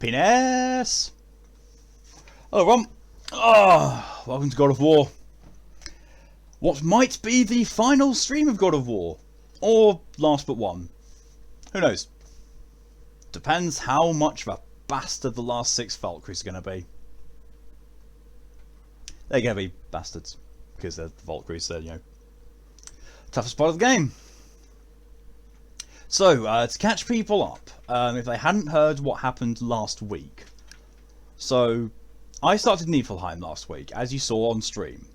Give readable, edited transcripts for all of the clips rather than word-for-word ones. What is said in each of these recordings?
Penis! Hello, Ron. Oh, welcome to God of War. What might be the final stream of God of War? Or last but one. Who knows? Depends how much of a bastard the last 6 Valkyries are going to be. They're going to be bastards. Because they're the Valkyries, they're, you know, toughest part of the game. So, to catch people up, if they hadn't heard what happened last week. So, I started Niflheim last week, as you saw on stream.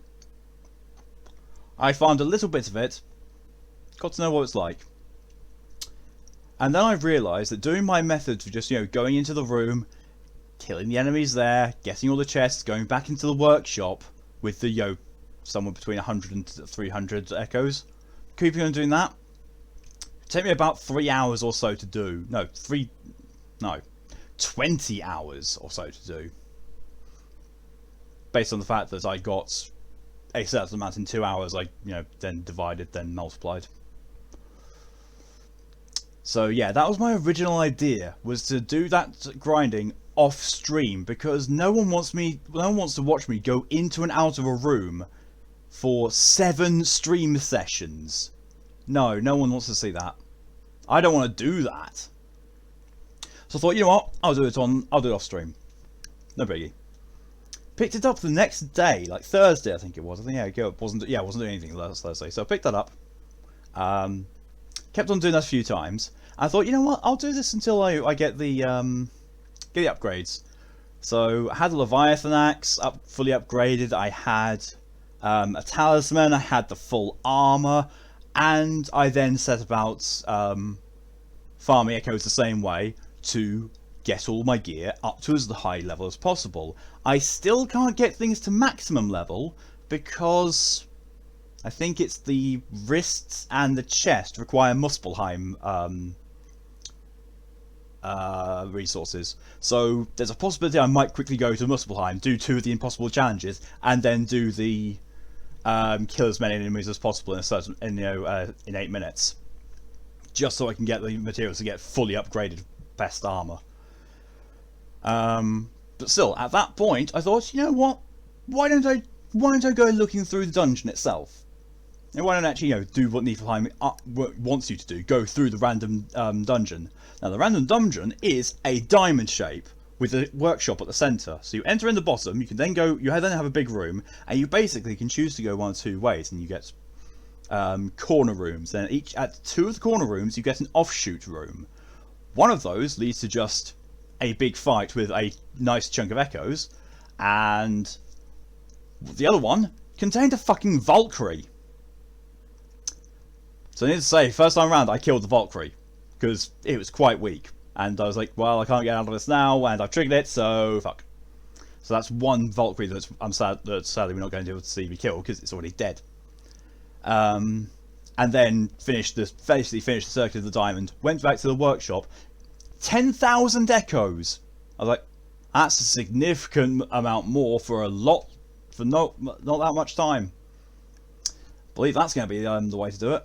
I farmed a little bit of it, got to know what it's like. And then I realised that doing my method for just, you know, going into the room, killing the enemies there, getting all the chests, going back into the workshop with the, you know, somewhere between 100 and 300 echoes, keeping on doing that, take me about 3 hours or so to do. No, 20 hours or so to do. Based on the fact that I got a certain amount in 2 hours, I, you know, then divided, then multiplied. So yeah, that was my original idea, was to do that grinding off stream, because no one wants to watch me go into and out of a room for 7 stream sessions. No one wants to see that. I don't want to do that. So I thought, you know what, I'll do it off stream. No biggie. Picked it up the next day, like Thursday, I think it was. I think I wasn't doing anything last Thursday, so I picked that up. Kept on doing that a few times. I thought, you know what, I'll do this until I get the upgrades. So I had the Leviathan axe fully upgraded. I had a talisman. I had the full armor, and I then set about farming echoes the same way to get all my gear up to as high level as possible. I still can't get things to maximum level because I think it's the wrists and the chest require Muspelheim resources. So there's a possibility I might quickly go to Muspelheim, do 2 of the impossible challenges, and then do the kill as many enemies as possible in 8 minutes, just so I can get the materials to get fully upgraded best armor. But still, at that point, I thought, you know what? Why don't I go looking through the dungeon itself? And why don't I actually, you know, do what Niflheim wants you to do? Go through the random dungeon. Now, the random dungeon is a diamond shape with a workshop at the centre. So you enter in the bottom. You can then go. You then have a big room, and you basically can choose to go one or 2 ways, and you get corner rooms. Then at 2 of the corner rooms, you get an offshoot room. One of those leads to just a big fight with a nice chunk of echoes, and the other one contained a fucking Valkyrie. So I need to say, first time around, I killed the Valkyrie because it was quite weak, and I was like, well, I can't get out of this now, and I've triggered it, so fuck. So that's one Valkyrie that sadly we're not going to be able to see me kill because it's already dead. And then basically finished the circuit of the diamond, went back to the workshop. 10,000 echoes. I was like, that's a significant amount more for not that much time. Believe that's going to be the way to do it.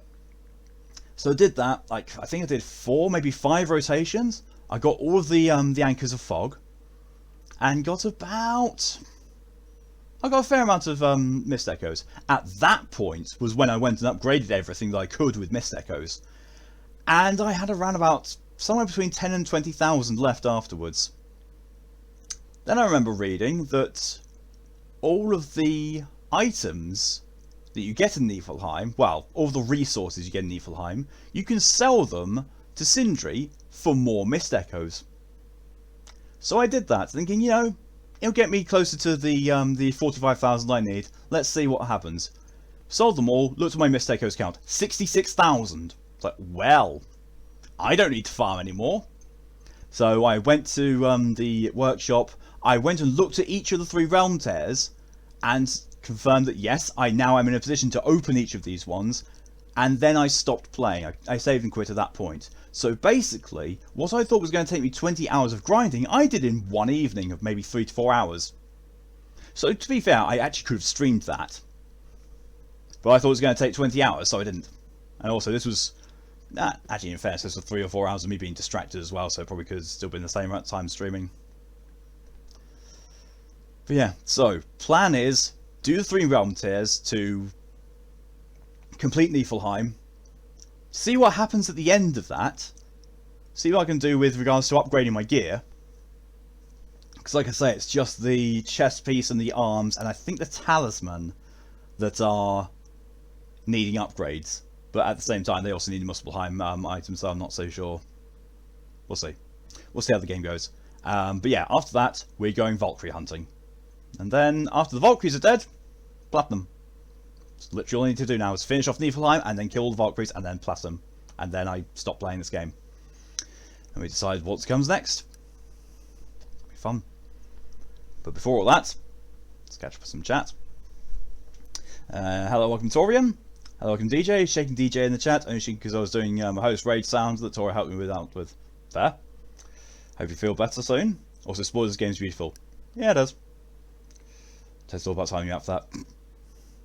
So I did that. Like, I think I did 4, maybe 5 rotations. I got all of the anchors of fog, and got a fair amount of mist echoes. At that point was when I went and upgraded everything that I could with mist echoes, and I had around about somewhere between 10 and 20,000 left afterwards. Then I remember reading that all of the items that you get in Niflheim, well, all the resources you get in Niflheim, you can sell them to Sindri for more mist echoes. So I did that, thinking, you know, it'll get me closer to the 45,000 I need. Let's see what happens. Sold them all, looked at my mist echoes count, 66,000. It's like, well, I don't need to farm anymore. So I went to the workshop. I went and looked at each of the 3 realm tears and confirmed that yes, I now am in a position to open each of these ones. And then I stopped playing. I saved and quit at that point. So basically, what I thought was going to take me 20 hours of grinding, I did in one evening of maybe 3 to 4 hours. So to be fair, I actually could have streamed that. But I thought it was going to take 20 hours, so I didn't. And also, this was... actually, in fairness, this was 3 or 4 hours of me being distracted as well, so I probably could have still been the same amount of time streaming. But yeah, so plan is do the 3 realm tiers to complete Niflheim. See what happens at the end of that. See what I can do with regards to upgrading my gear. Because like I say, it's just the chest piece and the arms, and I think the talisman that are needing upgrades. But at the same time, they also need Muspelheim items, so I'm not so sure. We'll see. We'll see how the game goes. But yeah, after that, we're going Valkyrie hunting. And then, after the Valkyries are dead, platinum. It's literally all I need to do now is finish off Niflheim, and then kill all the Valkyries, and then platinum. And then I stop playing this game. And we decide what comes next. It'll be fun. But before all that, let's catch up with some chat. Hello, welcome Torium. Hello, welcome DJ. Shaking DJ in the chat, only because I was doing a host raid sounds that Tori helped me out with. Fair. Hope you feel better soon. Also, spoilers, game's beautiful. Yeah, it does. Takes all about timing out for that.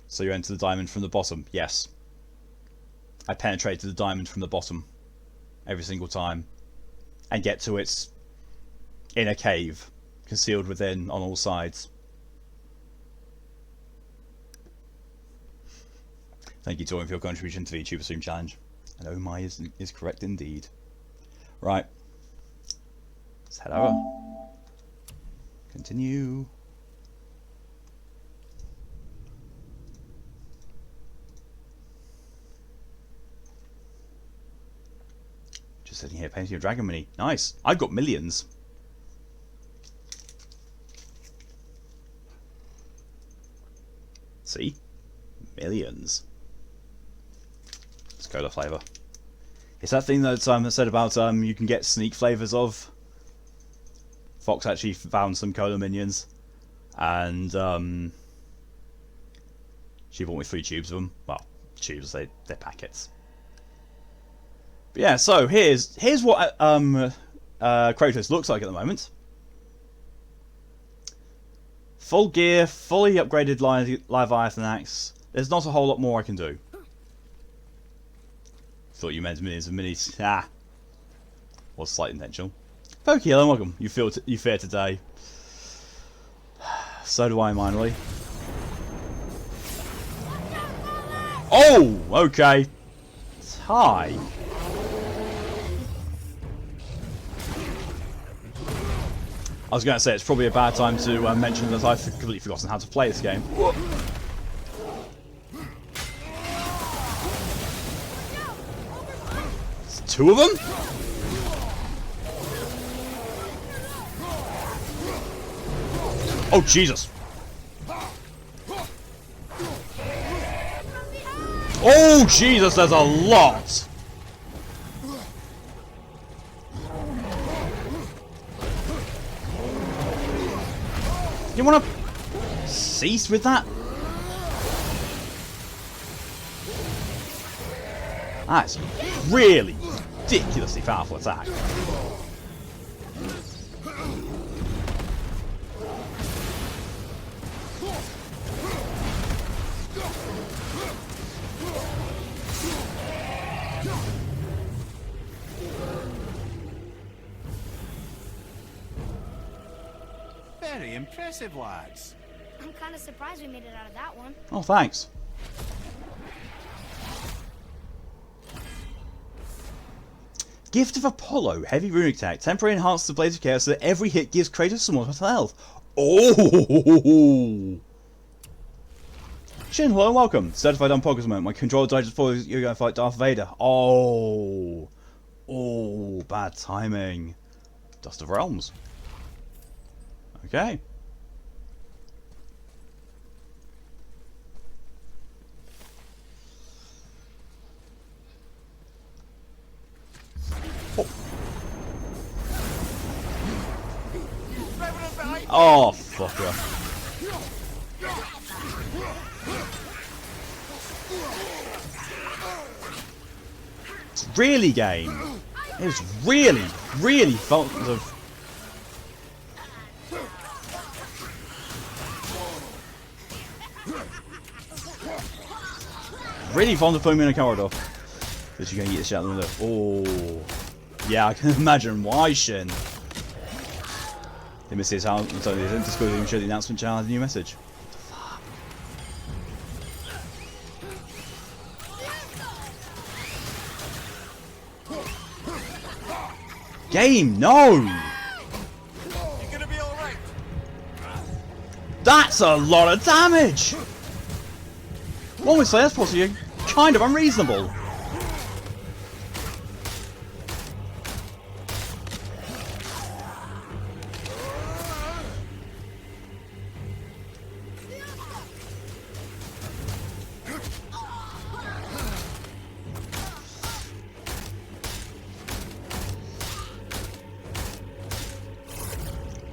So you enter the diamond from the bottom. Yes. I penetrated the diamond from the bottom every single time and get to its inner cave, concealed within on all sides. Thank you, Torian, for your contribution to the YouTube Stream Challenge. And oh my is correct indeed. Right. Let's head over. Continue. Just sitting here painting a dragon mini. Nice. I've got millions. See? Millions. Let's go to flavour. It's that thing that I said about you can get sneak flavours of. Fox actually found some cola minions, and she bought me 3 tubes of them. Well, tubes, they're packets. But yeah, so here's what Kratos looks like at the moment. Full gear, fully upgraded Leviathan axe. There's not a whole lot more I can do. Thought you meant millions of minis. Ah, was slightly intentional. Pokey, hello, welcome. You fear today. So do I, minorly. Oh, okay. Hi. I was going to say it's probably a bad time to mention that I've completely forgotten how to play this game. It's 2 of them? Oh, Jesus. Oh, Jesus, there's a lot. You want to cease with that? That's really ridiculously powerful attack. Very impressive, lads. I'm kind of surprised we made it out of that one. Oh, thanks. Gift of Apollo, heavy runic attack, temporary enhances the Blades of Chaos so that every hit gives Kratos some more health. Oh! Shin, hello and welcome. Certified on Pokemon moment. My controller died just before you're going to fight Darth Vader. Oh! Oh, bad timing. Dust of Realms. Okay. Oh, fucker. Really, game. It was really, really fun of. Really fond of putting me in a corridor. Because you're going to get this shot in the window. Oh. Yeah, I can imagine why, Shin. He missed his house, so he didn't disclose even show the announcement channel had a new message. Game, no! You gonna be alright? That's a lot of damage! One would say that's possibly kind of unreasonable.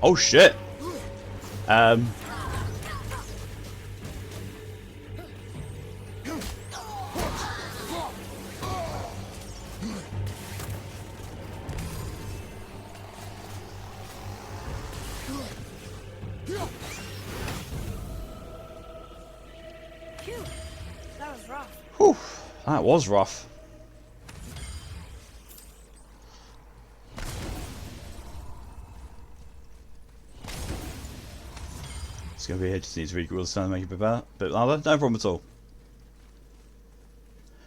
Oh shit. Phew. That was rough. Whew, that was rough. It's going to be here, just needs to regrow the stand and make it a bit better. Bit louder, no problem at all.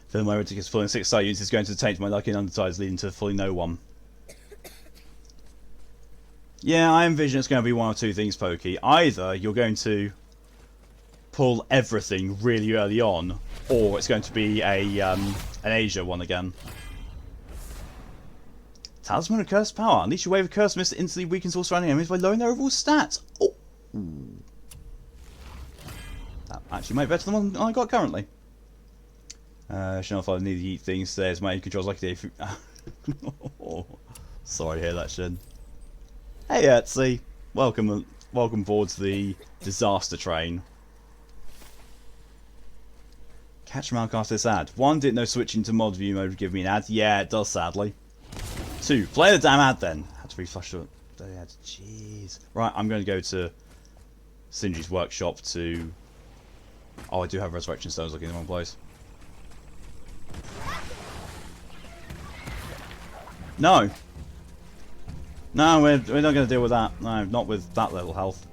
Feeling my ridiculous pulling 6 star units is going to taint my lucky and undersides, leading to fully no one. Yeah, I envision it's going to be one or two things, Pokey. Either you're going to pull everything really early on, or it's going to be a an Asia one again. Talisman of Cursed Power. Unleash your wave of Curse Mist that instantly weakens all surrounding enemies by lowering their overall stats. Oh. That actually might be better than the one I got currently. Chanel 5 need to eat things. There's my controls like a day. Oh, sorry to hear that, Shin. Hey, Etsy. Welcome aboard the disaster train. Catch mark after this ad. 1, didn't know switching to mod view mode would give me an ad. Yeah, it does, sadly. 2, play the damn ad then. Had to refresh the ad. Jeez. Right, I'm going to go to Sindri's workshop to... Oh, I do have resurrection stones looking in the wrong place. No. No, we're not going to deal with that. No, not with that little health.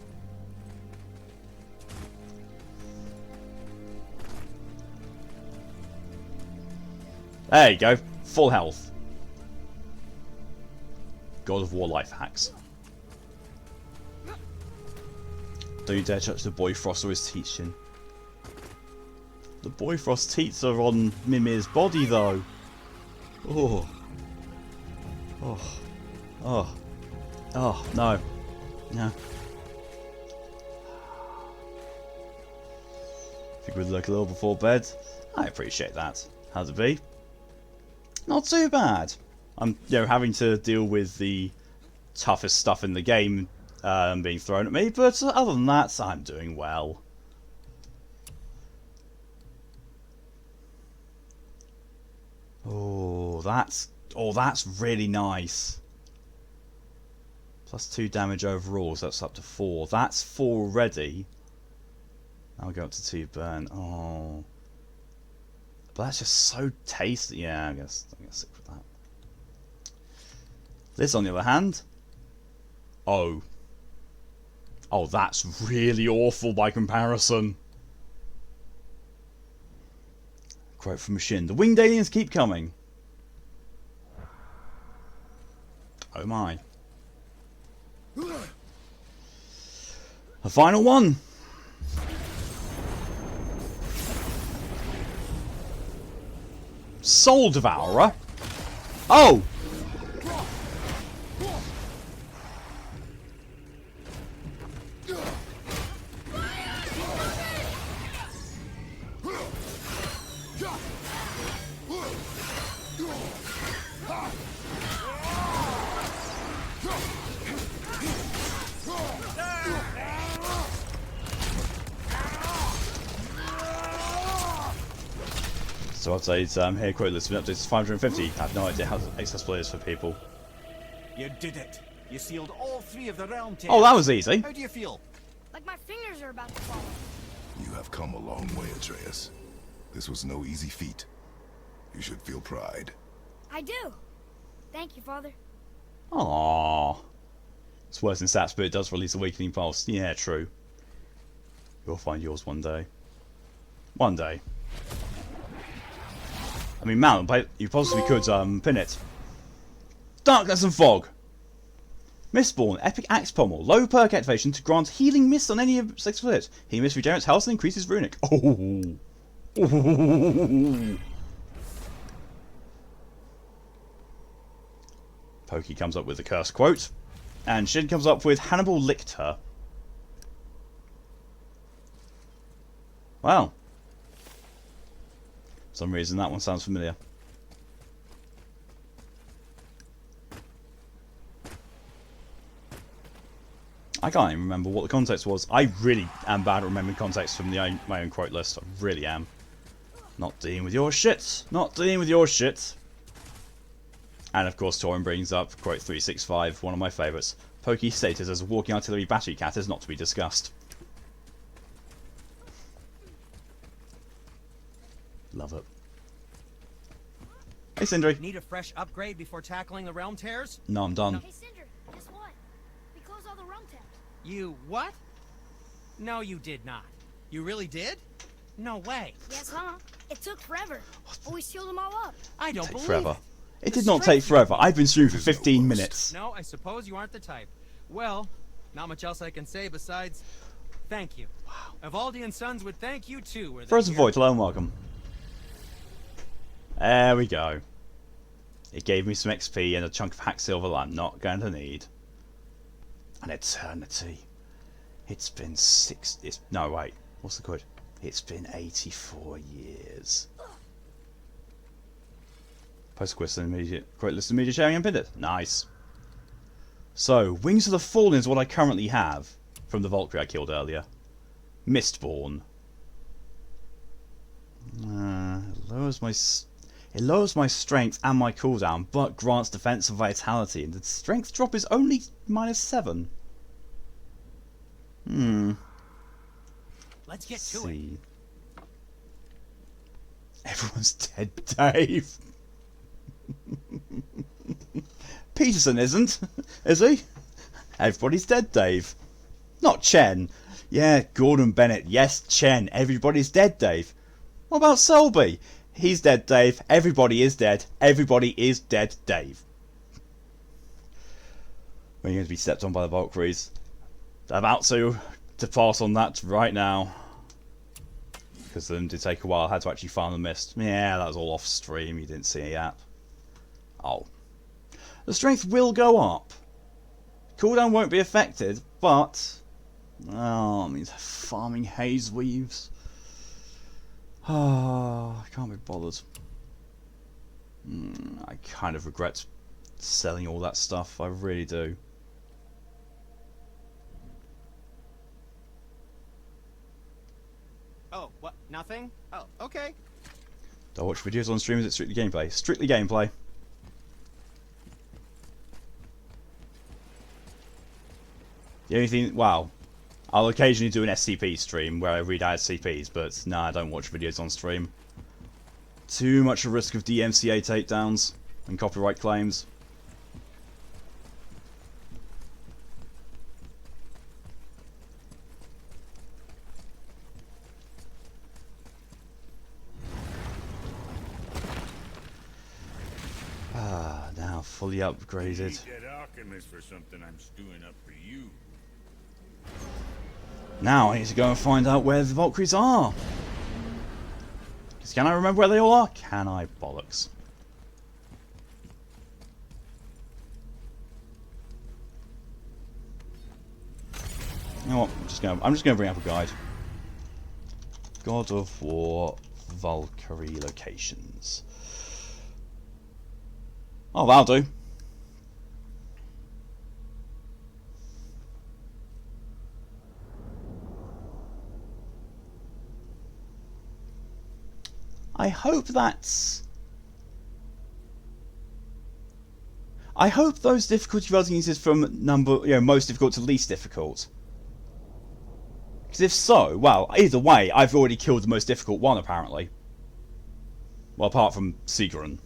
There you go. Full health. God of War life hacks. Don't you dare touch the Boyfrost or his teaching. The Boyfrost teats are on Mimir's body though. Oh. Oh. Oh. Oh, no. No. Think we'd look a little before bed. I appreciate that. How's it be? Not too bad. I'm, having to deal with the toughest stuff in the game being thrown at me, but other than that, I'm doing well. Oh, that's really nice. Plus 2 damage overall, so that's up to 4. That's 4 already. Now we go up to 2 burn. Oh. But that's just so tasty. Yeah, I'm gonna stick with that. This, on the other hand. Oh. Oh, that's really awful by comparison. Quote from Shin. The winged aliens keep coming. Oh my. A final one. Soul Devourer? Oh! So I'd say it's here quote list updates is 550. I have no idea how accessible it is for people. You did it. You sealed all 3 of the realm tears. Oh, that was easy. How do you feel? Like my fingers are about to fall off. You have come a long way, Atreus. This was no easy feat. You should feel pride. I do. Thank you, Father. Aww. It's worse than stats, but it does release a weakening pulse. Yeah, true. You'll find yours one day. One day. I mean, mount, but you possibly could pin it. Darkness and Fog. Mistborn, Epic Axe Pommel. Low perk activation to grant healing mist on any of 6 hit. Healing mist regenerates health and increases runic. Oh. Oh. Pokey comes up with the curse quote. And Shin comes up with Hannibal licked her. Wow. For some reason that one sounds familiar. I can't even remember what the context was. I really am bad at remembering context from my own quote list. I really am. Not dealing with your shit. Not dealing with your shit. And of course Torin brings up quote 365, one of my favourites. Pokey's status as a walking artillery battery cat is not to be discussed. Love it. Hey Sindri. Need a fresh upgrade before tackling the Realm Tears? No, I'm done. Hey, Cinder, guess what? We closed all the realm tabs. You what? No, you did not. You really did? No way. Yes, huh? It took forever. But we sealed them all up. I don't Take believe forever. it. It The did not strength take forever. I've been streaming for 15 minutes. No, I suppose you aren't the type. Well, not much else I can say besides thank you. Wow. Evaldi and Sons would thank you too. Were they Frozen here. Void, hello and welcome. There we go. It gave me some XP and a chunk of hack silver that I'm not going to need. An eternity. It's been no, wait. What's the quote? It's been 84 years. Post quest and immediate quote list of media sharing and pinned it. Nice. So, Wings of the Fallen is what I currently have from the Valkyrie I killed earlier. Mistborn. It lowers my strength and my cooldown, but grants defense and vitality, and the strength drop is only -7. Let's get to it. Everyone's dead, Dave. Peterson isn't, is he? Everybody's dead, Dave. Not Chen. Yeah, Gordon Bennett. Yes, Chen. Everybody's dead, Dave. What about Selby? He's dead, Dave. Everybody is dead. Everybody is dead, Dave. We're going to be stepped on by the Valkyries. They're about to pass on that right now. Because them did take a while. I had to actually farm the mist. Yeah, that was all off stream. You didn't see it yet. Oh. The strength will go up. Cooldown won't be affected, but... Oh, it means farming haze weaves. Oh, I can't be bothered. I kind of regret selling all that stuff. I really do. Oh, what? Nothing? Oh, okay. Do I watch videos on stream? Is it strictly gameplay? Strictly gameplay. The only thing, wow, I'll occasionally do an SCP stream where I read out SCPs, but nah, I don't watch videos on stream. Too much a risk of DMCA takedowns and copyright claims. Ah, now fully upgraded. That alchemist for something I'm stewing up for you. Now I need to go and find out where the Valkyries are. Because can I remember where they all are? Can I? Bollocks. You know what? I'm just gonna bring up a guide. God of War Valkyrie locations. Oh, that'll do. I hope those difficulty ratings is from most difficult to least difficult. Because if so, well, either way, I've already killed the most difficult one apparently. Well, apart from Sigrun.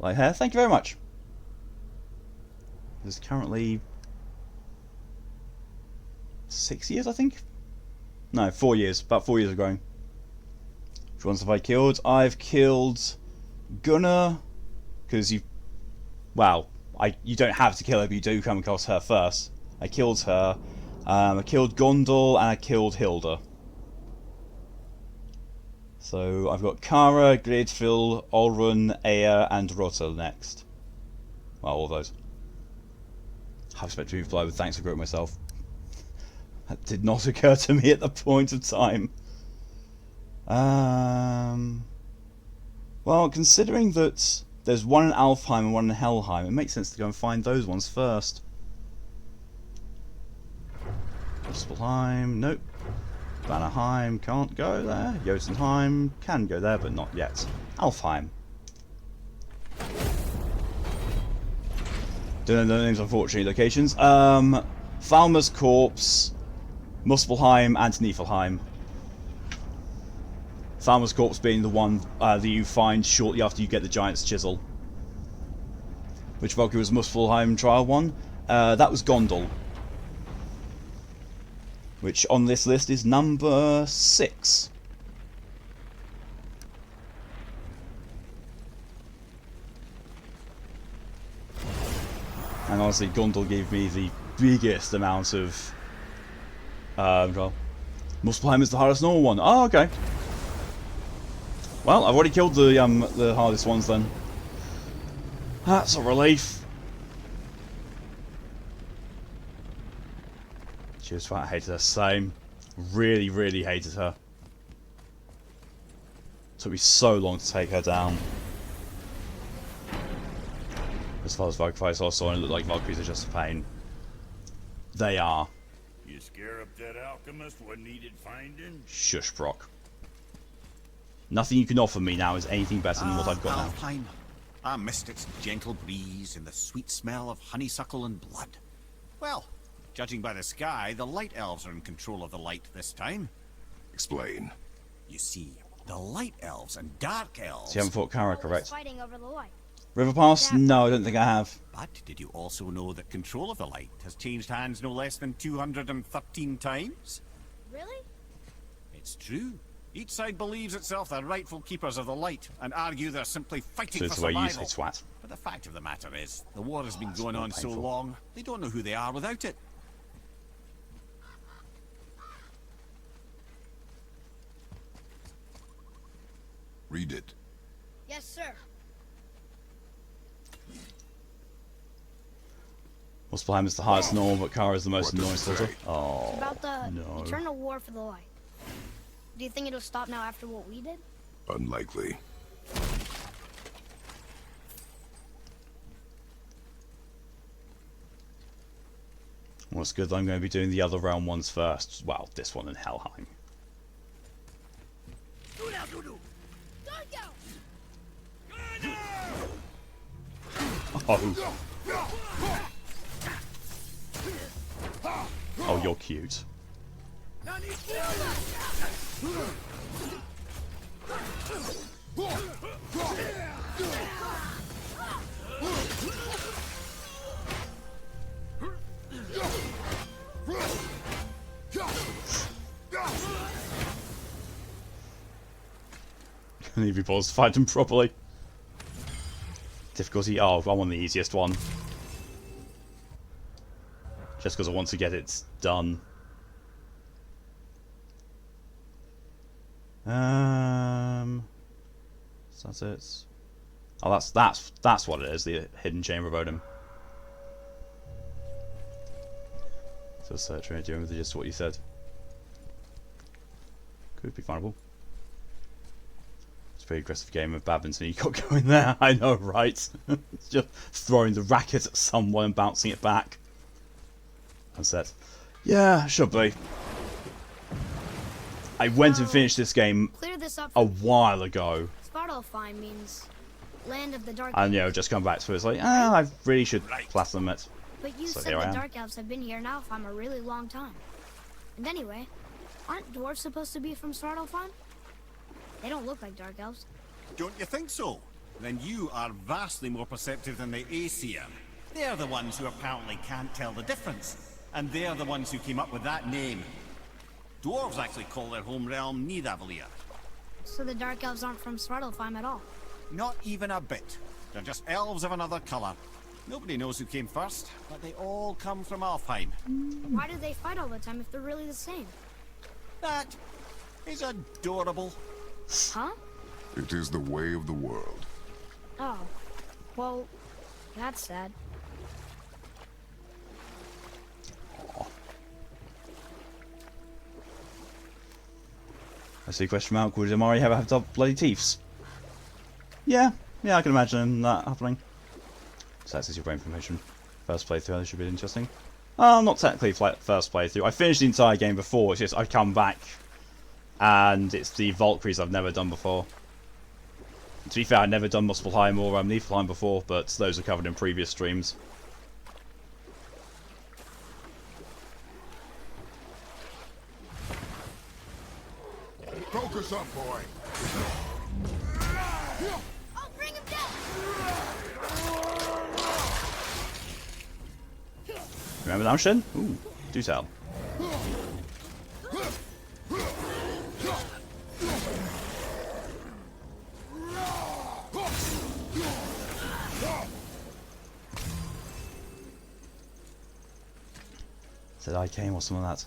Light hair, thank you very much. There's currently 6 years, I think? No, 4 years. About 4 years ago. Which ones have I killed? I've killed Gunnar, because you... Well, you don't have to kill her, but you do come across her first. I killed her. I killed Gondor, and I killed Hilda. So I've got Kara, Gradefil, Olrun, Ea, and Rota next. Well, all those. I expect to reply with thanks for growing myself. That did not occur to me at the point of time. Well, considering that there's one in Alfheim and one in Helheim, it makes sense to go and find those ones first. Muspelheim, nope. Vanaheim, can't go there. Jotunheim, can go there, but not yet. Alfheim. Don't know the names, unfortunately, locations. Falmer's Corpse, Muspelheim, and Niflheim. Falmer's Corpse being the one that you find shortly after you get the Giant's Chisel. Which Valkyrie was Muspelheim Trial 1? That was Gondal. Which on this list is number 6. And honestly, Gondal gave me the biggest amount of... well, Muspelheim is the hardest normal one. Oh, okay. Well, I've already killed the hardest ones then. That's a relief. She was fine. I hated her. Same. Really, really hated her. Took me so long to take her down. As far as Valkyries are, so it look like Valkyries are just a pain. They are. You scare up that alchemist what needed finding? Shush, Brock. Nothing you can offer me now is anything better than what I've got now. Alfheim. I missed its gentle breeze and the sweet smell of honeysuckle and blood. Well, judging by the sky, the light elves are in control of the light this time. Explain. You see, the light elves and dark elves... So you haven't fought Kara, Always correct? fighting over the light. River Pass? No, I don't think I have. But did you also know that control of the light has changed hands no less than 213 times? Really? It's true. Each side believes itself the rightful keepers of the light and argue they're simply fighting So for it's the way you survival. say twat. But the fact of the matter is, the war has been that's going more on so painful. long, they don't know who they are without it. Read it. Yes, sir. Muspelheim is the hardest normal, but Kara is the most What does annoying it slaughter. say? Oh, About the no. eternal war for the light. Do you think it'll stop now after what we did? Unlikely. Well, it's good that I'm going to be doing the other realm ones first. Well, this one in Helheim. Oh. Oh, you're cute. Can't even bother to fight them properly. Difficulty, oh, I'm on the easiest one. Just because I want to get it done. So that's it. Oh, that's what it is, the hidden chamber of Odin. So search right doing with just what you said. Could be findable. It's a pretty aggressive game of badminton you got going there, I know, right? It's just throwing the racket at someone and bouncing it back. That's it. Yeah, should be. I went and finished this game Clear this up. a while ago. Svartalfheim means land of the dark. And, you know, just come back to it. It's like, I really should platinum it. But you So said here I the am. dark elves have been here in Alfheim a really long time. And anyway, aren't dwarves supposed to be from Svartalfheim? They don't look like dark elves. Don't you think so? Then you are vastly more perceptive than the Aesir. They're the ones who apparently can't tell the difference. And they're the ones who came up with that name. Dwarves actually call their home realm Nidavellir. So the Dark Elves aren't from Svartalfheim at all. Not even a bit. They're just elves of another colour. Nobody knows who came first, but they all come from Alfheim. Why do they fight all the time if they're really the same? That is adorable. Huh? It is the way of the world. Oh. Well, that's sad. I see question mark, would Amari ever have bloody teeths? Yeah, I can imagine that happening. So that's your brain information. First playthrough, that should be interesting. Not technically first playthrough. I finished the entire game before, it's just I've come back and it's the Valkyries I've never done before. To be fair, I've never done Muspelheim or Niflheim before, but those are covered in previous streams. Focus up, boy. I'll bring him down! Remember that, Shin? Ooh, do tell. Said I came or something like that.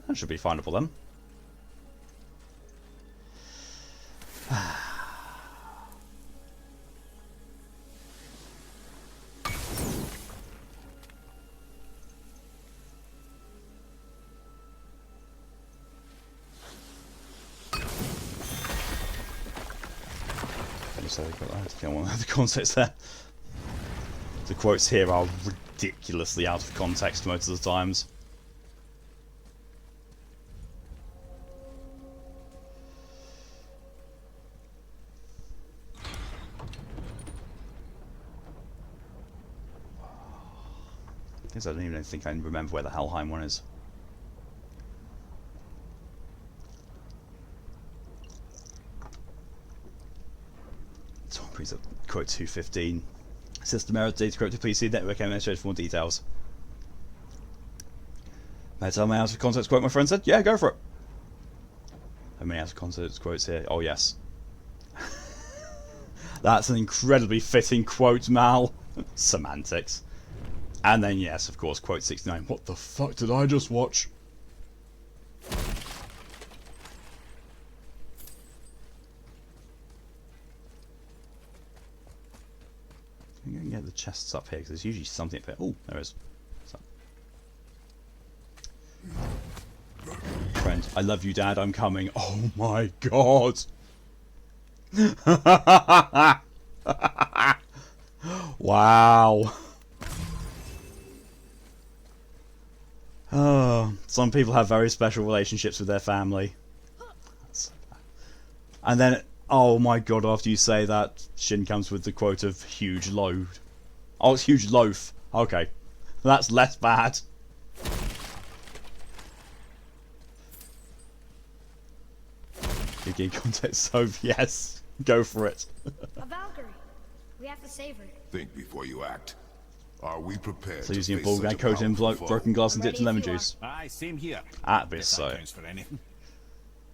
That should be findable then. So the context there. The quotes here are ridiculously out of context most of the times. I don't even think I remember where the Helheim one is. Quote 215. System error, data corrupted PC, network administrator for more details. May I tell my out of context quote, my friend said? Yeah, go for it. How many out of context quotes here? Oh, yes. That's an incredibly fitting quote, Mal. Semantics. And then, yes, of course, quote 69. What the fuck did I just watch? I'm going to get the chests up here because there's usually something up here. Oh, there is. Friend, I love you, Dad. I'm coming. Oh my god. Wow. Oh, some people have very special relationships with their family. And then, oh my god, after you say that, Shin comes with the quote of huge load. Oh, it's huge loaf. Okay. That's less bad. Big game context, so yes. Go for it. A Valkyrie. We have to save her. Think before you act. Are we prepared So to using a face ball such gag coated in powerful foe? broken glass and I'm dipped in ready lemon if you juice. Aye, same here. That bit If so. that counts for anything.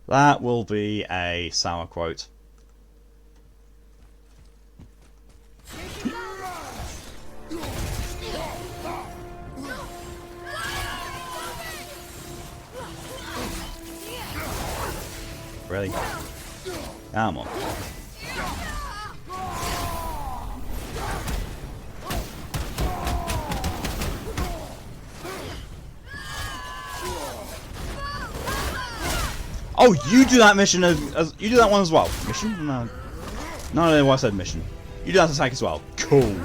That will be a sour quote. Really? Come on. Oh, you do that mission as you do that one as well. Mission? No, I said mission. You do that attack as well. Cool.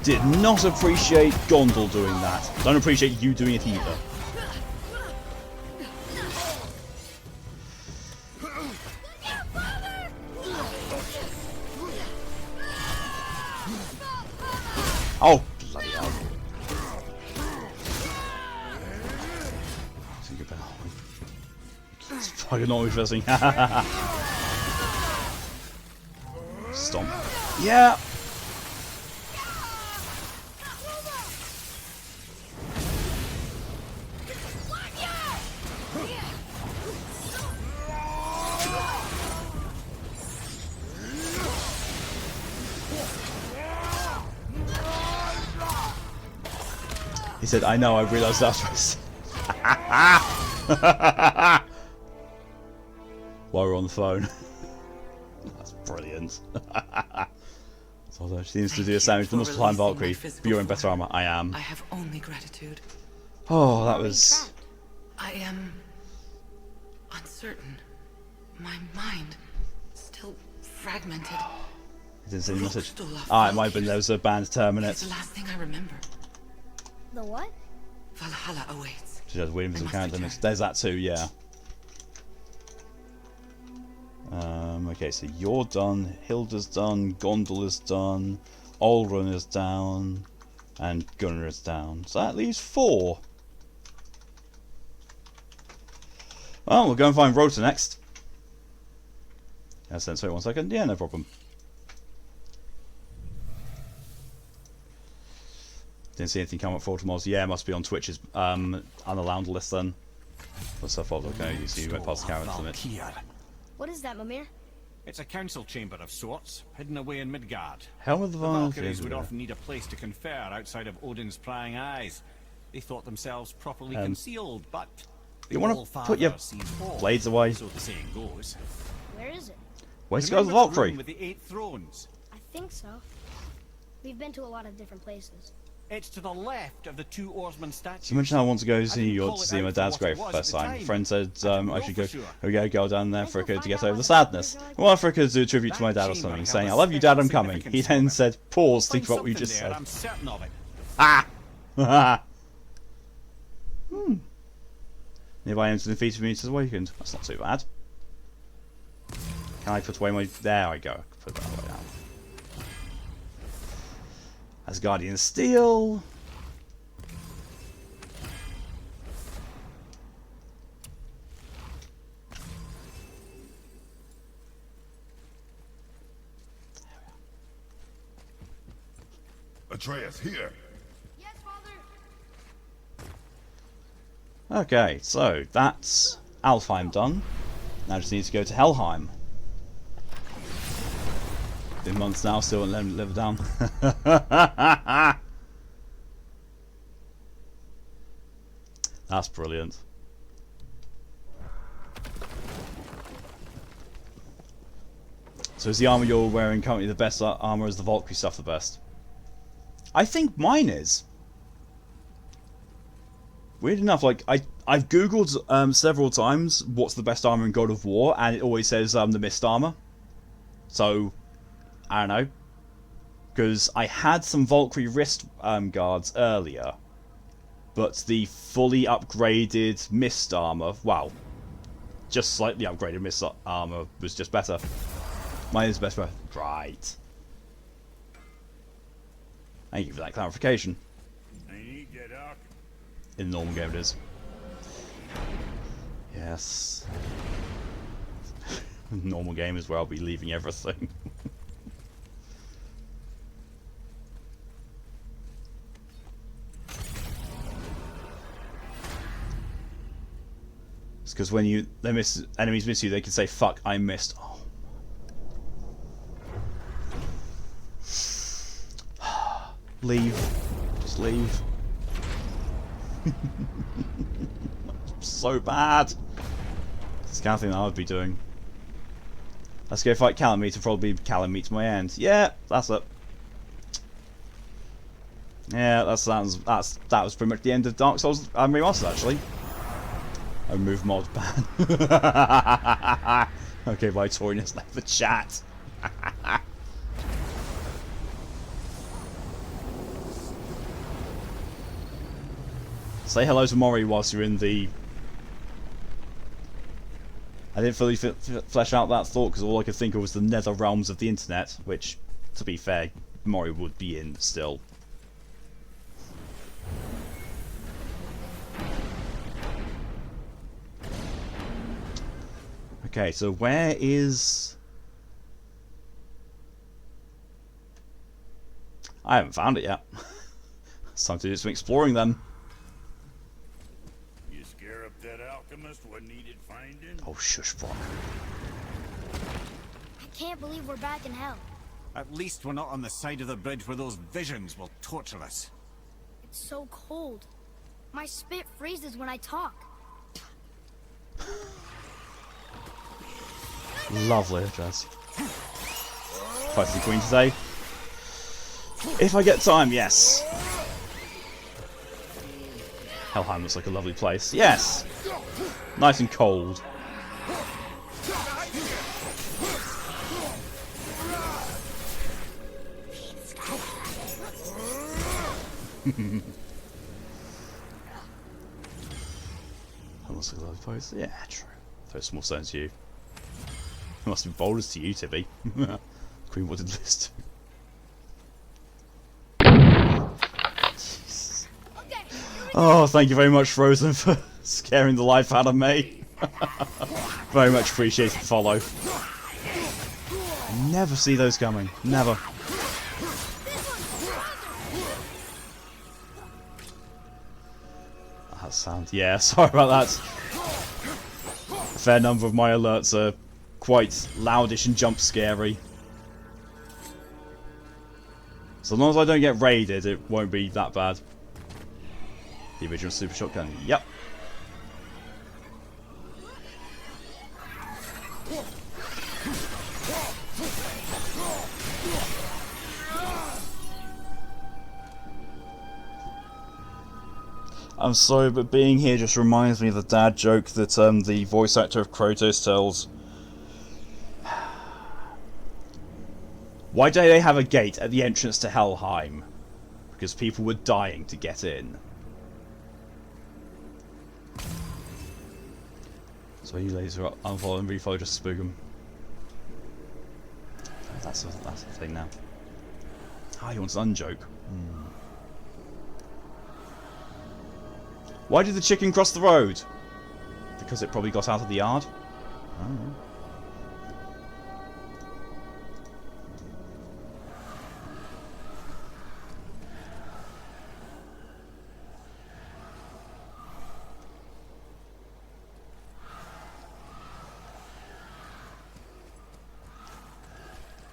Did not appreciate Gondel doing that. Don't appreciate you doing it either. Oh, bloody hell. It's fucking not interesting. Stomp. Yeah! He said, I know, I realised that was... While we're on the phone. That's brilliant. So she seems to do a sandwich. The most climb Valkyrie. But you're in better armour. I am. I have only gratitude. Oh, that was... I am uncertain. My mind still fragmented. I didn't see any message. Rokstolov Ah, it might have been Valkyries. there was a band terminate. It's the last thing I remember. The what? Valhalla awaits. She has Williams I and must character return. limits. There's that too, yeah. Okay, so you're done, Hilda's done, Gondola's done, Olrun is down, and Gunnar is down. So that leaves 4. Well, we'll go and find Rota next. Yes, wait 1 second. Yeah, no problem. Didn't see anything come up for tomorrow. Yeah, it must be on Twitch's unallowed list then. What's that fault? Okay, you see you went past the character limit. What is that, Mimir? It's a council chamber of sorts, hidden away in Midgard. Helm of the The Valkyries Valkyries. would often need a place to confer outside of Odin's prying eyes. They thought themselves properly concealed, but the you wanna All-Father put your sees all, blades away? so the saying goes. Where is it? Where's the guy with the Remember Valkyrie? room with the 8 thrones? I think so. We've been to a lot of different places. It's to the left of the 2 oarsmen statues. You mentioned I want to go I see didn't York call to it see my out for dad's what grave it for was the first at the time. A time. friend said I didn't I know should for go. sure. Okay, go down there Let's for a go to find get out over what the the sadness. Valkyries are like. Well, if I could do a tribute to my That dad or chamber something, held saying a I love you, Dad, I'm special coming. He significance, then however. said, "Pause. Find Think about what you something just there, said." I'm certain of it. Ah. Nearby enemies defeated me, is awakened. That's not too bad. Can I put away my... There I go. Put that away now. As Guardian Steel. Atreus, here. Yes, Father. Okay, so that's Alfheim done. Now I just need to go to Helheim. Been months now, still won't let him live down. That's brilliant. So is the armour you're wearing currently the best armour? Is the Valkyrie stuff the best? I think mine is. Weird enough, like I've googled several times what's the best armor in God of War, and it always says the mist armor. So I don't know, because I had some Valkyrie wrist guards earlier, but the fully upgraded mist armor, wow, just slightly upgraded mist armor was just better. Mine is best for right. Thank you for that clarification. I need that arc. In the normal game it is. Yes. Normal game is where I'll be leaving everything. It's because when enemies miss you, they can say, "Fuck, I missed." Oh. Leave. Just leave. So bad. It's the kind of thing that I would be doing. Let's go fight Callum Meet, and probably Callum meets my end. Yeah, that's it. Yeah, that was pretty much the end of Dark Souls Remastered, actually. Oh, move mod ban. Okay, Vitorian left the chat. Say hello to Mori whilst you're in the... I didn't fully flesh out that thought because all I could think of was the nether realms of the internet, which, to be fair, Mori would be in still. Okay, so where is... I haven't found it yet. It's time to do some exploring then. You scare up that alchemist what needed finding? Oh, shush, Brock. I can't believe we're back in hell. At least we're not on the side of the bridge where those visions will torture us. It's so cold. My spit freezes when I talk. Lovely, Jazz. Fight the Queen today. If I get time, yes. Helheim looks like a lovely place. Yes! Nice and cold. That looks like a lovely place. Yeah, true. Throw small stones to you. It must be boulders to you, Tibby. Queen wanted list. Oh, thank you very much, Frozen, for scaring the life out of me. Very much appreciated the follow. Never see those coming. Never. That sound. Yeah, sorry about that. A fair number of my alerts are quite loudish and jump scary. So long as I don't get raided, it won't be that bad. The original super shotgun. Yep. I'm sorry, but being here just reminds me of the dad joke that the voice actor of Kratos tells. Why do they have a gate at the entrance to Helheim? Because people were dying to get in. So you ladies are unfollow and refollow just to spook them. That's the thing now. Ah, he wants an unjoke. Why did the chicken cross the road? Because it probably got out of the yard? I don't know.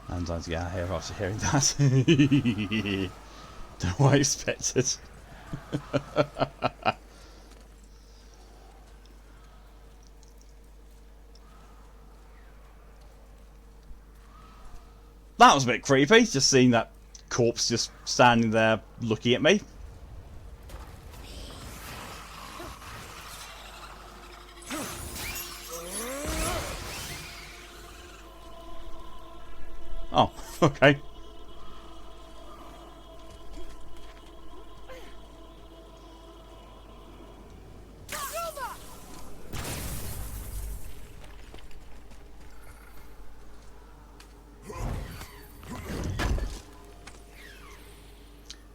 I'm dying to get out of here after hearing that. Don't know what I expected. That was a bit creepy, just seeing that corpse just standing there looking at me. Oh, okay.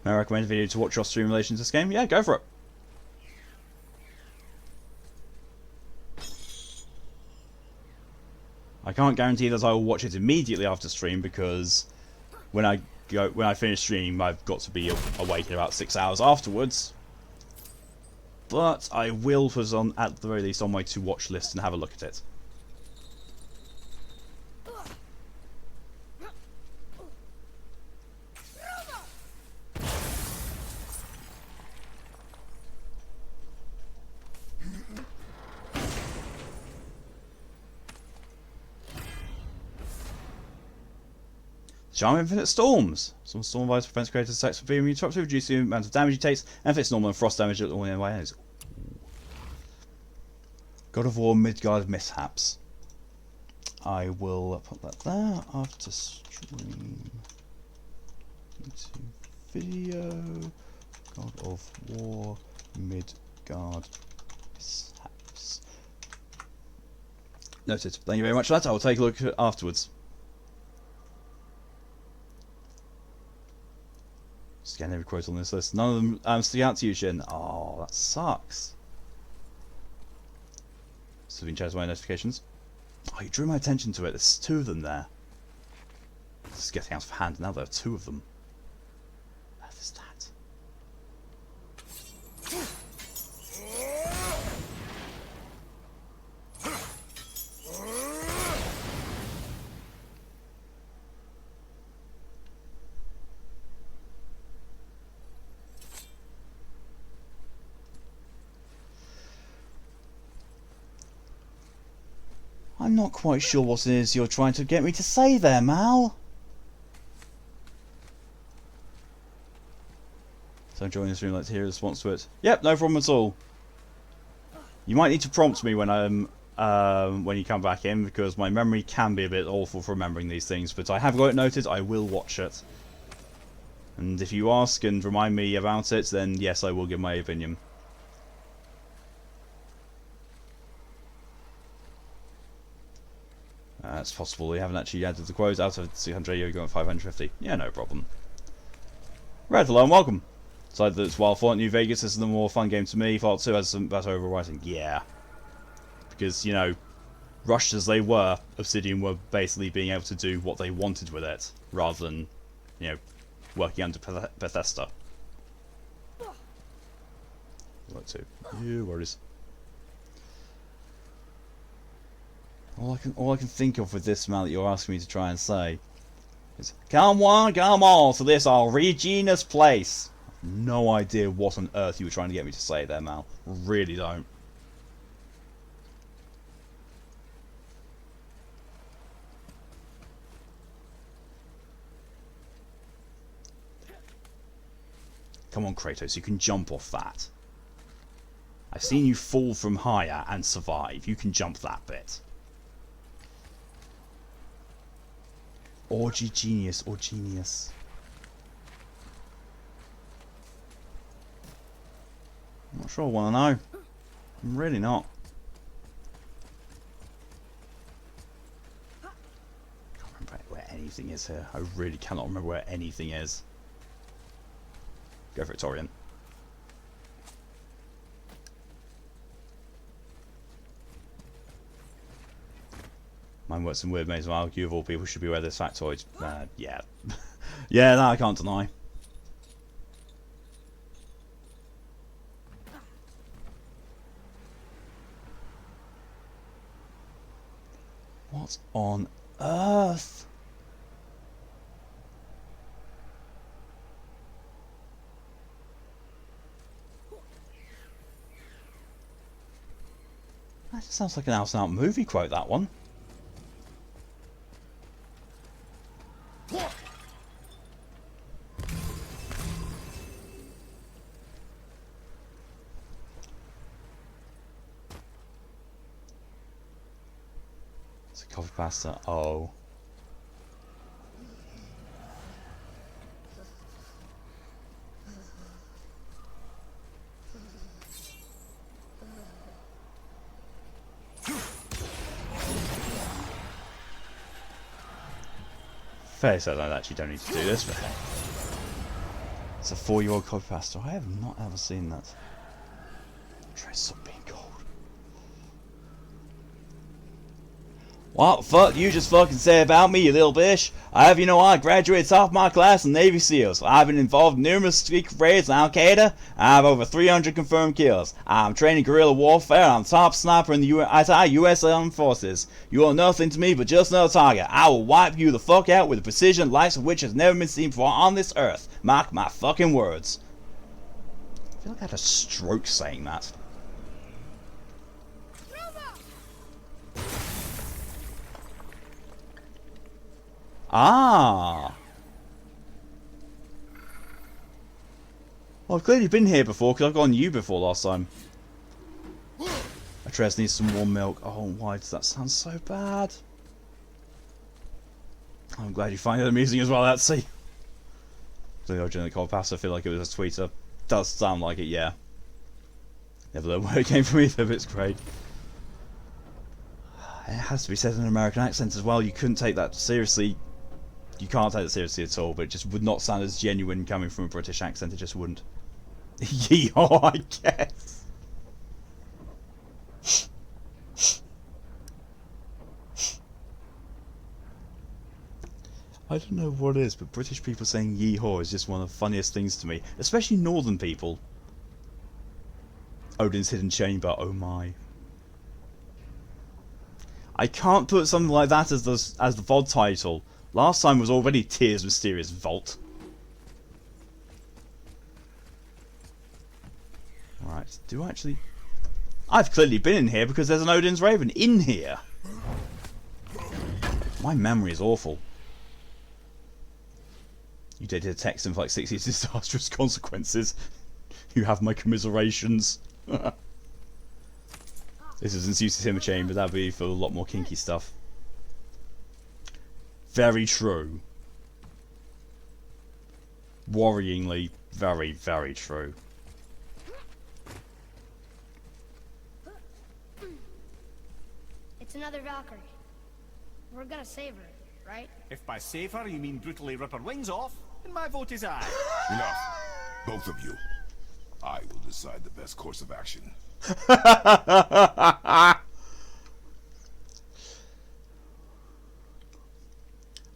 May I recommend a video to watch your stream in relation to this game? Yeah, go for it. I can't guarantee that I will watch it immediately after stream because when I finish stream, I've got to be awake in about 6 hours afterwards. But I will put it on, at the very least, on my to-watch list and have a look at it. Charm Infinite Storms. Some storm virus prevents creators' attacks from being interrupted, reducing the amount of damage he takes, and inflicts normal and frost damage at all in ways. God of War Midgard Mishaps. I will put that there after stream. Into video. God of War Midgard Mishaps. Noted. Thank you very much for that. I will take a look at it afterwards. Scan every quote on this list. None of them stick out to you, Shin. Oh, that sucks. So we can check my notifications. Oh, you drew my attention to it. There's 2 of them there. This is getting out of hand now. There are 2 of them. I'm not quite sure what it is you're trying to get me to say there, Mal. So join this room, let's hear a response to it. Yep, no problem at all. You might need to prompt me when you come back in, because my memory can be a bit awful for remembering these things, but I have got it noted, I will watch it. And if you ask and remind me about it, then yes, I will give my opinion. It's possible we haven't actually added the quote. Out of 600, you're going 550. Yeah, no problem. Red, hello and welcome. Decided that while Fallout New Vegas is the more fun game to me, Fallout 2 has some better overwriting. Yeah. Because, you know, rushed as they were, Obsidian were basically being able to do what they wanted with it, rather than, you know, working under Bethesda. Fallout 2. No worries. All I can think of with this, man, that you're asking me to try and say is, come on to this Regina's place. No idea what on earth you were trying to get me to say there, Mal. Really don't. Come on, Kratos, you can jump off that. I've seen you fall from higher and survive. You can jump that bit. Orgy genius or genius. I'm not sure I want to know. I'm really not. I can't remember where anything is here. I really cannot remember where anything is. Go for it, Torian. Mine works in weird ways. Well, you of all people should be aware of this factoid. Yeah. Yeah, that I can't deny. What on earth? That just sounds like an out-and-out movie quote, that one. It's a coffee pasta. Oh. Fair said I actually don't need to do this, but it's a 4-year-old coffee pasta. I have not ever seen that. Try stop being cold. What the fuck you just fucking say about me, you little bitch? You know, I graduated top my class in Navy SEALs. I've been involved in numerous secret raids in Al-Qaeda. I have over 300 confirmed kills. I'm training guerrilla warfare. I'm top sniper in the U.S. Armed Forces. You are nothing to me but just another target. I will wipe you the fuck out with a precision the likes of which has never been seen before on this earth. Mark my fucking words. I feel like I had a stroke saying that. Ah! Well, I've clearly been here before, because I've gone you before last time. Atreus needs some warm milk. Oh, why does that sound so bad? I'm glad you find it amusing as well, that's see. The origin of the cold pasta, I feel like it was a tweeter. Does sound like it, yeah. Never know where it came from either, but it's great. It has to be said in an American accent as well. You couldn't take that seriously. You can't take it seriously at all, but it just would not sound as genuine coming from a British accent. It just wouldn't. Yeehaw, I guess. I don't know what it is, but British people saying yeehaw is just one of the funniest things to me. Especially northern people. Odin's Hidden Chamber, oh my. I can't put something like that as the VOD title. Last time was already Tears Mysterious Vault. Alright, do I actually... I've clearly been in here because there's an Odin's Raven in here. My memory is awful. You dated a Texan for like 6 years, disastrous consequences. You have my commiserations. This isn't used to Timber Chamber, that'd be for a lot more kinky stuff. Very true. Worryingly, very, very true. It's another Valkyrie. We're gonna save her, right? If by save her you mean brutally rip her wings off, then my vote is aye. Enough. Both of you. I will decide the best course of action.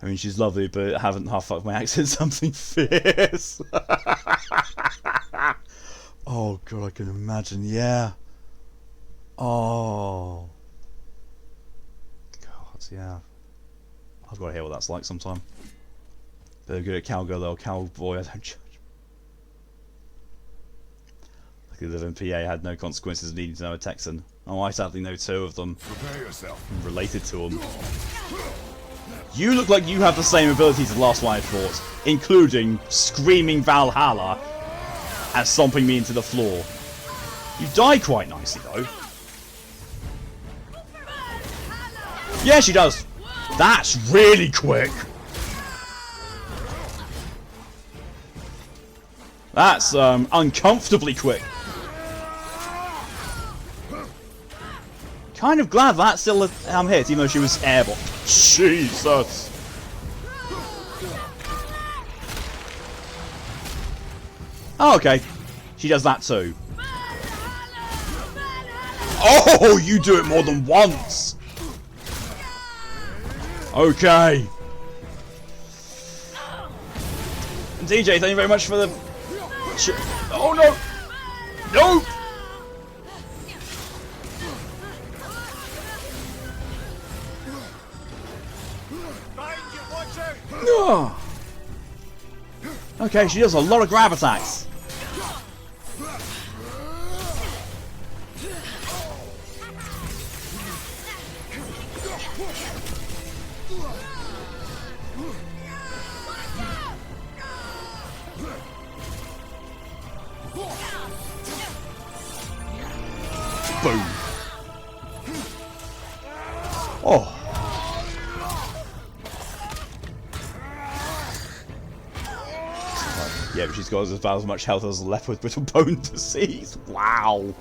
I mean, she's lovely, but haven't half fucked my accent something fierce. Oh god, I can imagine, yeah. Oh. God, yeah. I've got to hear what that's like sometime. They're good at cowgirl or cowboy, I don't judge. I could live in PA, had no consequences of needing to know a Texan. Oh, I sadly know 2 of them. Prepare yourself. I'm related to them. You look like you have the same abilities as the last one I fought, including screaming Valhalla and stomping me into the floor. You die quite nicely, though. Yeah, she does. That's really quick. That's uncomfortably quick. Kind of glad that still hit, even though she was airborne. Jesus. Oh, okay. She does that too. Oh, you do it more than once. Okay. DJ, thank you very much for the... Oh no! No! No! Okay, she does a lot of grab attacks. Boom. Oh. Yeah, but she's got about as much health as a leopard with brittle bone disease. Wow.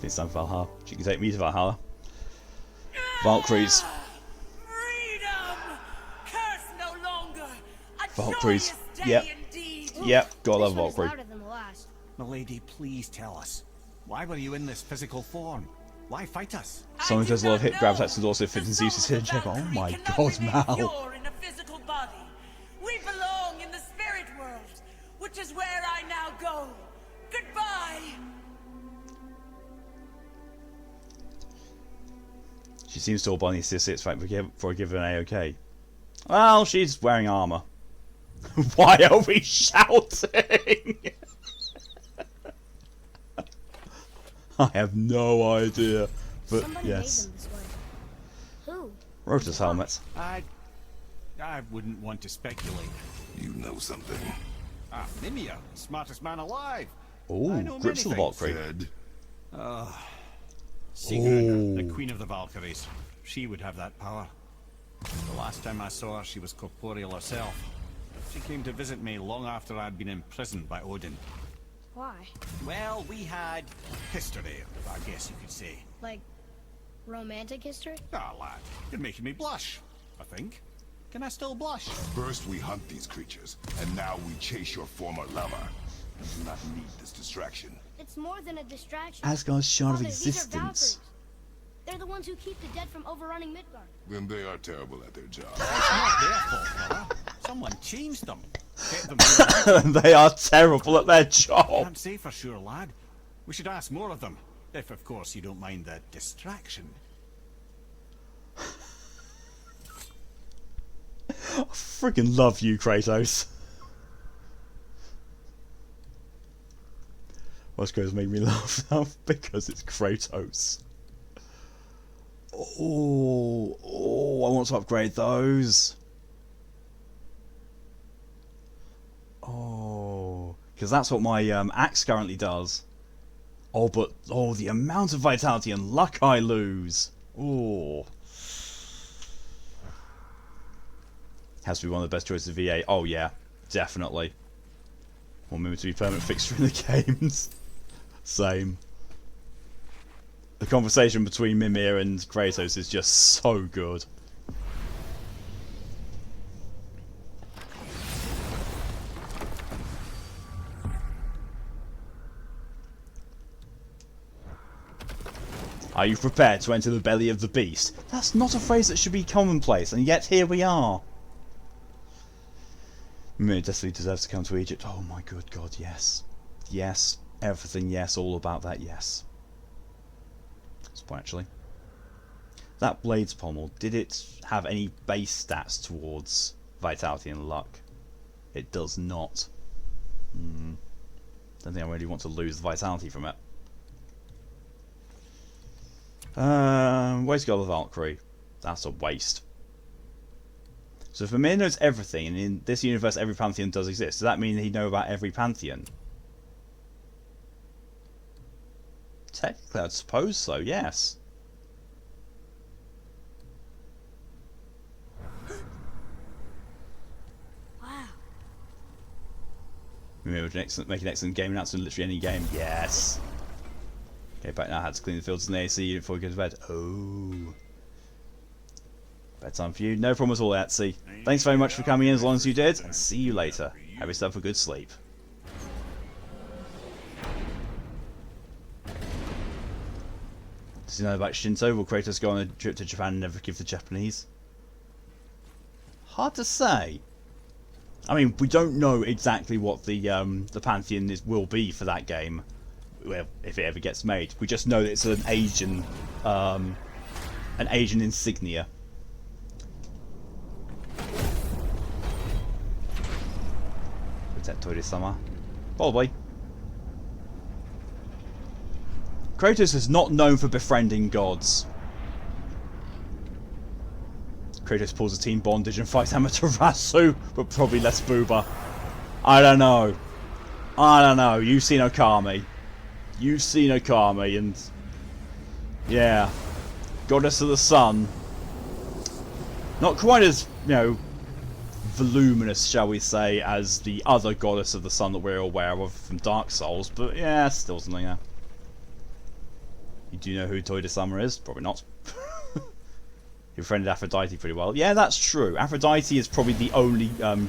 It's time for Valhalla. She can take me to Valhalla. Valkyries. Freedom! Curse no longer! A Valkyries. joyous day Yep. indeed. Yep, gotta This love one is Valkyrie. louder than the last. Milady, please tell us. Why were you in this physical form? Why fight us? Someone who does a lot of hit I do grab not attacks and also know. fit in The Zeus's soul hidden of check. the Oh my Valkyrie god, cannot remain Mal. pure in a physical body. We belong in the spirit world, which is where I now go. Goodbye. She seems to all bunny assist fact for a given A-OK. Well, she's wearing armor. Why are we shouting? I have no idea. But Somebody yes. made them this way. Who? Rota's helmet. I wouldn't want to speculate. You know something. Ah, Mimir, smartest man alive. I Oh, know grips of the many things. Valkyrie. Dead. Sigrun, the Oh. queen of the Valkyries. She would have that power. The last time I saw her, she was corporeal herself. She came to visit me long after I'd been imprisoned by Odin. Why? Well, we had history, I guess you could say. Like, romantic history? Ah, lad, you're making me blush, I think. Can I still blush? First we hunt these creatures, and now we chase your former lover. You do not need this distraction. It's more than a distraction. Asgard's shard of Father, these are existence. Valkyries. They're the ones who keep the dead from overrunning Midgard. Then they are terrible at their job. It's not their fault, fella. Someone changed them. Kept them moving. They are terrible at their job. Can't say for sure, lad. We should ask more of them. If, of course, you don't mind the distraction. I freaking love you, Kratos. What's going to make me laugh now? Because it's Kratos. Oh, I want to upgrade those. Oh, because that's what my axe currently does. Oh, but the amount of vitality and luck I lose. Oh, has to be one of the best choices of VA. Oh yeah, definitely. Want Mimir to be permanent fixture in the games. Same. The conversation between Mimir and Kratos is just so good. Are you prepared to enter the belly of the beast? That's not a phrase that should be commonplace, and yet here we are. Mimir definitely deserves to come to Egypt. Oh my good god, yes. Yes. Everything, yes. All about that, yes. That's the point, actually. That Blade's Pommel, did it have any base stats towards vitality and luck? It does not. Don't think I really want to lose the vitality from it. Where's the other Valkyrie? That's a waste. So if Mimir knows everything, and in this universe every pantheon does exist, does that mean he'd know about every pantheon? Technically, I'd suppose so, yes. Wow. Mimir would make an excellent game announcement in literally any game. Yes. Okay, back now. I had to clean the filters in the AC unit before we go to bed. Oh. Bedtime for you. No problem at all, Etsy. Thanks very much for coming in as long as you did, and see you later. Have yourself a good sleep. Does he know about Shinto? Will Kratos go on a trip to Japan and never give the Japanese? Hard to say. I mean, we don't know exactly what the pantheon will be for that game, if it ever gets made. We just know that it's an Asian insignia. Protect Toide-sama. Probably. Kratos is not known for befriending gods. Kratos pulls a team bondage and fights Amaterasu, but probably less booba. I don't know. I don't know. You've seen Okami. You've seen Okami, and yeah, Goddess of the Sun. Not quite as, voluminous, shall we say, as the other Goddess of the Sun that we're aware of from Dark Souls, but yeah, still something there. You do know who Toide-sama is? Probably not. He befriended Aphrodite pretty well. Yeah, that's true. Aphrodite is probably the only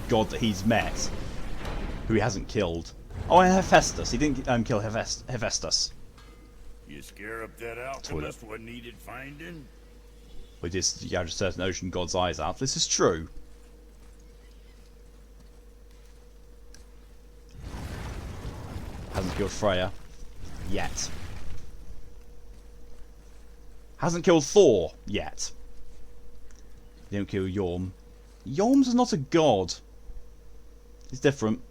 god that he's met who he hasn't killed. Oh, and Hephaestus. He didn't kill Hephaestus. You scare up that alchemist what needed finding? We just gouged certain ocean god's eyes out. This is true. Hasn't killed Freya. Yet. Hasn't killed Thor. Yet. He didn't kill Yorm. Yorm's not a god. He's different.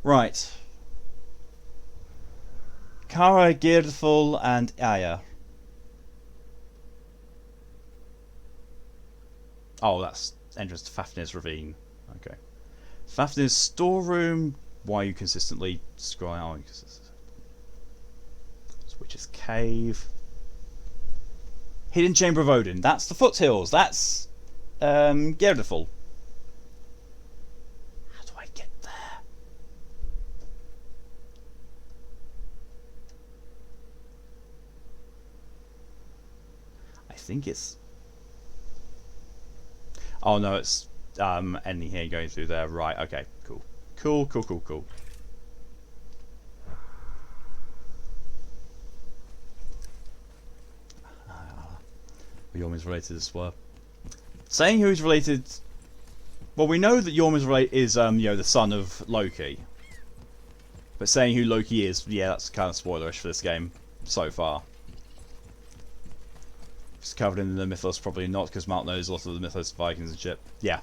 Right. Kara, Geirful, and Aya. Oh, that's entrance to Fafnir's Ravine. Okay. Fafnir's storeroom. Why are you consistently scrolling? Witch's Cave. Hidden Chamber of Odin. That's the foothills. That's Geirful. How do I get there? I think it's... Oh no, it's ending here, going through there. Right, okay, cool. Cool. Yorm is related as well. Saying who he's related... Well, we know that Yorm is the son of Loki. But saying who Loki is, yeah, that's kind of spoilerish for this game so far. It's covered in the mythos, probably not, because Mount knows a lot of the mythos of Vikings and shit. Yeah.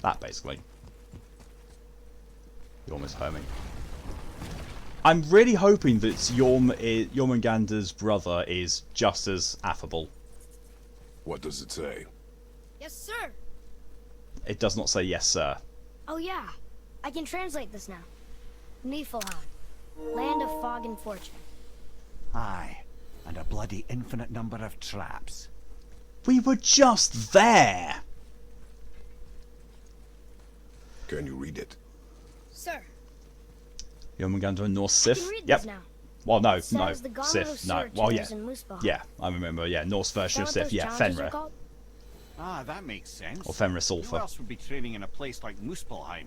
That, basically. Yorm is homing. I'm really hoping that Jormungandr's brother is just as affable. What does it say? Yes, sir. It does not say yes, sir. Oh yeah, I can translate this now. Niflheim, land of fog and fortune. Aye, and a bloody infinite number of traps. We were just there! Can you read it? Sir, Jormungandr and Norse I Sith? can read Yep. this now. Well, no, It no. says the Gauntlet of Sith, no. Sword Well, yeah. Tears in Muspelheim. Yeah, I remember, yeah. Norse version of Is that what Sith, those yeah. challenges are Fenrir. called? Ah, that makes sense. Or Fenrir Who Sulfur. else would be training in a place like Muspelheim?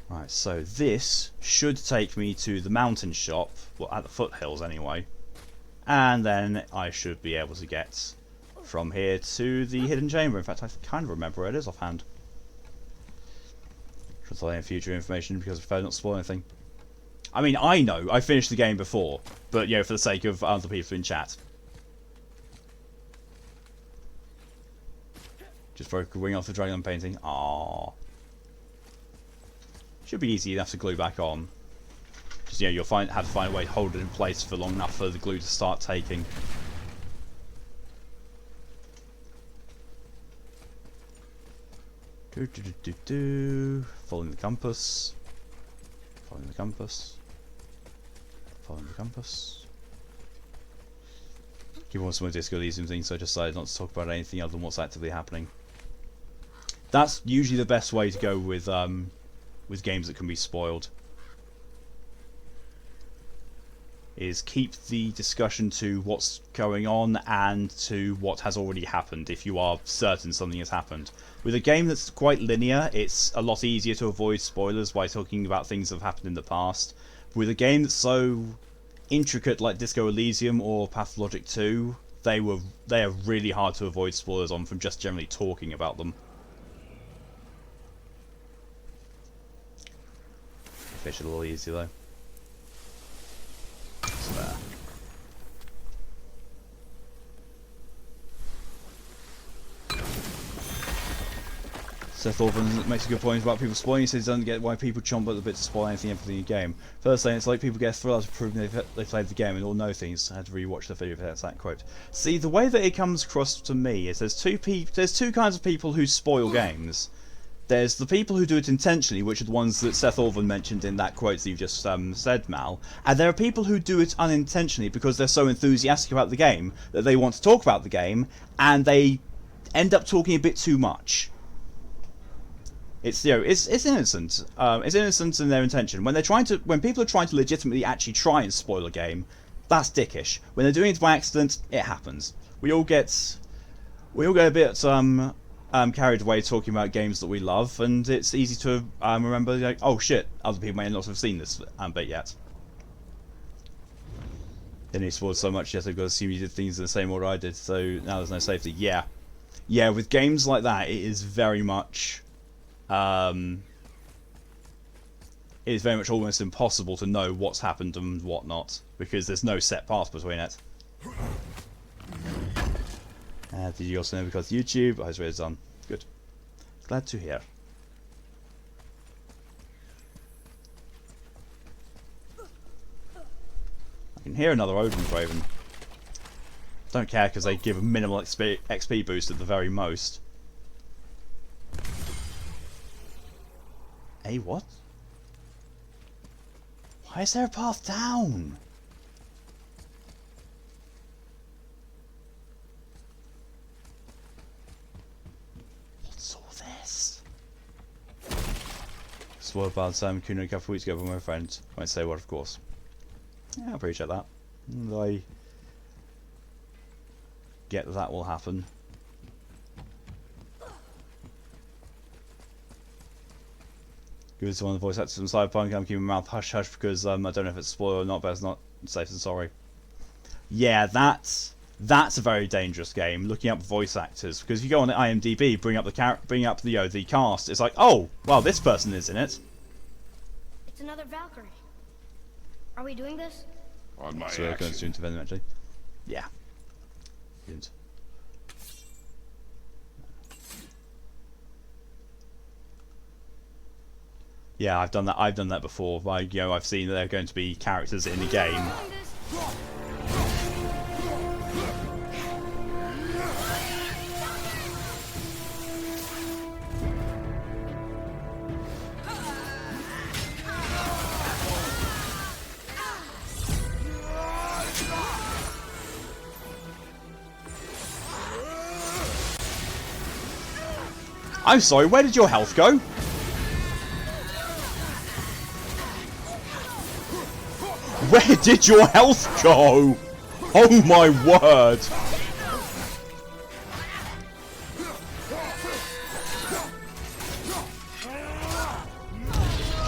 Right, so this should take me to the mountain shop, well, at the foothills anyway. And then I should be able to get from here to the hidden chamber. In fact, I kind of remember where it is offhand. Should tell you future information because I prefer not to spoil anything. I mean, I know, I finished the game before, but, you know, for the sake of other people in chat. Just broke a wing off the dragon painting. Aww. Should be easy enough to glue back on. Just, you know, you'll have to find a way to hold it in place for long enough for the glue to start taking. Following the compass. Following the compass. Following the compass. Keep on some of Disco these and things, so I decided not to talk about anything other than what's actively happening. That's usually the best way to go with games that can be spoiled. Is keep the discussion to what's going on and to what has already happened if you are certain something has happened. With a game that's quite linear, it's a lot easier to avoid spoilers by talking about things that have happened in the past. With a game that's so intricate like Disco Elysium or Pathologic 2, they are really hard to avoid spoilers on from just generally talking about them. Fish a little easy though. So there. Seth Orphan makes a good point about people spoiling. He says he doesn't get why people chomp at the bit to spoil anything, everything in the game. First saying it's like people get a thrill out of proving they played the game and all know things. I had to rewatch the video if that's that quote. See, the way that it comes across to me is there's two kinds of people who spoil games. There's the people who do it intentionally, which are the ones that Seth Orphan mentioned in that quote that you just said, Mal. And there are people who do it unintentionally because they're so enthusiastic about the game that they want to talk about the game, and they end up talking a bit too much. It's, you know, it's innocent. It's innocent in their intention. When people are trying to legitimately actually try and spoil a game, that's dickish. When they're doing it by accident, it happens. We all get a bit carried away talking about games that we love, and it's easy to remember, like, oh shit, other people may not have seen this bit yet. Then he spoiled so much, yes, I've got to assume you did things in the same order I did, so now there's no safety. Yeah. Yeah, with games like that, it is very much almost impossible to know what's happened and whatnot, because there's no set path between it. Did you also know because YouTube? I was read it done. Good. Glad to hear. I can hear another Odin's Raven. Don't care because they give a minimal XP boost at the very most. Hey, what? Why is there a path down? What's all this? Spoiled by Sam Kuno a couple of weeks ago with my friend. Won't say what, of course. Yeah, I appreciate that. And I get that will happen. Give it to one of the voice actors from Cyberpunk. I'm keeping my mouth hush hush because I don't know if it's spoiled or not, but it's not safe and sorry. Yeah, that's a very dangerous game. Looking up voice actors, because if you go on the IMDb, bring up the cast, it's like, oh, well, this person is in it. It's another Valkyrie. Are we doing this? On my So we're going action. to eventually. Yeah. Good. Yeah, I've done that. I've done that before. Like, you know, I've seen that there are going to be characters in the game. I'm sorry, where did your health go? Where did your health go? Oh my word!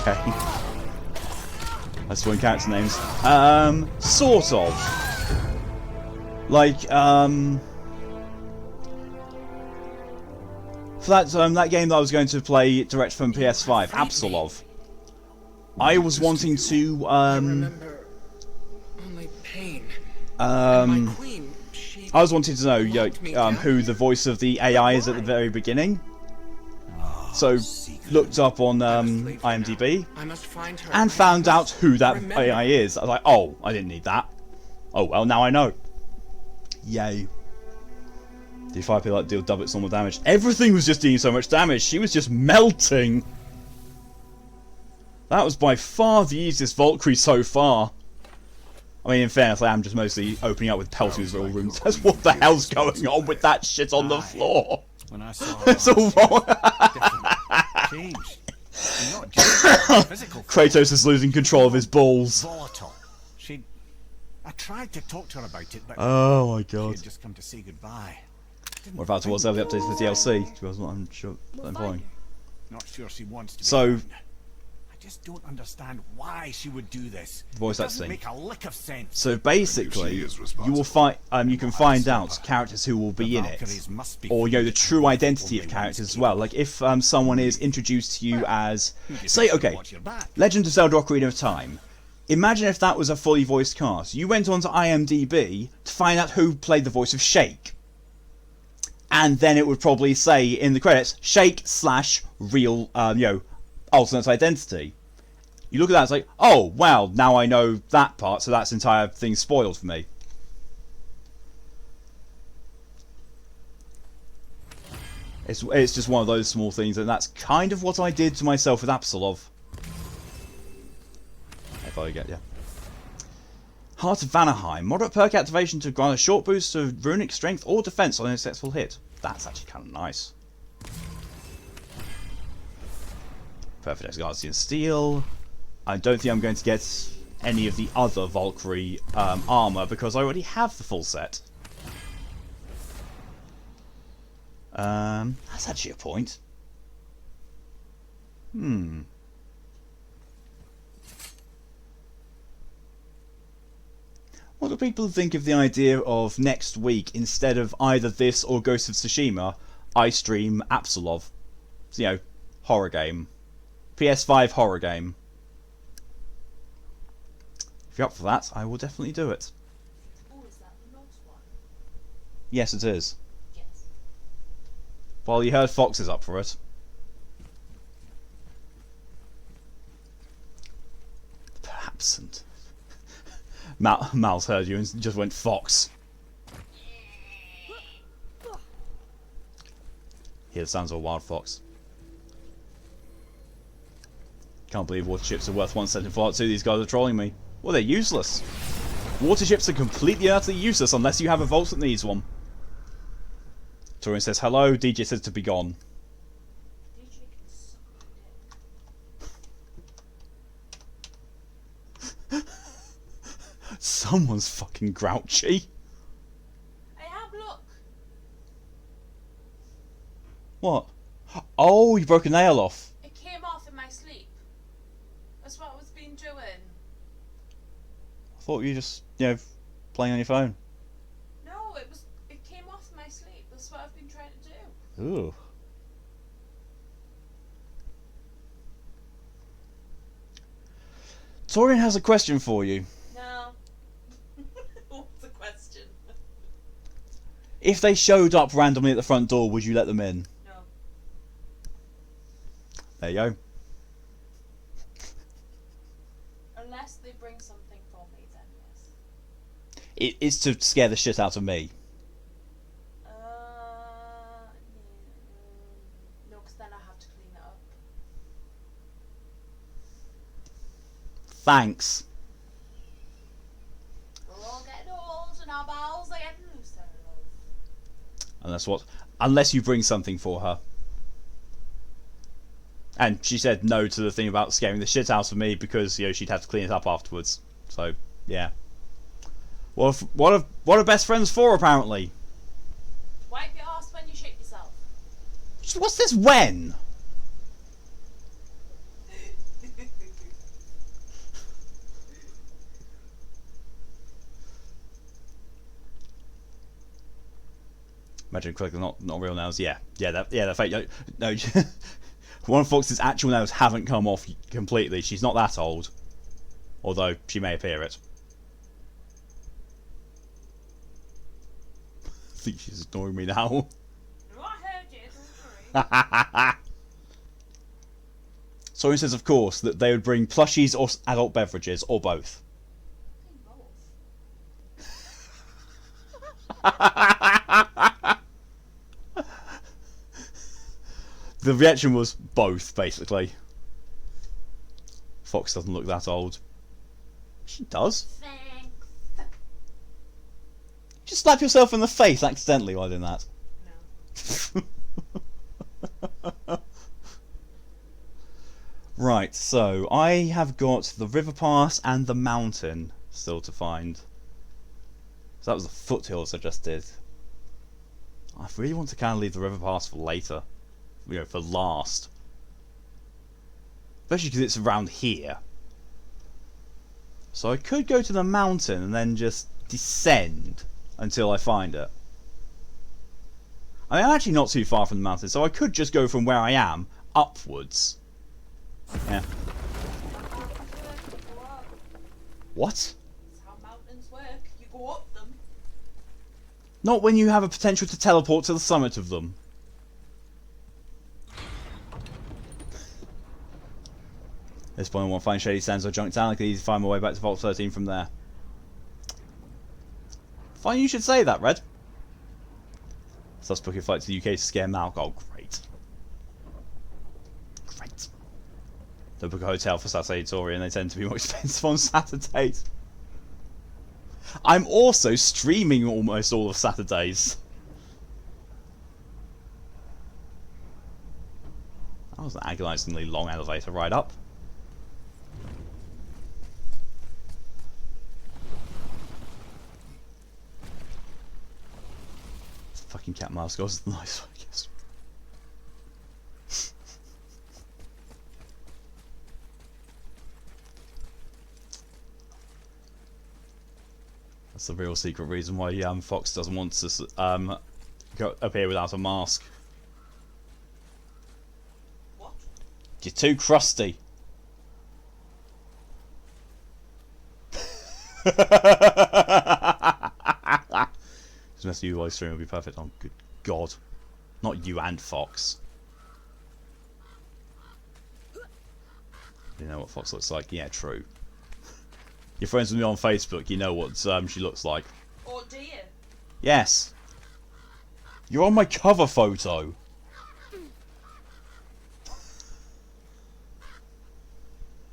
Okay. That's one character names. Sort of. Like, for that game that I was going to play direct from PS5, Absolov, I was wanting to I was wanting to know who the voice of the AI is at the very beginning. So looked up on IMDb and found out who that AI is. I was like, oh, I didn't need that. Oh well, now I know. Yay. D5 like deal double its normal damage. Everything was just dealing so much damage. She was just melting. That was by far the easiest Valkyrie so far. I mean, in fairness, I am just mostly opening up with pelting little rooms. That's what the hell's going on with that shit on the floor. When I saw her, It's all wrong. changed. Not just physical. Kratos is losing control of his balls. Volatile. I tried to talk to her about it, but Oh my she god. had just come to say goodbye. What about towards the updates for the DLC? Because I'm sure I'm following. Not sure she wants to. So, be I just don't understand why she would do this. Voice It doesn't acting. make a lick of sense. So basically, you will find you can find out characters who will be in it, Valkyries must be or the true identity of characters as well. Like if someone is introduced to you as, say, okay, Watch your back. Legend of Zelda: Ocarina of Time. Imagine if that was a fully voiced cast. You went onto IMDb to find out who played the voice of Shake, and then it would probably say in the credits Shake / real, alternate identity. You look at that, it's like, oh, well, now I know that part, so that's entire thing spoiled for me. It's just one of those small things, and that's kind of what I did to myself with Absolov. If I get, yeah. Heart of Vanaheim. Moderate perk activation to grant a short boost to runic strength or defense on a successful hit. That's actually kind of nice. Perfect Guardian Steel. I don't think I'm going to get any of the other Valkyrie armor because I already have the full set. That's actually a point. What do people think of the idea of next week, instead of either this or Ghost of Tsushima, I stream Absolov? Horror game. PS5 horror game. If you're up for that, I will definitely do it. Oh, is that the not one? Yes, it is. Yes. Well, you heard Fox is up for it. Perhaps, and Mal's heard you and just went Fox. Hear the sounds of a wild fox. Can't believe water ships are worth 1 cent in Fallout 2. These guys are trolling me. Well, they're useless. Water ships are completely and utterly useless unless you have a vault that needs one. Torian says hello. DJ says to be gone. DJ can suck my dick. Someone's fucking grouchy. I am, look. What? Oh, you broke a nail off. It came off in my sleep. That's what I was been doing. I thought you were just, playing on your phone. No, it came off in my sleep. That's what I've been trying to do. Ooh. Torian has a question for you. No. What's the question? If they showed up randomly at the front door, would you let them in? No. There you go. It's to scare the shit out of me. No, because then I have to clean it up. Thanks. We're all getting old and our bowels are getting looser, love. Unless you bring something for her. And she said no to the thing about scaring the shit out of me because, you know, she'd have to clean it up afterwards. So, yeah. What are best friends for, apparently? Wipe your ass when you shit yourself. What's this when? Imagine quick, not real nails. Yeah, they're fake. No, one of Fox's actual nails haven't come off completely. She's not that old, although she may appear it. I think she's ignoring me now. No, I heard you, don't worry. Someone says, of course, that they would bring plushies or adult beverages, or both. The reaction was both, basically. Fox doesn't look that old. She does. Thanks. Just slap yourself in the face accidentally while doing that. No. Right, so I have got the river pass and the mountain still to find. So that was the foothills I just did. I really want to kind of leave the river pass for later. You know, for last. Especially because it's around here. So I could go to the mountain and then just descend until I find it. I mean, I'm actually not too far from the mountain, so I could just go from where I am upwards. Yeah. What? That's how mountains work. You go up them. Not when you have a potential to teleport to the summit of them. At this point I want to find Shady Sands or Junk Town. I can easily find my way back to Vault 13 from there. Fine, you should say that, Red. So let's book a flight to the UK to scare Malk. Oh, great. Great. Don't book a hotel for Saturday Tory, and they tend to be more expensive on Saturdays. I'm also streaming almost all of Saturdays. That was an agonizingly long elevator ride up. Fucking cat mouse goes the nice one, I guess. That's the real secret reason why Fox doesn't want to appear without a mask. What? You're too crusty. This UI stream will be perfect. Oh, good God. Not you and Fox. You know what Fox looks like? Yeah, true. You're friends with me on Facebook, you know what she looks like. Oh dear. Yes. You're on my cover photo.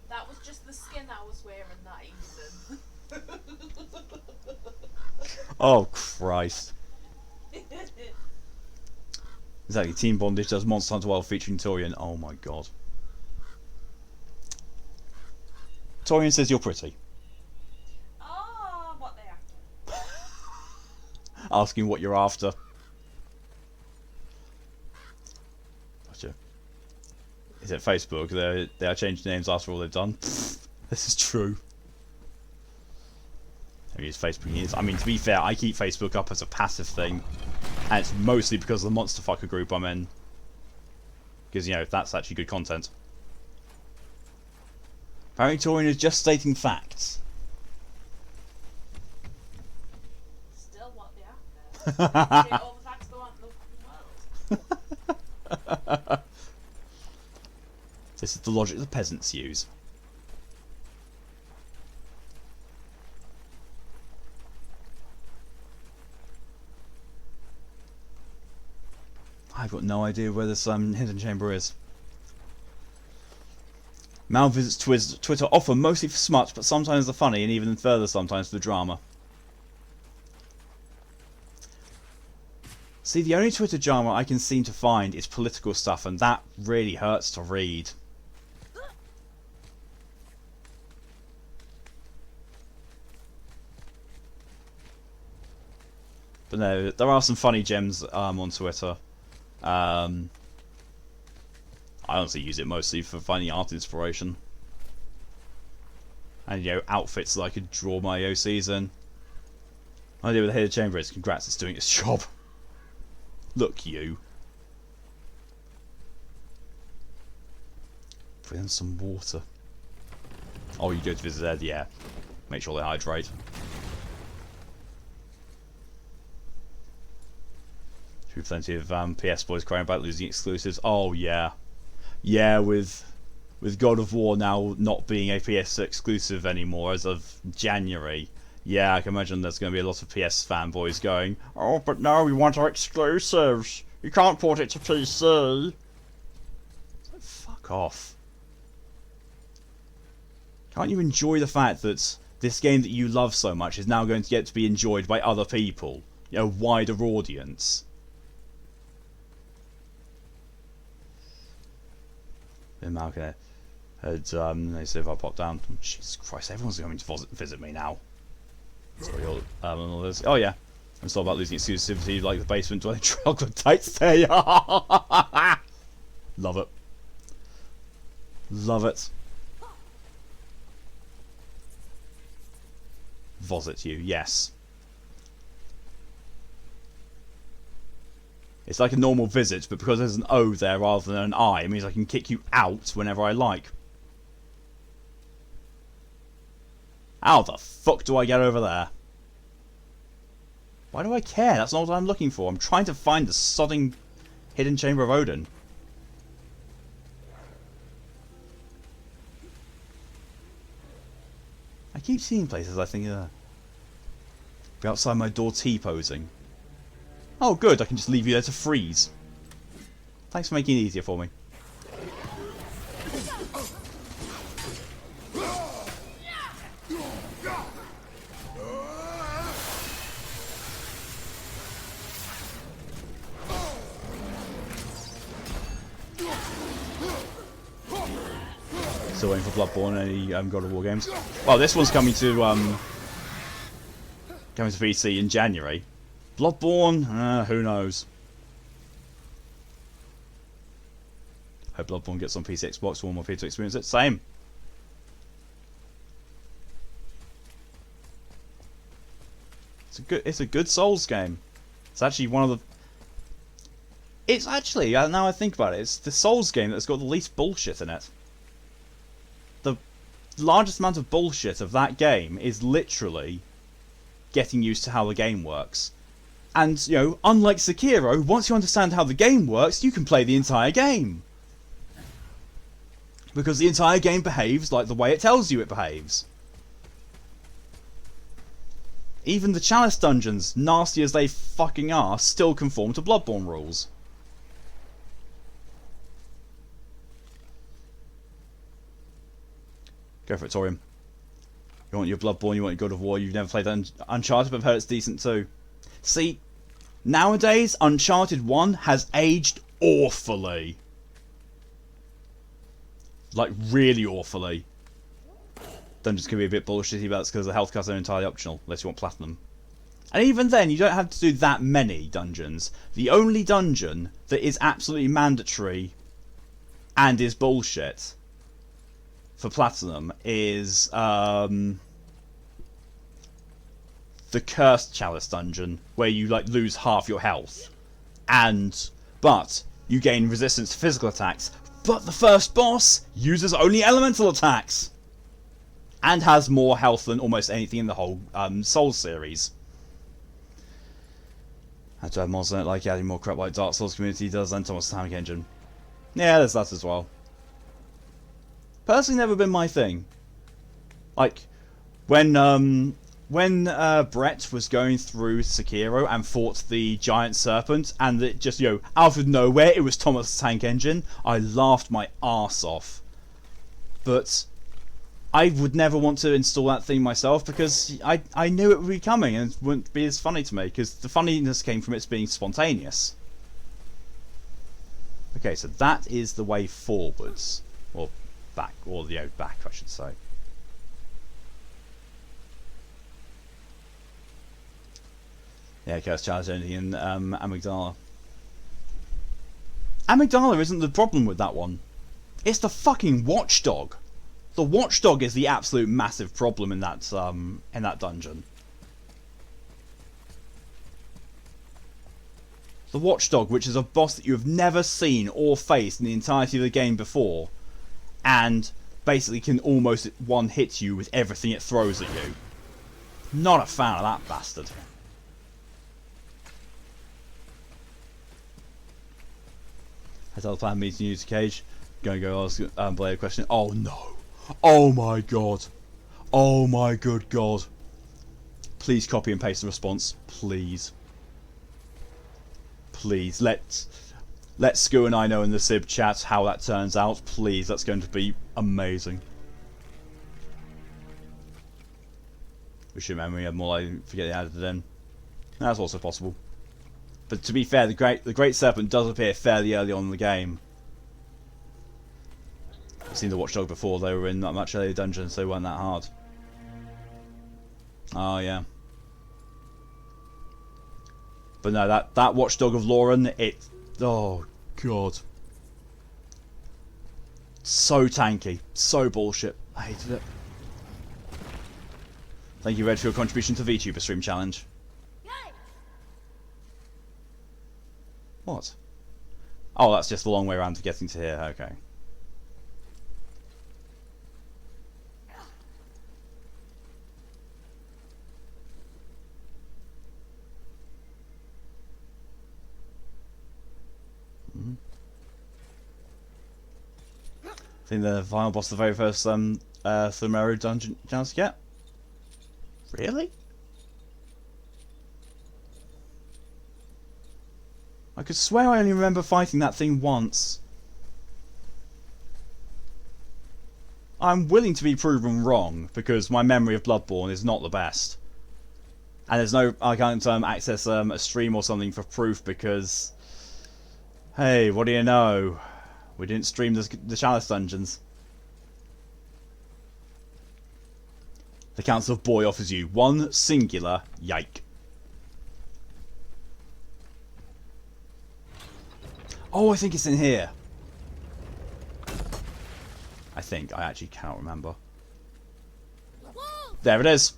That was just the skin I was wearing that evening. Oh, Christ. Exactly, Team Bondage does Monster Hunter World featuring Torian. Oh my God. Torian says you're pretty. Oh, what they after? Asking what you're after. Gotcha. Is it Facebook? They are changing names after all they've done. This is true. I use Facebook. I mean, to be fair, I keep Facebook up as a passive thing, and it's mostly because of the Monster Fucker group I'm in. Because, you know, that's actually good content. Apparently Torian is just stating facts. Still what they after. All the facts go out in the world. This is the logic the peasants use. I've got no idea where this hidden chamber is. Mal visits Twitter often mostly for smut, but sometimes the funny, and even further sometimes for the drama. See, the only Twitter drama I can seem to find is political stuff, and that really hurts to read. But no, there are some funny gems on Twitter. I honestly use it mostly for finding art inspiration. And, you know, outfits that I could draw my OCs in. My idea with the hidden chamber is, congrats, it's doing its job. Look, you. Bring in some water. Oh, you go to visit Ed, yeah. Make sure they hydrate. Should be plenty of PS boys crying about losing exclusives. Oh yeah, yeah. With God of War now not being a PS exclusive anymore as of January. Yeah, I can imagine there's going to be a lot of PS fanboys going, "Oh, but no, we want our exclusives. You can't port it to PC." So fuck off. Can't you enjoy the fact that this game that you love so much is now going to get to be enjoyed by other people, you know, a wider audience? Then Malcolm had, they said if I pop down, oh, Jesus Christ, everyone's coming to visit me now. Sorry, all this. Oh yeah, I'm still about losing exclusivity like the basement dwelling troglodytes there. Love it. Love it. Vosit you, yes. It's like a normal visit, but because there's an O there rather than an I, it means I can kick you out whenever I like. How the fuck do I get over there? Why do I care? That's not what I'm looking for. I'm trying to find the sodding hidden chamber of Odin. I keep seeing places I think, be outside my door T-posing. Oh good, I can just leave you there to freeze. Thanks for making it easier for me. Still waiting for Bloodborne and any God of War games. Well, this one's coming to PC in January. Bloodborne, who knows? Hope Bloodborne gets on PC, Xbox One, more people to experience it. Same. It's a good Souls game. It's actually one of the. It's actually, now I think about it, it's the Souls game that's got the least bullshit in it. The largest amount of bullshit of that game is literally getting used to how the game works. And, you know, unlike Sekiro, once you understand how the game works, you can play the entire game. Because the entire game behaves like the way it tells you it behaves. Even the Chalice dungeons, nasty as they fucking are, still conform to Bloodborne rules. Go for it, Torium. You want your Bloodborne, you want your God of War, you've never played Uncharted, but I've heard it's decent too. See, nowadays, Uncharted 1 has aged awfully. Like, really awfully. Dungeons can be a bit bullshitty, but that's because the health cards are entirely optional, unless you want Platinum. And even then, you don't have to do that many dungeons. The only dungeon that is absolutely mandatory and is bullshit for Platinum is the Cursed Chalice dungeon, where you like lose half your health, but you gain resistance to physical attacks. But the first boss uses only elemental attacks and has more health than almost anything in the whole Souls series. Had to have mods in it, like adding more crap like Dark Souls community does and Thomas Tank Engine. Yeah, there's that as well. Personally, never been my thing. Like, when when Brett was going through Sekiro and fought the giant serpent, and it just, out of nowhere, it was Thomas the Tank Engine, I laughed my arse off. But I would never want to install that thing myself because I knew it would be coming and it wouldn't be as funny to me because the funniness came from its being spontaneous. Okay, so that is the way forwards. Or back, or back I should say. Yeah, Chaos Challenge only in Amygdala. Amygdala isn't the problem with that one. It's the fucking watchdog. The watchdog is the absolute massive problem in that dungeon. The watchdog, which is a boss that you have never seen or faced in the entirety of the game before, and basically can almost one-hit you with everything it throws at you. Not a fan of that bastard. Has other plan meeting use cage? Gonna go ask Blair a question. Oh no. Oh my god. Oh my good god. Please copy and paste the response. Please. Please. Let Sku and I know in the Sib chat how that turns out. Please. That's going to be amazing. We should remember we have more likely to forget they added it in. That's also possible. But to be fair, the Great Serpent does appear fairly early on in the game. I've seen the Watchdog before, they were in that much earlier dungeons, so they weren't that hard. Oh yeah. But no, that Watchdog of Lauren, oh god. So tanky, so bullshit. I hated it. Thank you, Red, for your contribution to VTuber Stream Challenge. What? Oh, that's just the long way around to getting to here, okay. I think the final boss of the very first Thumero dungeon chance to get. Really? I could swear I only remember fighting that thing once. I'm willing to be proven wrong, because my memory of Bloodborne is not the best. And there's no, I can't access a stream or something for proof because, hey, what do you know? We didn't stream the Chalice dungeons. The Council of Boy offers you one singular yike. Oh, I think it's in here. I think. I actually cannot remember. There it is.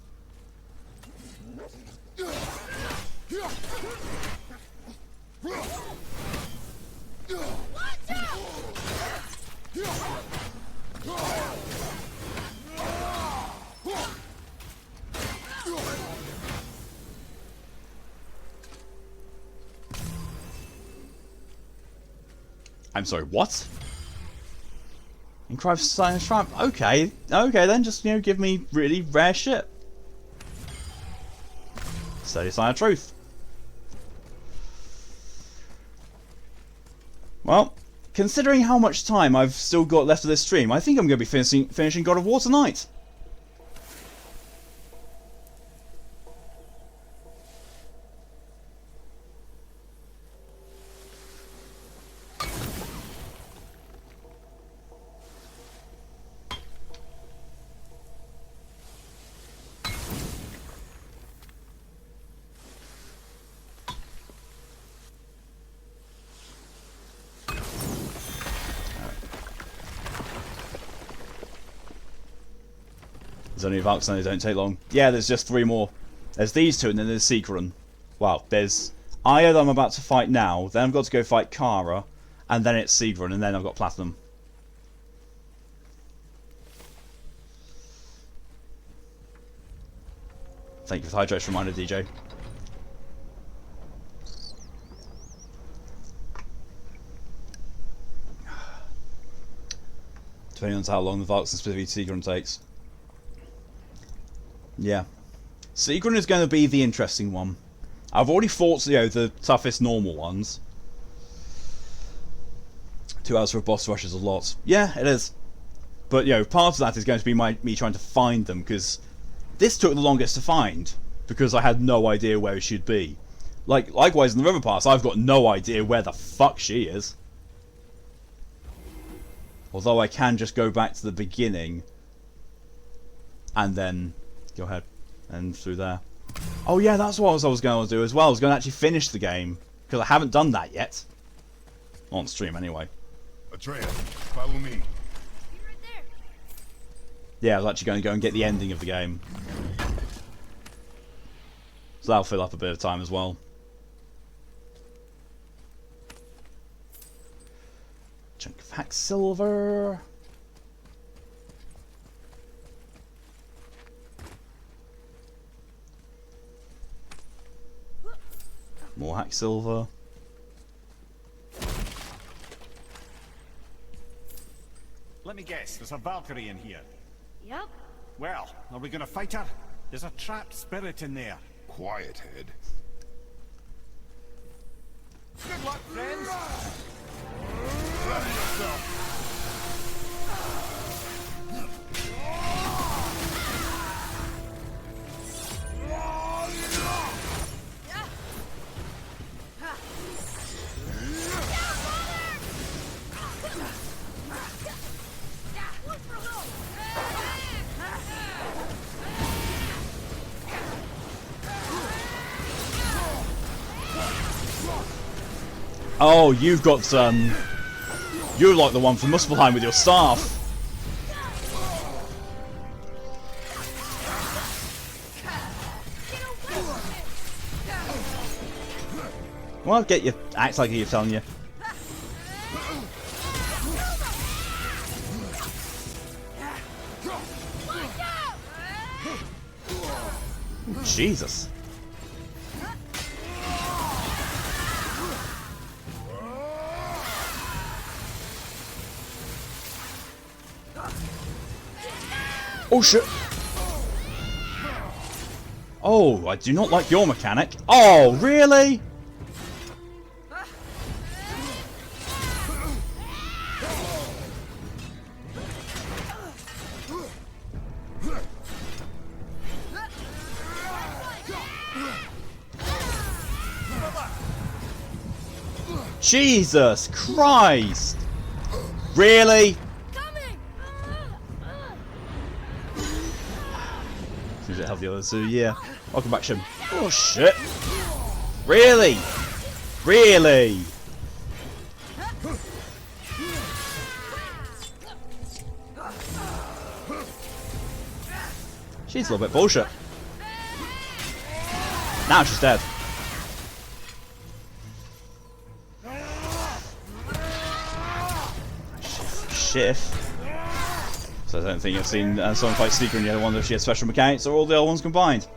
I'm sorry, what? Incredible Science Triumph. Okay, then just, give me really rare shit. Steady Sign of Truth. Well, considering how much time I've still got left of this stream, I think I'm going to be finishing God of War tonight. There's only Valks and they don't take long. Yeah, there's just 3 more. There's these 2 and then there's Sigrun. Well, there's Aya that I'm about to fight now, then I've got to go fight Kara, and then it's Sigrun, and then I've got Platinum. Thank you for the hydration reminder, DJ. Depending on how long the Valks and specifically Sigrun takes. Yeah. Sigrun is going to be the interesting one. I've already fought, you know, the toughest normal ones. 2 hours for a boss rush is a lot. Yeah, it is. But, you know, part of that is going to be me trying to find them, because this took the longest to find, because I had no idea where she'd be. Likewise in the River Pass, I've got no idea where the fuck she is. Although I can just go back to the beginning, and then go ahead and through there. Oh yeah, that's what I was going to do as well. I was going to actually finish the game, because I haven't done that yet. On stream, anyway. Atreus, follow me. Right there. Yeah, I was actually going to go and get the ending of the game. So that'll fill up a bit of time as well. Chunk of hack silver. More hack silver. Let me guess, there's a Valkyrie in here. Yep. Well, are we gonna fight her? There's a trapped spirit in there. Quiet, head. Good luck, friends! Ready yourself. Oh, you've got you're like the one from Niflheim with your staff. Well, I'll get you. Acts like he's telling you. Jesus. Oh shit! Oh, I do not like your mechanic. Oh, really? Jesus Christ! Really? Seems to have the others, so yeah. Welcome back, Shim. Oh shit! Really? Really? She's a little bit bullshit. Now she's dead. Shift. So I don't think I've seen someone fight Sigrun yet. I wonder if she has special mechanics or all the other ones combined.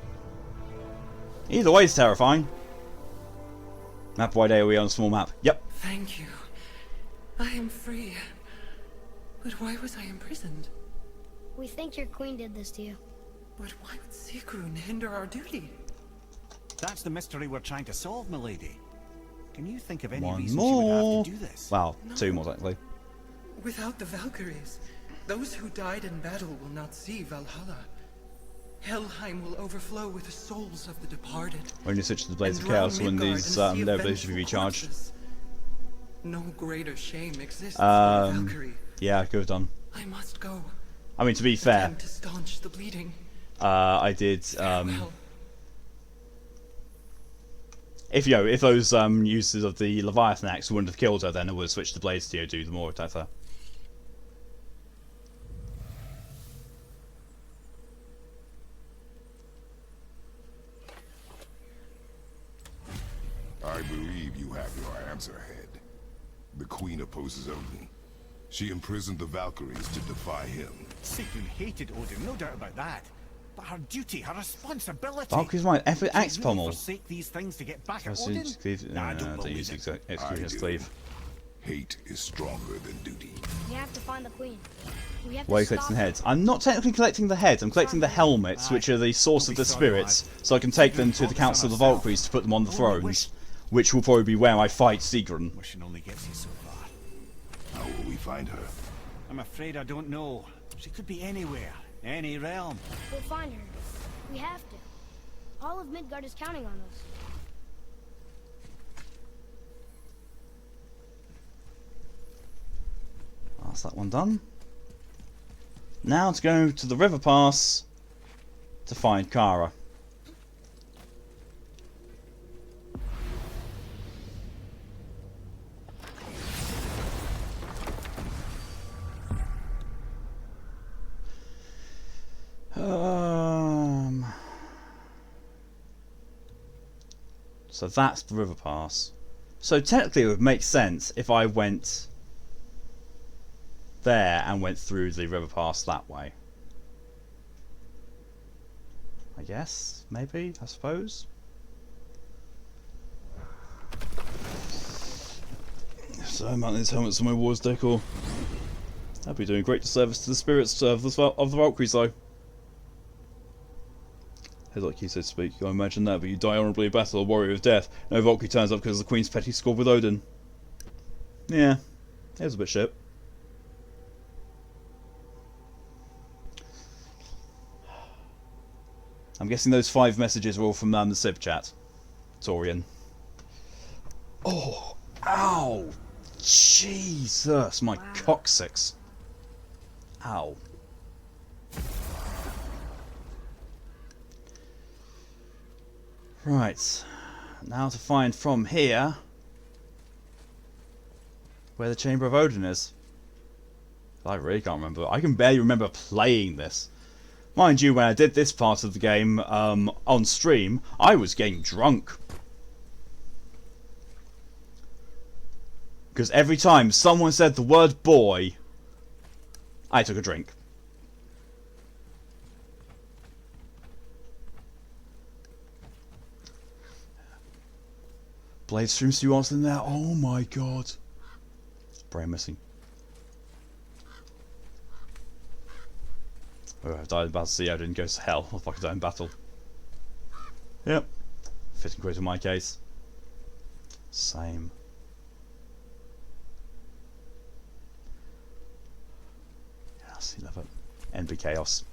Either way, it's terrifying. Map-wide AoE on a small map. Yep. Thank you. I am free. But why was I imprisoned? We think your queen did this to you. But why would Sigrun hinder our duty? That's the mystery we're trying to solve, milady. Can you think of any One reason more. she would have to do this? Well, No. 2 more technically. Without the Valkyries, those who died in battle will not see Valhalla. Helheim will overflow with the souls of the departed. When you switch to the Blades of and drown Chaos, when Midgard these in a sea of their abilities should be vengeful recharged. corpses. No greater shame exists for a Valkyrie. Yeah, I could have done. I must go. I mean, to be fair, Attempt to staunch the bleeding. I did. Farewell. If if those uses of the Leviathan axe wouldn't have killed her, then I would have switched the blades to do the more attack there. I believe you have your answer, Head. The Queen opposes Odin. She imprisoned the Valkyries to defy him. Sigrun hated Odin, no doubt about that. But her duty, her responsibility. Valkyrie's my effort She'd axe really pommel. forsake these things to get back at That's Odin? cleave. Nah, I No, don't don't believe use it. I executioner's do. cleave. Hate is stronger than duty. We have to find the queen. We have Why are you to collecting stop the heads? I'm not technically collecting the heads, I'm collecting the helmets, which are the source of the spirits, so I can take them to the Council of the Valkyries to put them on the thrones, which will probably be where I fight Sigrun. Wishing only gets you so far. How will we find her? I'm afraid I don't know. She could be anywhere, any realm. We'll find her. We have to. All of Midgard is counting on us. That's that one done. Now to go to the river pass to find Kara. So that's the river pass. So technically it would make sense if I went there and went through the river pass that way. I guess, maybe, I suppose. So I'm mounting these helmets on my wars decor. That'd be doing great service to the spirits of the Valkyries though. Head like you, so to speak. I imagine that, but you die honourably in battle, a warrior of death. No Valkyrie turns up because of the Queen's petty squab with Odin. Yeah, it was a bit shit. I'm guessing those 5 messages are all from the Civ chat. Torian. Oh, ow! Jesus, my coccyx. Ow. Right, now to find from here where the Chamber of Odin is. I really can't remember. I can barely remember playing this. Mind you, when I did this part of the game on stream, I was getting drunk. Because every time someone said the word boy, I took a drink. Blade streams to you in there. Oh my god. Brain missing. Oh, I've died in battle. See, I didn't go to hell. If I could die in battle. Yep. Fitting quote in my case. Same. Yeah, see, love it. NB Chaos.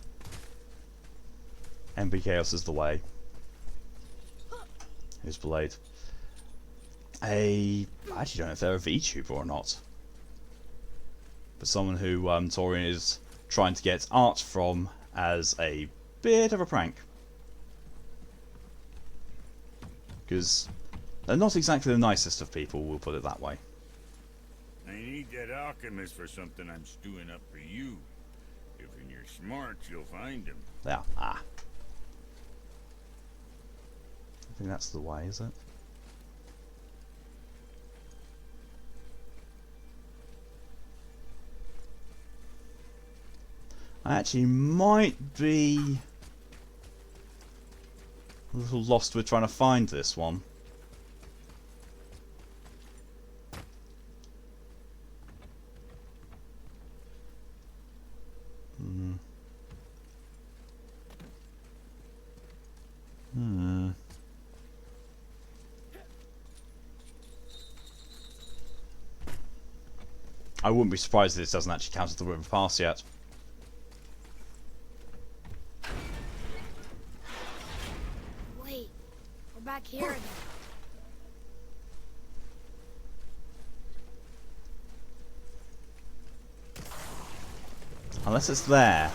NB Chaos is the way. Here's Blade. I actually don't know if they're a VTuber or not. But someone who Torian is trying to get art from as a bit of a prank. Because they're not exactly the nicest of people, we'll put it that way. I need that alchemist for something I'm stewing up for you. If in your smarts, you'll find him. Yeah, I think that's the way, is it? I actually might be a little lost with trying to find this one. I wouldn't be surprised if this doesn't actually count as the river pass yet. Wait, we're back here again. Unless it's there.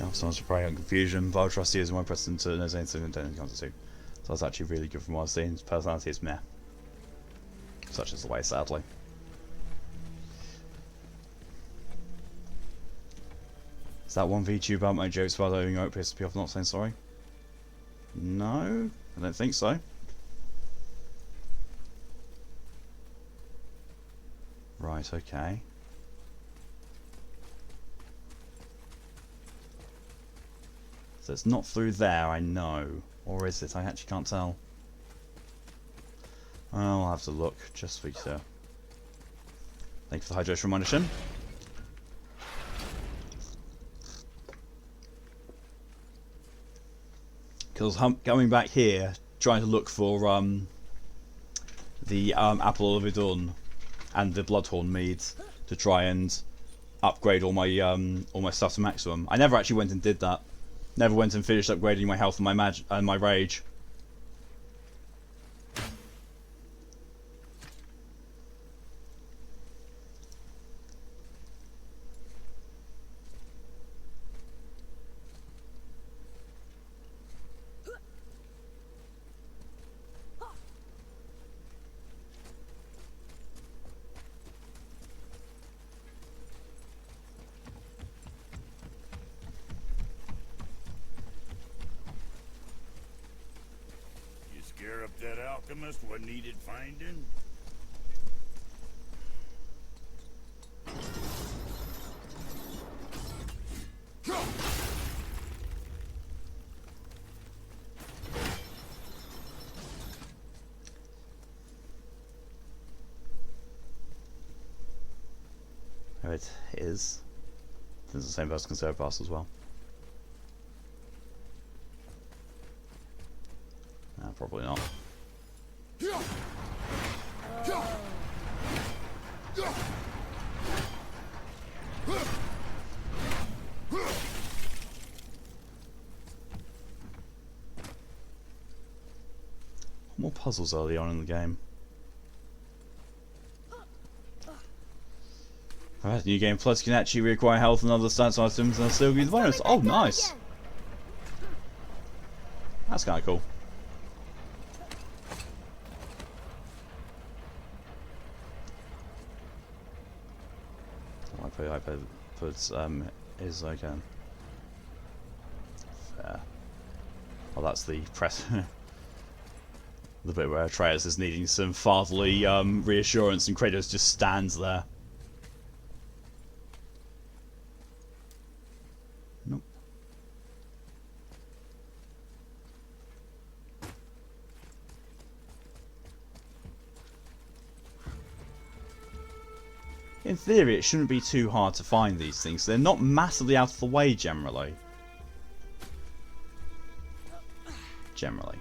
Now someone's prey on confusion. Vile trustee is my precedent to knows anything and don't encounter too. So that's actually really good from what I've seen. His personality is meh. Such is the way, sadly. Is that one VTuber about my jokes about owing out PSP off not saying sorry? No, I don't think so. Right, okay. So it's not through there, I know. Or is it? I actually can't tell. I'll have to look, just for you, sir. Thank you for the hydration reminder, Shin. Because going back here, trying to look for the Apple of Idun and the Bloodhorn meads to try and upgrade all my stuff to maximum. I never actually went and did that. Never went and finished upgrading my health and my rage. Scare up that alchemist, what needed finding? Oh, it is. There's the same person can serve pass as well. No, probably not. More puzzles early on in the game. Alright, new game plus can actually reacquire health and other stats items and still give the bonus. Oh, nice! That's kind of cool. I put is okay. Fair. Oh, that's the press. The bit where Atreus is needing some fatherly reassurance and Kratos just stands there. Nope. In theory, it shouldn't be too hard to find these things. They're not massively out of the way generally. Generally.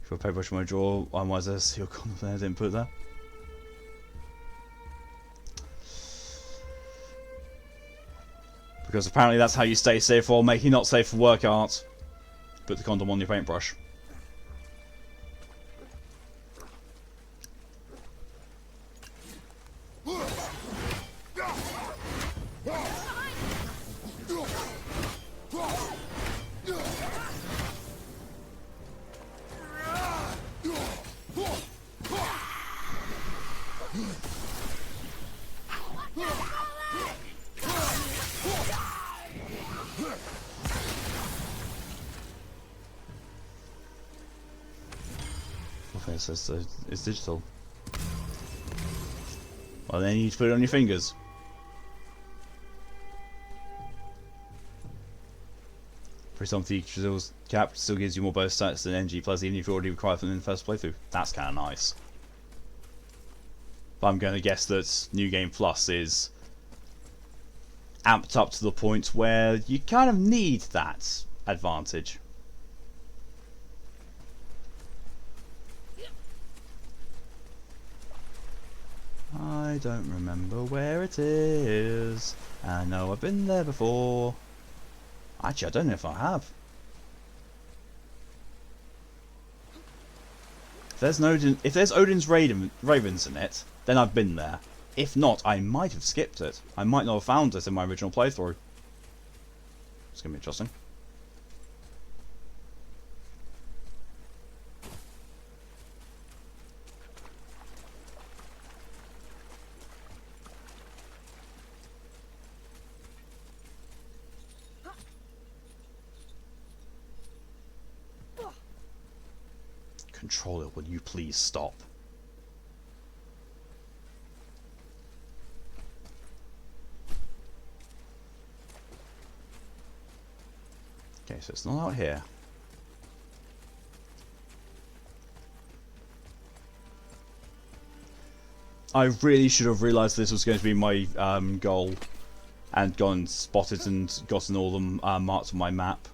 If I paintbrush my drawer, otherwise there's your comment there, I didn't put there. Because apparently that's how you stay safe while making not safe for work art. Put the condom on your paintbrush. It's digital. Well, then you need to put it on your fingers. For some features, cap still gives you more burst stats than NG plus, even if you already required them in the first playthrough. That's kind of nice. But I'm going to guess that New Game Plus is amped up to the point where you kind of need that advantage. I don't remember where it is. I know I've been there before. Actually, I don't know if I have. If there's Odin's Ravens in it, then I've been there. If not, I might have skipped it. I might not have found it in my original playthrough. It's gonna be interesting. Controller, will you please stop? Okay, so it's not out here. I really should have realised this was going to be my goal, and gone and spotted and gotten all them marked on my map.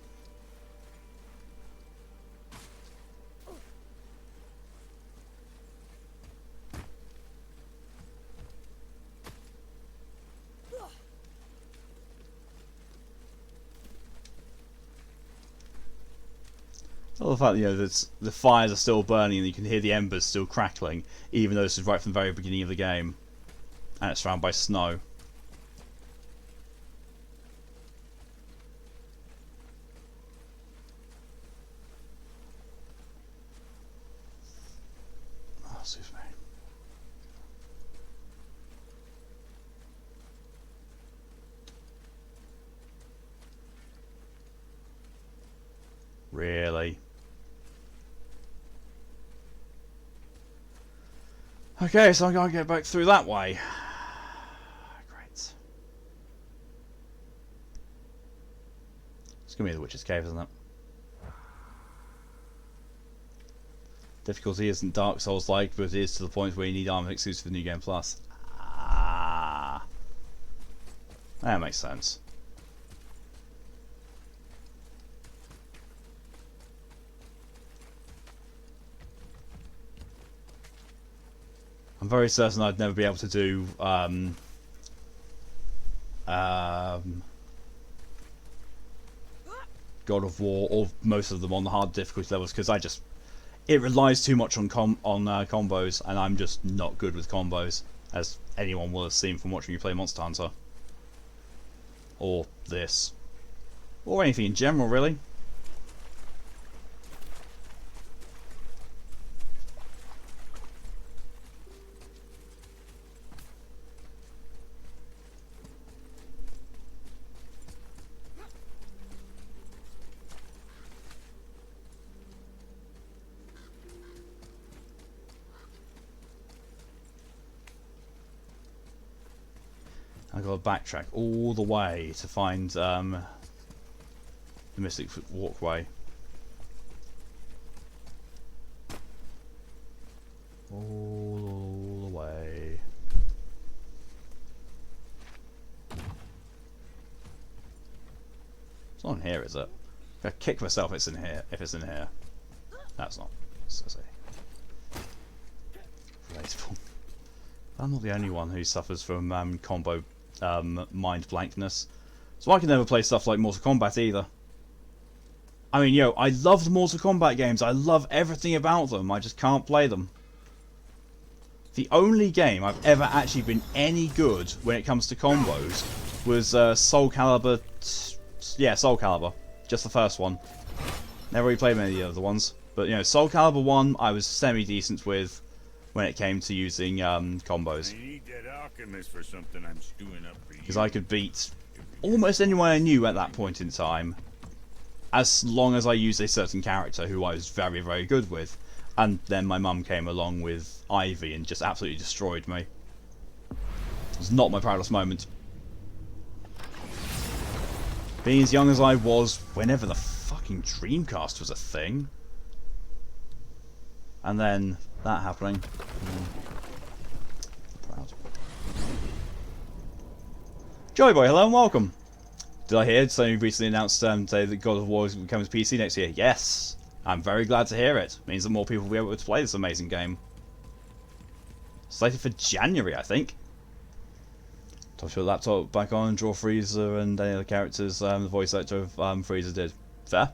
Well, the fact that, you know, that the fires are still burning and you can hear the embers still crackling, even though this is right from the very beginning of the game, and it's surrounded by snow. Oh, excuse me. Really? Okay, so I gotta get back through that way. Great. It's gonna be the Witch's Cave, isn't it? Difficulty isn't Dark Souls-like, but it is to the point where you need armor exclusive for New Game Plus. Ah, that makes sense. I'm very certain I'd never be able to do God of War or most of them on the hard difficulty levels, because it relies too much on combos, and I'm just not good with combos, as anyone will have seen from watching me play Monster Hunter, or this, or anything in general, really. I've got to backtrack all the way to find the Mystic Walkway. All the way. It's not in here, is it? I kick myself if it's in here. If it's in here, that's not. So relatable. I'm not the only one who suffers from combo mind blankness, so I can never play stuff like Mortal Kombat either. I mean, yo, I love the Mortal Kombat games. I love everything about them. I just can't play them. The only game I've ever actually been any good when it comes to combos was Soul Calibur. Yeah, Soul Calibur. Just the first one. Never really played many of the other ones. But, you know, Soul Calibur 1 I was semi-decent with when it came to using combos. I need that alchemist for something I'm stewing up for you. Because I could beat almost anyone I knew at that point in time, as long as I used a certain character who I was very, very good with. And then my mum came along with Ivy and just absolutely destroyed me. It was not my proudest moment. Being as young as I was, whenever the fucking Dreamcast was a thing. And then that happening. Proud. Joy Boy, hello and welcome. Did I hear Sony recently announced today that God of War is coming to PC next year? Yes, I'm very glad to hear it. Means that more people will be able to play this amazing game. Slated for January, I think. Touch your laptop back on, draw Freezer and any other characters the voice actor of Freezer did. Fair.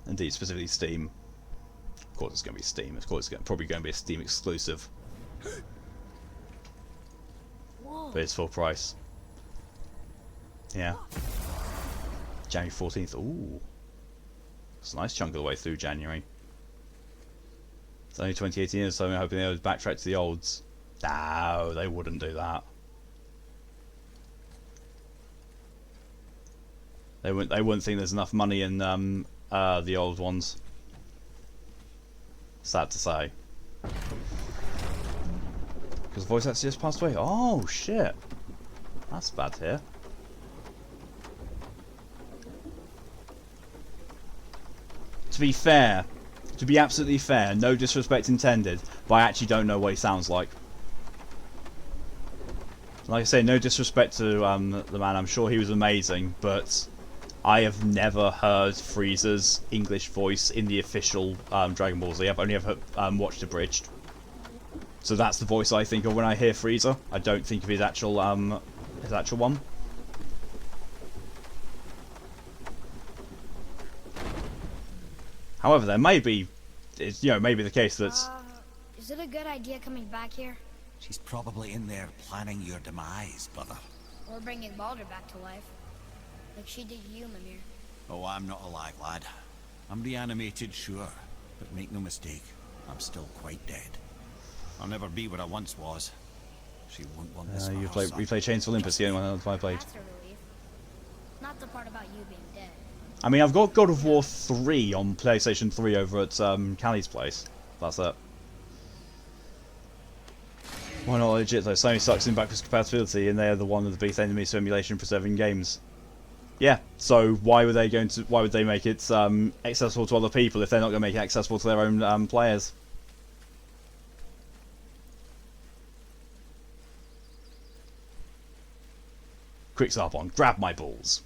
Indeed, specifically Steam. Of course it's going to be Steam. Of course it's probably going to be a Steam exclusive. But it's full price. Yeah. January 14th. Ooh. It's a nice chunk of the way through January. It's only 2018, so I'm hoping they would backtrack to the olds. No, they wouldn't do that. They wouldn't think there's enough money in the old ones. Sad to say. Because the voice actor just passed away. Oh shit. That's bad to hear. to be fair, to be absolutely fair, no disrespect intended, but I actually don't know what he sounds like. Like I say, no disrespect to the man, I'm sure he was amazing, but I have never heard Frieza's English voice in the official Dragon Ball Z. I've only ever watched abridged. So that's the voice I think of when I hear Frieza. I don't think of his actual one. However, there may be, maybe the case that... Is it a good idea coming back here? She's probably in there planning your demise, brother. Or bringing Baldur back to life? Like she did you, Mimir. Oh, I'm not alive, lad. I'm reanimated, sure. But make no mistake, I'm still quite dead. I'll never be what I once was. She won't want this for her son. We play Chains of Olympus, the only one I played. That's a relief. Not the part about you being dead. I mean, I've got God of War 3 on PlayStation 3 over at Callie's place. That's it. Why not legit though? Sony sucks in backwards compatibility, and they are the one of the biggest enemies to emulation preserving games. Yeah, so why would they make it accessible to other people if they're not going to make it accessible to their own players? Quick Zarbon, grab my balls.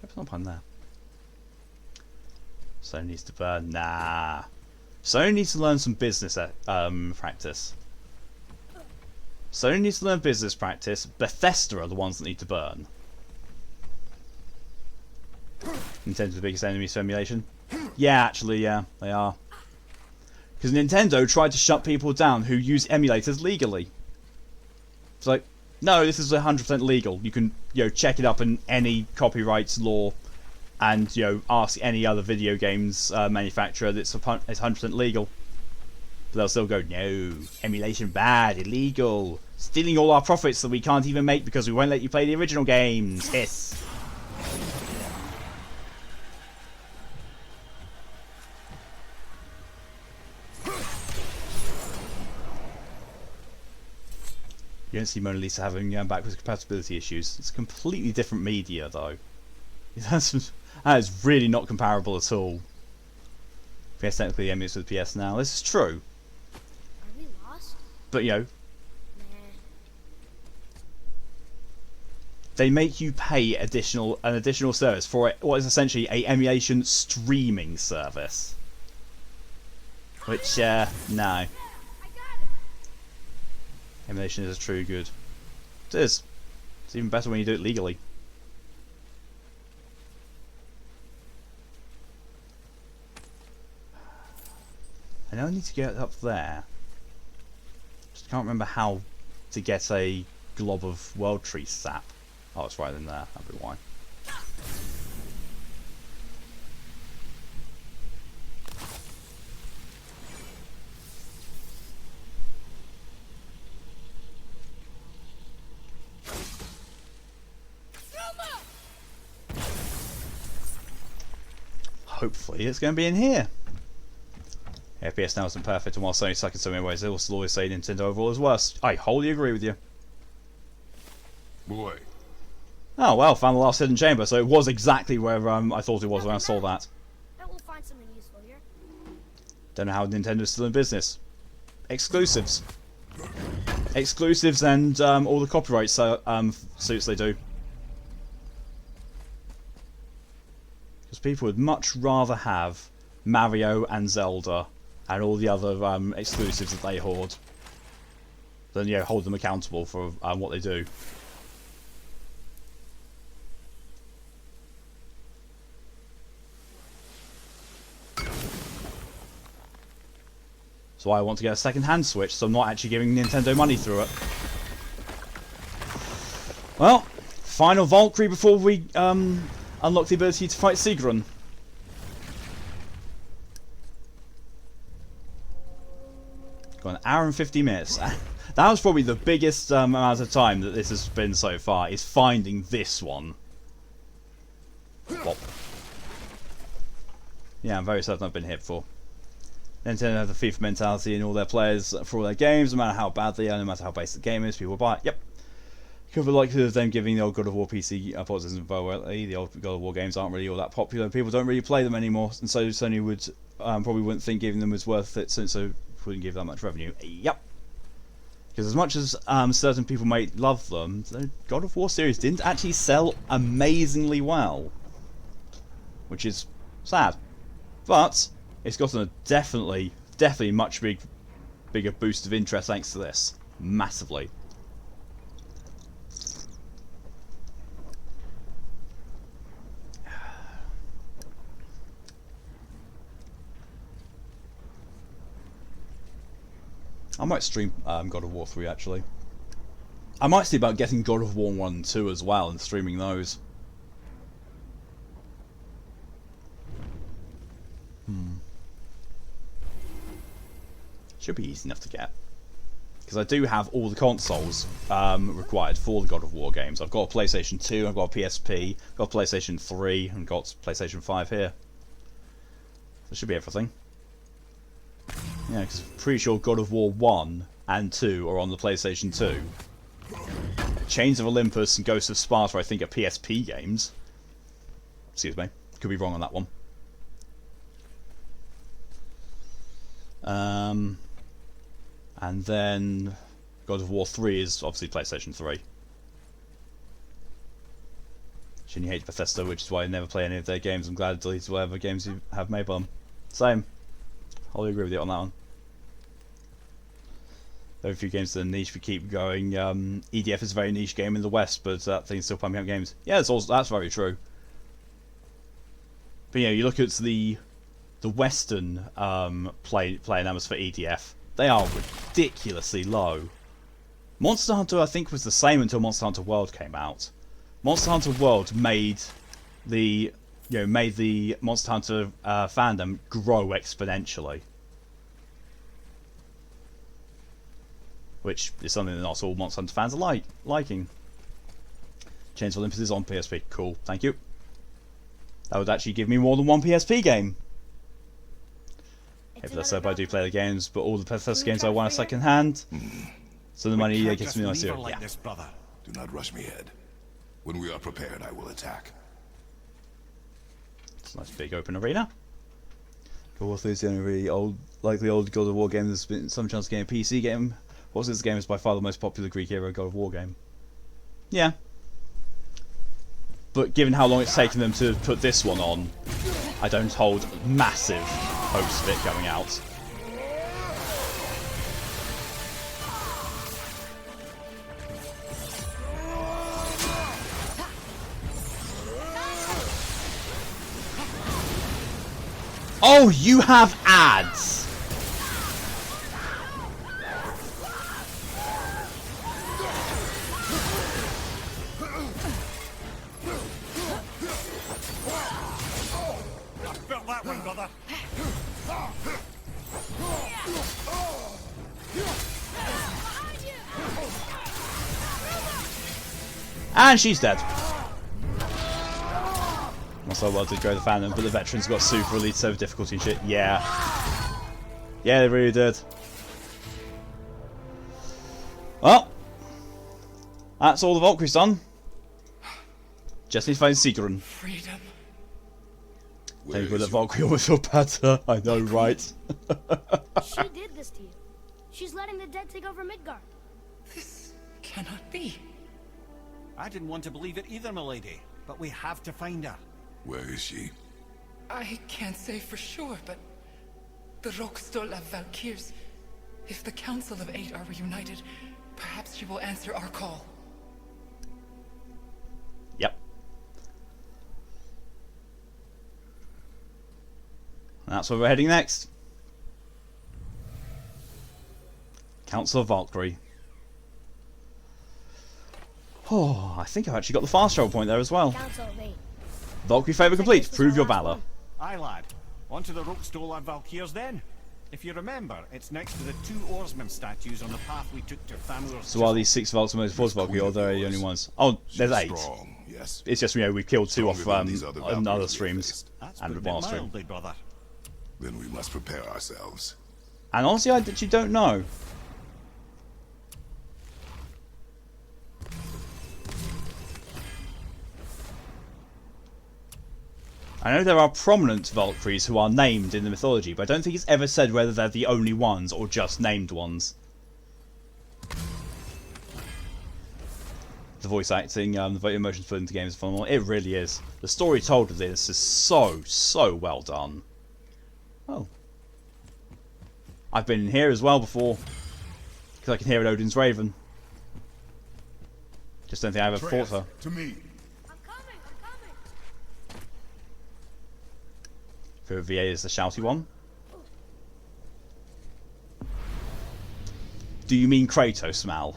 It's not on there. Sony needs to burn. Nah. Sony needs to learn some business practice. Sony needs to learn business practice. Bethesda are the ones that need to burn. Nintendo's the biggest enemies for emulation. Yeah, actually, yeah, they are. Because Nintendo tried to shut people down who use emulators legally. It's like, no, this is 100% legal. You can, check it up in any copyrights law, and ask any other video games manufacturer that's 100% legal. But they'll still go, no, emulation bad, illegal, stealing all our profits that we can't even make because we won't let you play the original games. Hiss. You don't see Mona Lisa having backwards compatibility issues. It's a completely different media, though. That is really not comparable at all. PS technically emulates with PS now. This is true. Are we lost? But Nah. they make you pay an additional service for what is essentially a emulation streaming service. Which, no. Emulation is a true good. It is. It's even better when you do it legally. I know I need to get up there. Just can't remember how to get a glob of World Tree sap. Oh, it's right in there. That'd be why. Hopefully it's going to be in here. FPS now isn't perfect, and while Sony suck in so many ways, they will still always say Nintendo overall is worse. I wholly agree with you. Boy. Oh well, found the last hidden chamber, so it was exactly where I thought it was when I saw that. Bet we'll find something useful here. Don't know how Nintendo's still in business. Exclusives. Exclusives and all the copyright suits they do. Because people would much rather have Mario and Zelda and all the other exclusives that they hoard than hold them accountable for what they do. So I want to get a second-hand Switch, so I'm not actually giving Nintendo money through it. Well, final Valkyrie before we unlock the ability to fight Sigrun. Got an hour and 50 minutes. That was probably the biggest amount of time that this has been so far, is finding this one. Well, yeah, I'm very certain I've been hit before. Nintendo have the FIFA mentality in all their players for all their games, no matter how bad they are, no matter how basic the game is, people buy it. Yep. Could be likelihood of them giving the old God of War PC positives and virality. The old God of War games aren't really all that popular. People don't really play them anymore, and so Sony would probably wouldn't think giving them was worth it, since it wouldn't give that much revenue. Yep. Because as much as certain people may love them, the God of War series didn't actually sell amazingly well, which is sad. But it's gotten a definitely much bigger boost of interest thanks to this, massively. I might stream God of War 3 actually. I might see about getting God of War 1 and 2 as well and streaming those. Should be easy enough to get. Because I do have all the consoles required for the God of War games. I've got a PlayStation 2, I've got a PSP, got a PlayStation 3, and got PlayStation 5 here. That should be everything. Yeah, because I'm pretty sure God of War 1 and 2 are on the PlayStation 2. Chains of Olympus and Ghosts of Sparta, I think, are PSP games. Excuse me. Could be wrong on that one. And then God of War 3 is obviously PlayStation 3. Shinny hates Bethesda, which is why I never play any of their games. I'm glad it deleted whatever games you have made by them. Same. I'll agree with you on that one. There are a few games that are niche we keep going. EDF is a very niche game in the West, but that thing's still pumping out games. Yeah, that's very true. But yeah, you look at the Western player numbers for EDF. They are ridiculously low. Monster Hunter, I think, was the same until Monster Hunter World came out. Monster Hunter World made the Monster Hunter fandom grow exponentially, which is something that not all Monster Hunter fans are liking. Chains of Olympus is on PSP. Cool, thank you. That would actually give me more than one PSP game. If that's so, I do play the games, but all the Bethesda games I want a second hand, so the money gets me nice here. Like this, brother. Do not rush me, Ed. When we are prepared, I will attack. It's a nice big open arena. God of War 3 is the only really old God of War game there's been some chance of getting a PC game. Also, this game is by far the most popular Greek era God of War game. Yeah. But given how long it's taken them to put this one on, I don't hold massive hopes of it going out. Oh, you have ads! Felt that one, brother. And she's dead. Also, well did grow the fandom, but the veterans got super elite server difficulty and shit. Yeah. Yeah, they really did. Well, that's all the Valkyries done. Just need to find Sigrun. Freedom. Thank you, the Valkyrie almost feel better. I know, right? She did this to you. She's letting the dead take over Midgard. This cannot be. I didn't want to believe it either, milady, but we have to find her. Where is she? I can't say for sure, but the Rokstol of Valkyries. If the Council of Eight are reunited, perhaps she will answer our call. Yep. That's where we're heading next. Council of Valkyrie. Oh, I think I've actually got the fast travel point there as well. Council of Eight. Valkyrie favour complete. Prove your valour. Aye, lad. On to the Rokstol and Valkyries then. If you remember, it's next to the two oarsmen statues on the path we took to Thamur's. So are these 6 Valkyries most Valkyrie, or they're the only ones? Oh, there's 8. Strong, yes. It's just, we've killed 2 off Stronger than these other on other Valkyries we streams faced. That's and putting one it stream. mildly, brother. Then we must prepare ourselves. And honestly, I actually don't know. I know there are prominent Valkyries who are named in the mythology, but I don't think it's ever said whether they're the only ones or just named ones. The voice acting, the emotions put into games is phenomenal. It really is. The story told of this is so well done. Oh. I've been in here as well before. Because I can hear Odin's Raven. Just don't think I ever fought her. To me. I'm coming. For VA is the shouty one. Do you mean Kratos, Mal?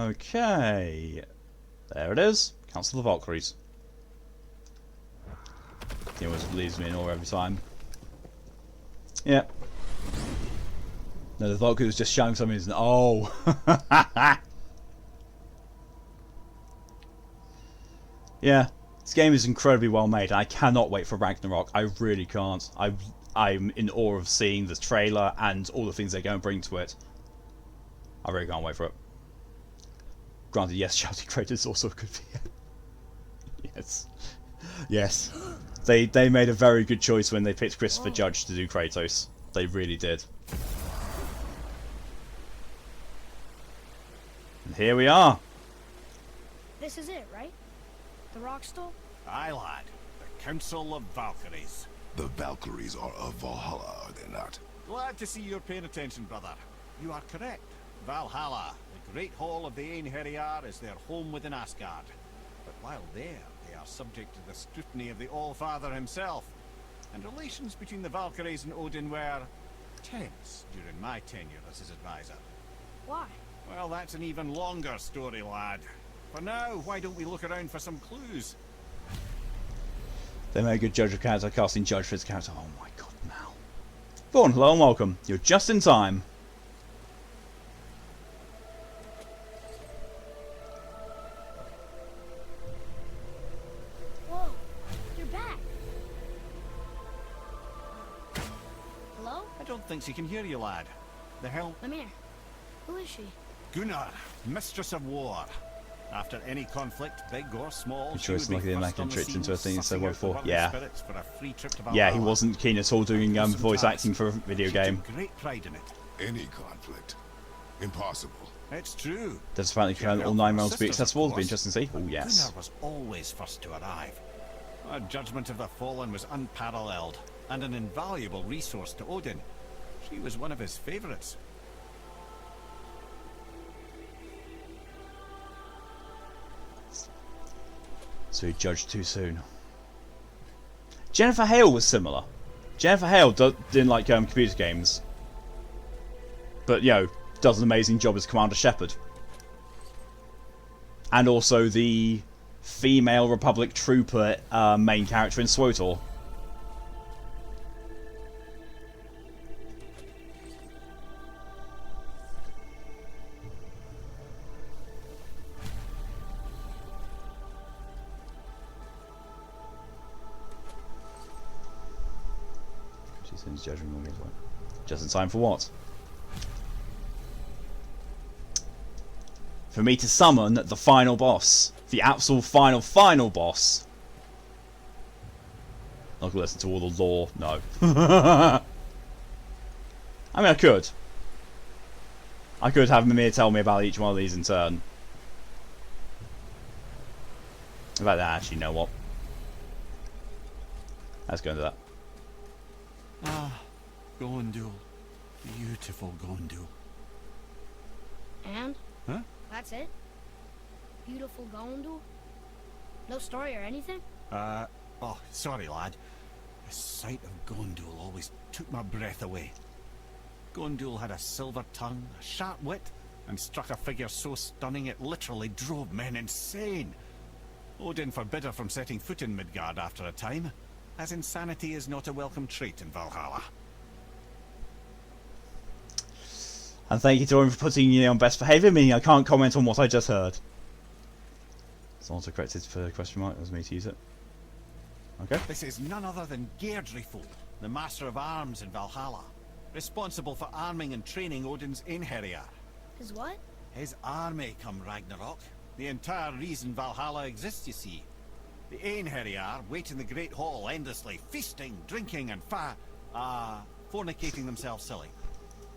Okay. There it is. Council of the Valkyries. He always leaves me in awe every time. Yeah. No, the Valkyrie was just shouting something. Oh. Yeah. This game is incredibly well made. I cannot wait for Ragnarok. I really can't. I'm in awe of seeing the trailer and all the things they're going to bring to it. I really can't wait for it. Granted, yes, shouting Kratos is also a good video. Yes. Yes. They made a very good choice when they picked Christopher Judge to do Kratos. They really did. And here we are. This is it, right? The rock stool? Aye, lad. The Council of Valkyries. The Valkyries are of Valhalla, are they not? Glad to see you're paying attention, brother. You are correct. Valhalla, the great hall of the Einherjar, is their home within Asgard. But while there, they are subject to the scrutiny of the All-Father himself. And relations between the Valkyries and Odin were tense during my tenure as his advisor. Why? Well, that's an even longer story, lad. For now, why don't we look around for some clues? They made a good judge of character, casting Judge for his character. Oh my god, Mal. Vaughn, hello and welcome. You're just in time. Whoa, you're back. Hello? I don't think she can hear you, lad. The hell? Mimir. Who is she? Gunnar, Mistress of War. After any conflict, big or small, Good she would choice, be lucky they first make on him the tricked into a scene, thing, so sussing what out the for? worthy Yeah. spirits for a free trip to Yeah, he Valhalla. wasn't keen at all doing Some voice task. acting for a video She game. took great pride in it. Any conflict. Impossible. It's true. Does apparently Can't all help 9 her rounds be sisters, of accessible? It'll be course. interesting to see. Oh, yes. Gunnar was always first to arrive. Our judgment of the fallen was unparalleled, and an invaluable resource to Odin. She was one of his favourites. So he judged too soon. Jennifer Hale was similar. Jennifer Hale didn't like computer games. But, you know, does an amazing job as Commander Shepard. And also the female Republic trooper main character in SWTOR. She sends judgment. Just in time for what? For me to summon the final boss. The absolute final boss. Not gonna listen to all the lore, no. I mean, I could. I could have Mimir tell me about each one of these in turn. In fact, actually, you know what? Let's go into that. Ah, Gondul. Beautiful Gondul. And? Huh? That's it? Beautiful Gondul? No story or anything? Oh, sorry, lad. The sight of Gondul always took my breath away. Gondul had a silver tongue, a sharp wit, and struck a figure so stunning it literally drove men insane. Odin forbid her from setting foot in Midgard after a time, as insanity is not a welcome trait in Valhalla. And thank you to him for putting you on best behaviour, meaning I can't comment on what I just heard. It's auto-corrected for question mark. That was me to use it. Okay. This is none other than Geirdriful, the Master of Arms in Valhalla, responsible for arming and training Odin's Einherjar. His what? His army come Ragnarok. The entire reason Valhalla exists, you see. The Einherjar wait in the Great Hall endlessly, feasting, drinking, and fornicating themselves silly.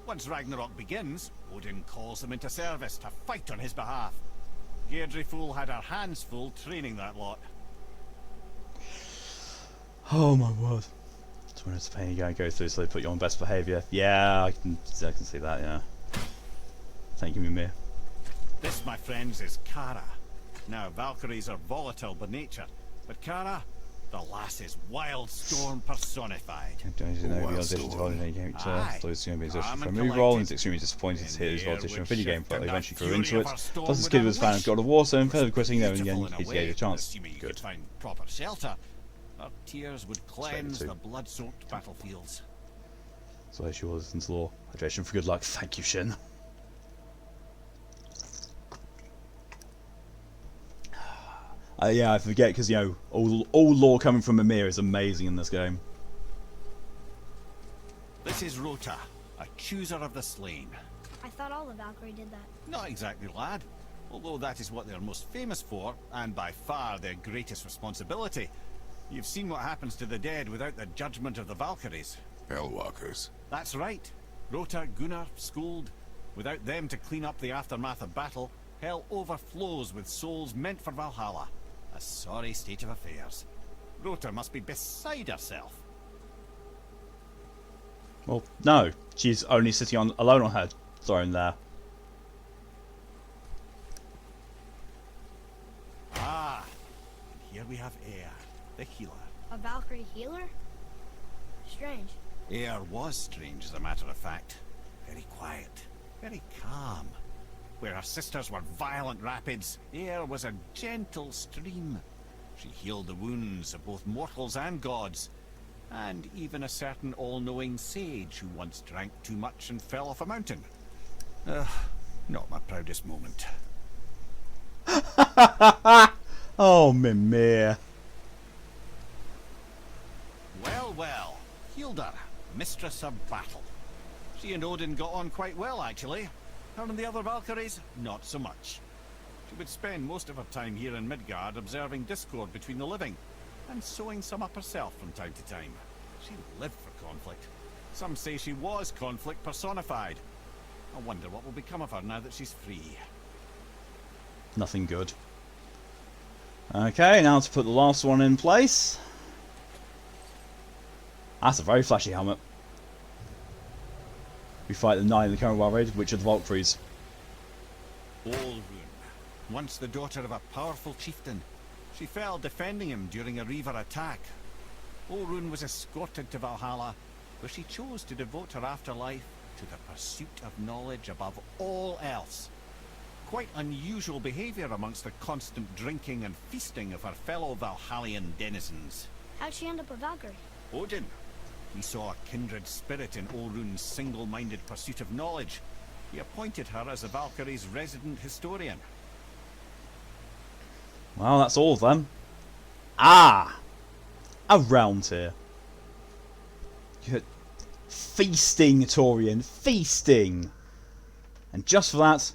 Once Ragnarok begins, Odin calls them into service to fight on his behalf. Geirdriful had her hands full training that lot. Oh my word. 200 to pain you gotta go through, so they put you on best behaviour. Yeah, I can see that, yeah. Thank you, Mimir. This, my friends, is Kara. Now, Valkyries are volatile by nature, but Kara, the lass is wild storm personified. Don't you know the audition to hold in a game so it's going to be exhaustion for a move roll, and it's extremely disappointed to hear his audition for a video game, but eventually grew into it. Plus his kid was a fan of God of War, so instead of quitting, now and again, he gave it a chance. Good. Find proper shelter. Her tears would cleanse the blood-soaked battlefields. So there she was, into law. Hydration for good luck. Thank you, Shin. Yeah, I forget because you know all lore coming from Mimir is amazing in this game. This is Rota, a chooser of the slain. I thought all the Valkyrie did that. Not exactly, lad. Although that is what they're most famous for, and by far their greatest responsibility. You've seen what happens to the dead without the judgment of the Valkyries. Hellwalkers. That's right. Rota, Gunnar, Skuld. Without them to clean up the aftermath of battle, hell overflows with souls meant for Valhalla. A sorry state of affairs. Rota must be beside herself. Well, no. She's only sitting alone on her throne there. Ah, and here we have Air, the healer. A Valkyrie healer? Strange. Air was strange, as a matter of fact. Very quiet, very calm. Where her sisters were violent rapids, Air was a gentle stream. She healed the wounds of both mortals and gods, and even a certain all-knowing sage who once drank too much and fell off a mountain. Not my proudest moment. Oh, Mimir. Well, well. Hildar, mistress of battle. She and Odin got on quite well, actually. Her and the other Valkyries, not so much. She would spend most of her time here in Midgard observing discord between the living, and sewing some up herself from time to time. She lived for conflict. Some say she was conflict personified. I wonder what will become of her now that she's free. Nothing good. Okay, now to put the last one in place. That's a very flashy helmet. We fight the 9 in the current Wild Raid, which are the Valkyries. Olrun, once the daughter of a powerful chieftain. She fell defending him during a Reaver attack. Olrun was escorted to Valhalla, where she chose to devote her afterlife to the pursuit of knowledge above all else. Quite unusual behaviour amongst the constant drinking and feasting of her fellow Valhallian denizens. How'd she end up a Valkyrie? Odin. He saw a kindred spirit in Olrun's single-minded pursuit of knowledge. He appointed her as the Valkyrie's resident historian. Well, that's all of them. Ah! A realm tier. Feasting, Torian. Feasting! And just for that,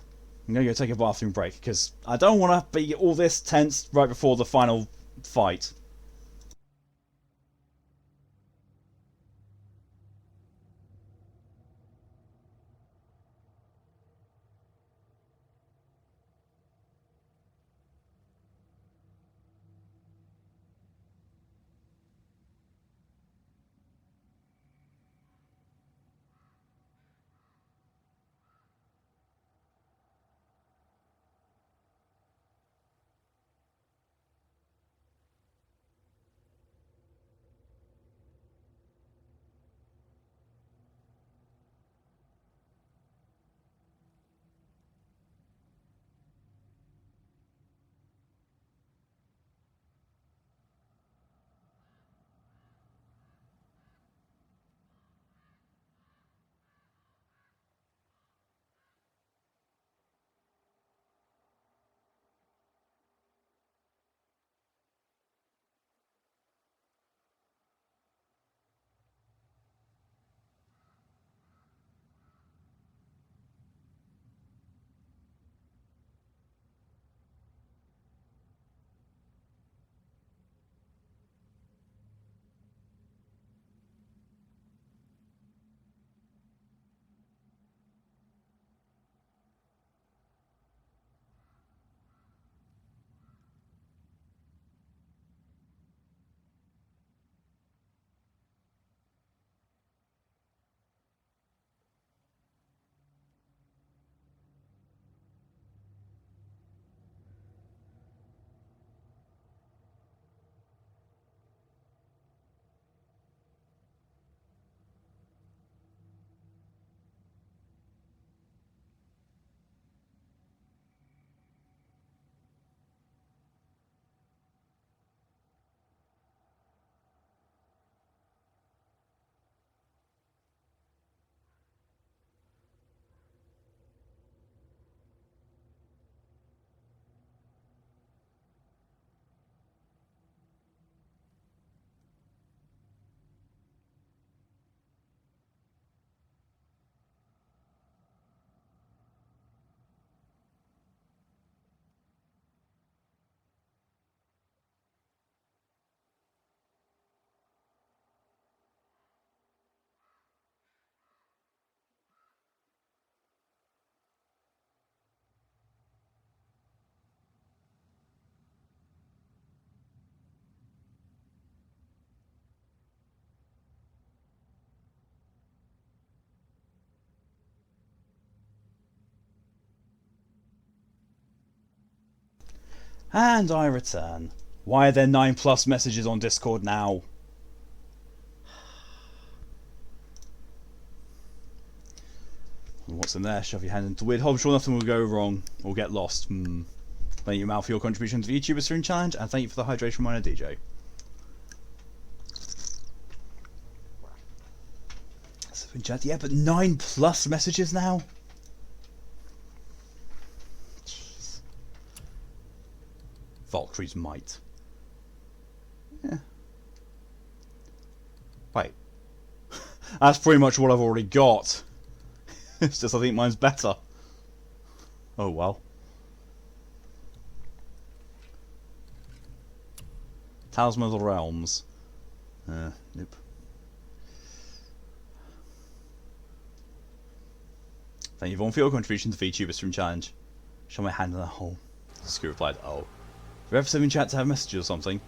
I'm going to go take a bathroom break, because I don't want to be all this tense right before the final fight. And I return. Why are there 9+ messages on Discord now? What's in there? Shove your hand into the weird hole. I'm sure nothing will go wrong or get lost. Thank you, Mal, for your contribution to the YouTuber Stream Challenge, and thank you for the hydration reminder, DJ. Yeah, but 9+ messages now? Jeez. Valkyrie's might. Yeah. Wait. That's pretty much what I've already got. It's just I think mine's better. Oh well. Talisman of the Realms. Nope. Thank you everyone for your contribution to the VTuber Stream Challenge. Show my hand in the hole. Scoot replied, oh. Have you ever seen chat to have messages or something?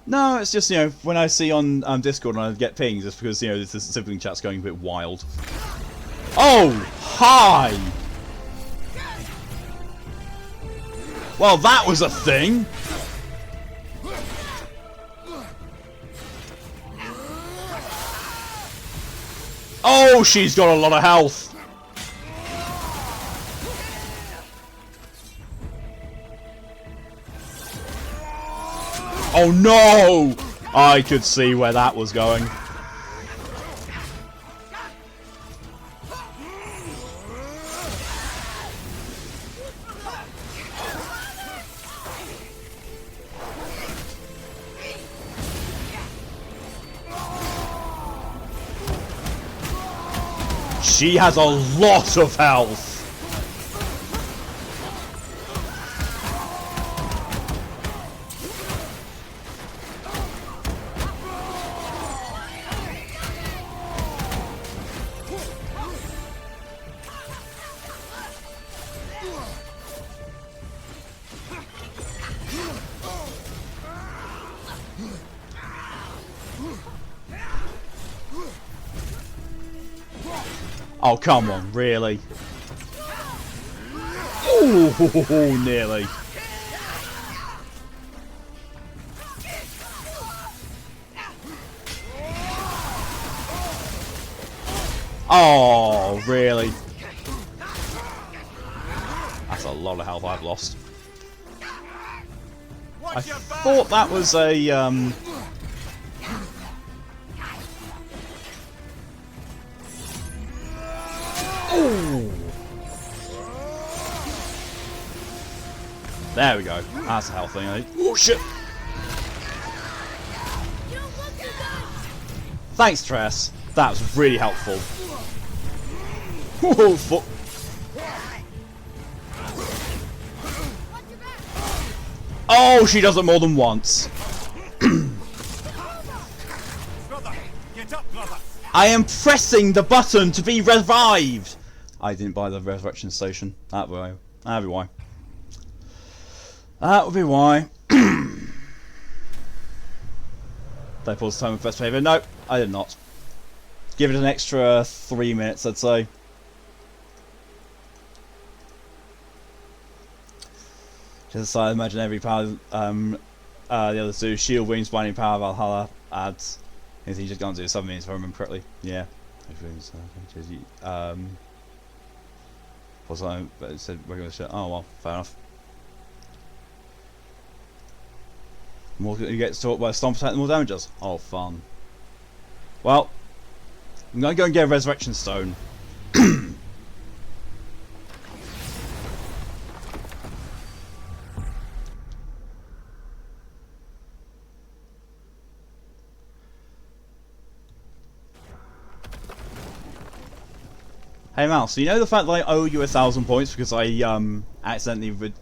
No, it's just, you know, when I see on Discord and I get pings, it's because, you know, this sibling chat's going a bit wild. Oh! Hi! Well, that was a thing! Oh, she's got a lot of health! Oh no! I could see where that was going. She has a lot of health. Oh, come on, really? Ooh, nearly. Oh, really? That's a lot of health I've lost. I thought that was a, Ooh. There we go. That's a health thing, I think. Oh shit! Thanks, Tress. That was really helpful. Oh fuck! Oh, she does it more than once. I am pressing the button to be revived. I didn't buy the resurrection station. That'd be why. That would be why. Did I pause the time with best behavior? No, I did not. Give it an extra 3 minutes, I'd say. Just I imagine every power the others do. Shield, wings, binding power, Valhalla adds. Anything you just can't do 7 minutes if I remember correctly. Yeah. What's that? But it said regular shit. Oh well, fair enough. More you get to talk about Stomp attack, the more damage does. Oh, fun. Well, I'm gonna go and get a resurrection stone. Hey Mal, so you know the fact that I owe you 1,000 points because I accidentally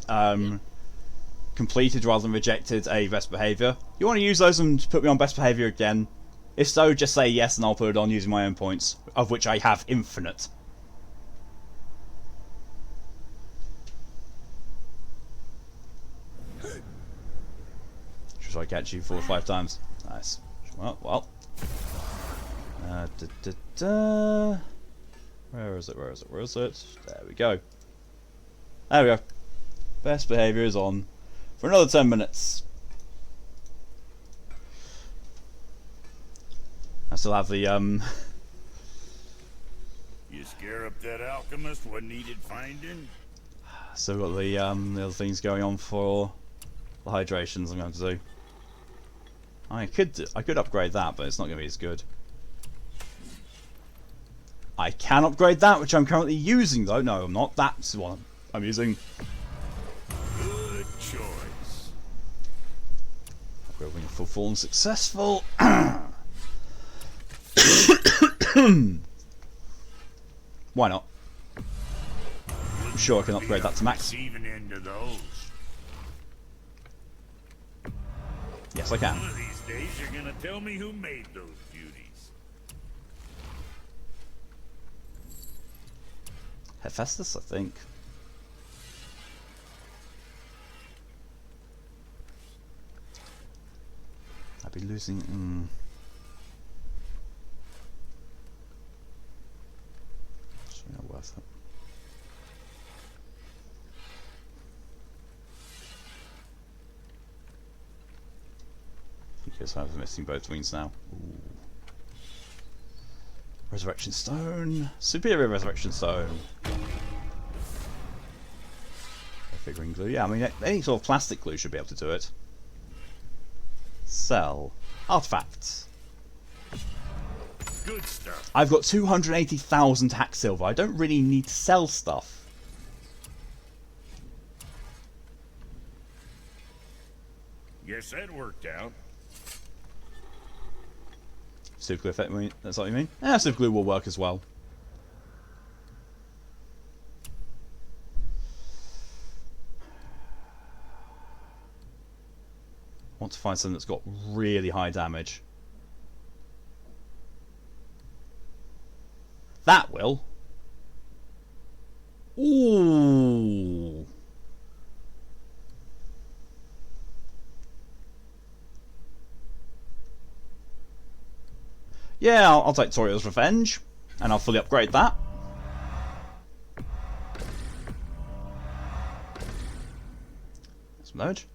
completed rather than rejected a best behaviour? You want to use those and put me on best behaviour again? If so, just say yes and I'll put it on using my own points, of which I have infinite. Should I catch you 4 or 5 times? Nice. Well. Where is it? Where is it? Where is it? There we go. There we go. Best behaviour is on. for another 10 minutes. I still have the You scare up that alchemist, what needed finding? still got the other things going on for the hydrations I'm going to do. I could upgrade that, but it's not going to be as good. I can upgrade that, which I'm currently using though. No, I'm not. That's the one I'm using. Good choice. Upgrading full form successful. Why not? I'm sure I can upgrade that to max. Even into those. Yes, I can. One of these days you're gonna tell me who made those beauties. Hephaestus, I think. I'd be losing. It's really not worth it. Because I'm missing both wings now. Ooh. Resurrection Stone. Superior Resurrection Stone. Figuring glue. Yeah, I mean, any sort of plastic glue should be able to do it. Sell. Artifacts. Good stuff. I've got 280,000 hack silver. I don't really need to sell stuff. Guess that worked out. Super glue effect, that's what you mean? Yeah, super glue will work as well. I want to find something that's got really high damage. That will. Ooh. Yeah, I'll take Toriel's Revenge, and I'll fully upgrade that. Some damage.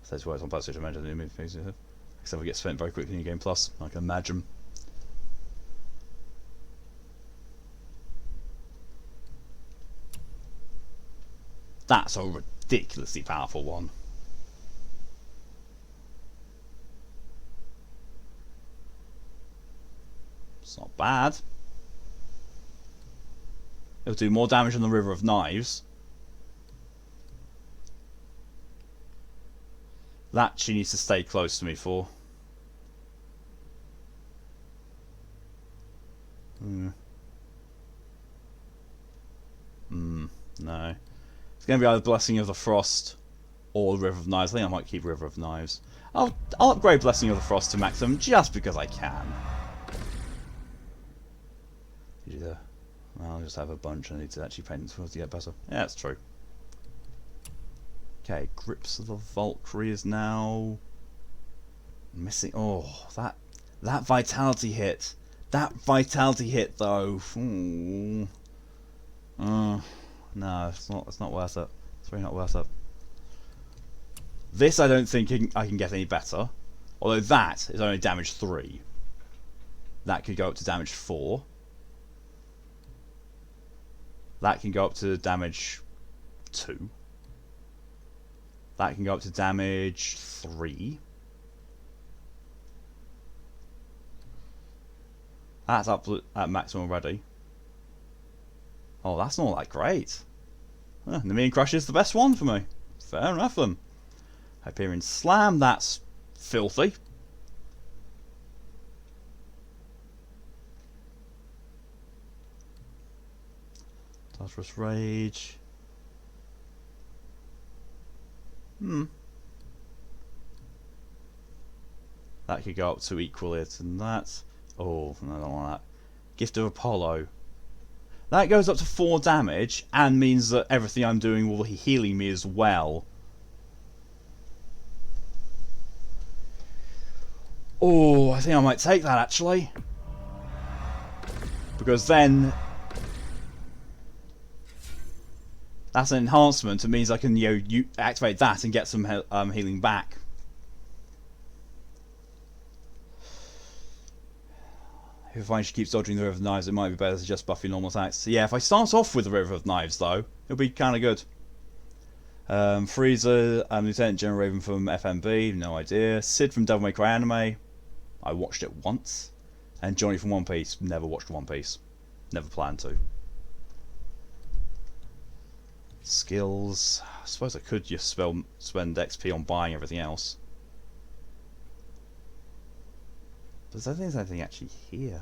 Says words on PlayStation Manager, the new things, except we get spent very quickly in Game Plus, I can imagine. That's a ridiculously powerful one. It's not bad. It'll do more damage than the River of Knives. That she needs to stay close to me for. No. It's going to be either Blessing of the Frost or River of Knives. I think I might keep River of Knives. I'll upgrade Blessing of the Frost to maximum just because I can. I'll just have a bunch. I need to actually paint them to get better. Yeah, that's true. Okay, Grips of the Valkyrie is now missing. Oh, that vitality hit. That vitality hit though. Ooh. No, it's not worth it. It's really not worth it. This I don't think I can get any better. Although that is only damage 3. That could go up to damage 4. That can go up to damage 2. That can go up to damage 3. That's up at maximum already. Oh, that's not that great. Niflheim Crush is the best one for me. Fair enough then. Hyperion Slam, that's filthy. Tartarus Rage. That could go up to equal it and that. Oh, no, I don't want that. Gift of Apollo. That goes up to 4 damage and means that everything I'm doing will be healing me as well. Oh, I think I might take that actually. Because then That's an enhancement. It means I can, you know, activate that and get some healing back. If I find she keeps dodging the River of Knives, it might be better to just buff your normal attacks. So yeah, if I start off with the River of Knives, though, it'll be kind of good. Freezer, Lieutenant General Raven from FMB, no idea. Sid from Devil May Cry Anime, I watched it once. And Johnny from One Piece, never watched One Piece. Never planned to. Skills, I suppose I could just spend XP on buying everything else. But I don't think there's anything actually here.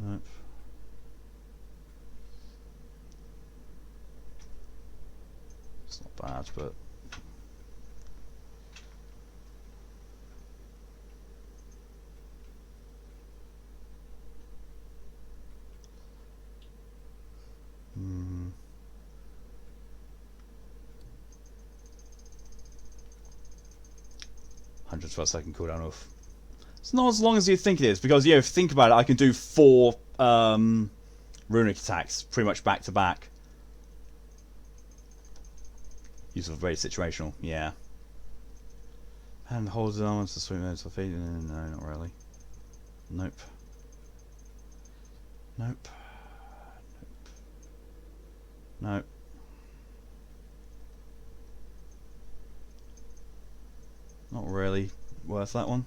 Nope. It's not bad, but... Hmm... 100 per second cooldown off. It's not as long as you think it is, because, you know, if you think about it, I can do 4 runic attacks pretty much back to back. Useful, very situational, yeah. And holds the armor to swing those to feet. No, not really. Nope. Nope. Nope. Not really worth that one.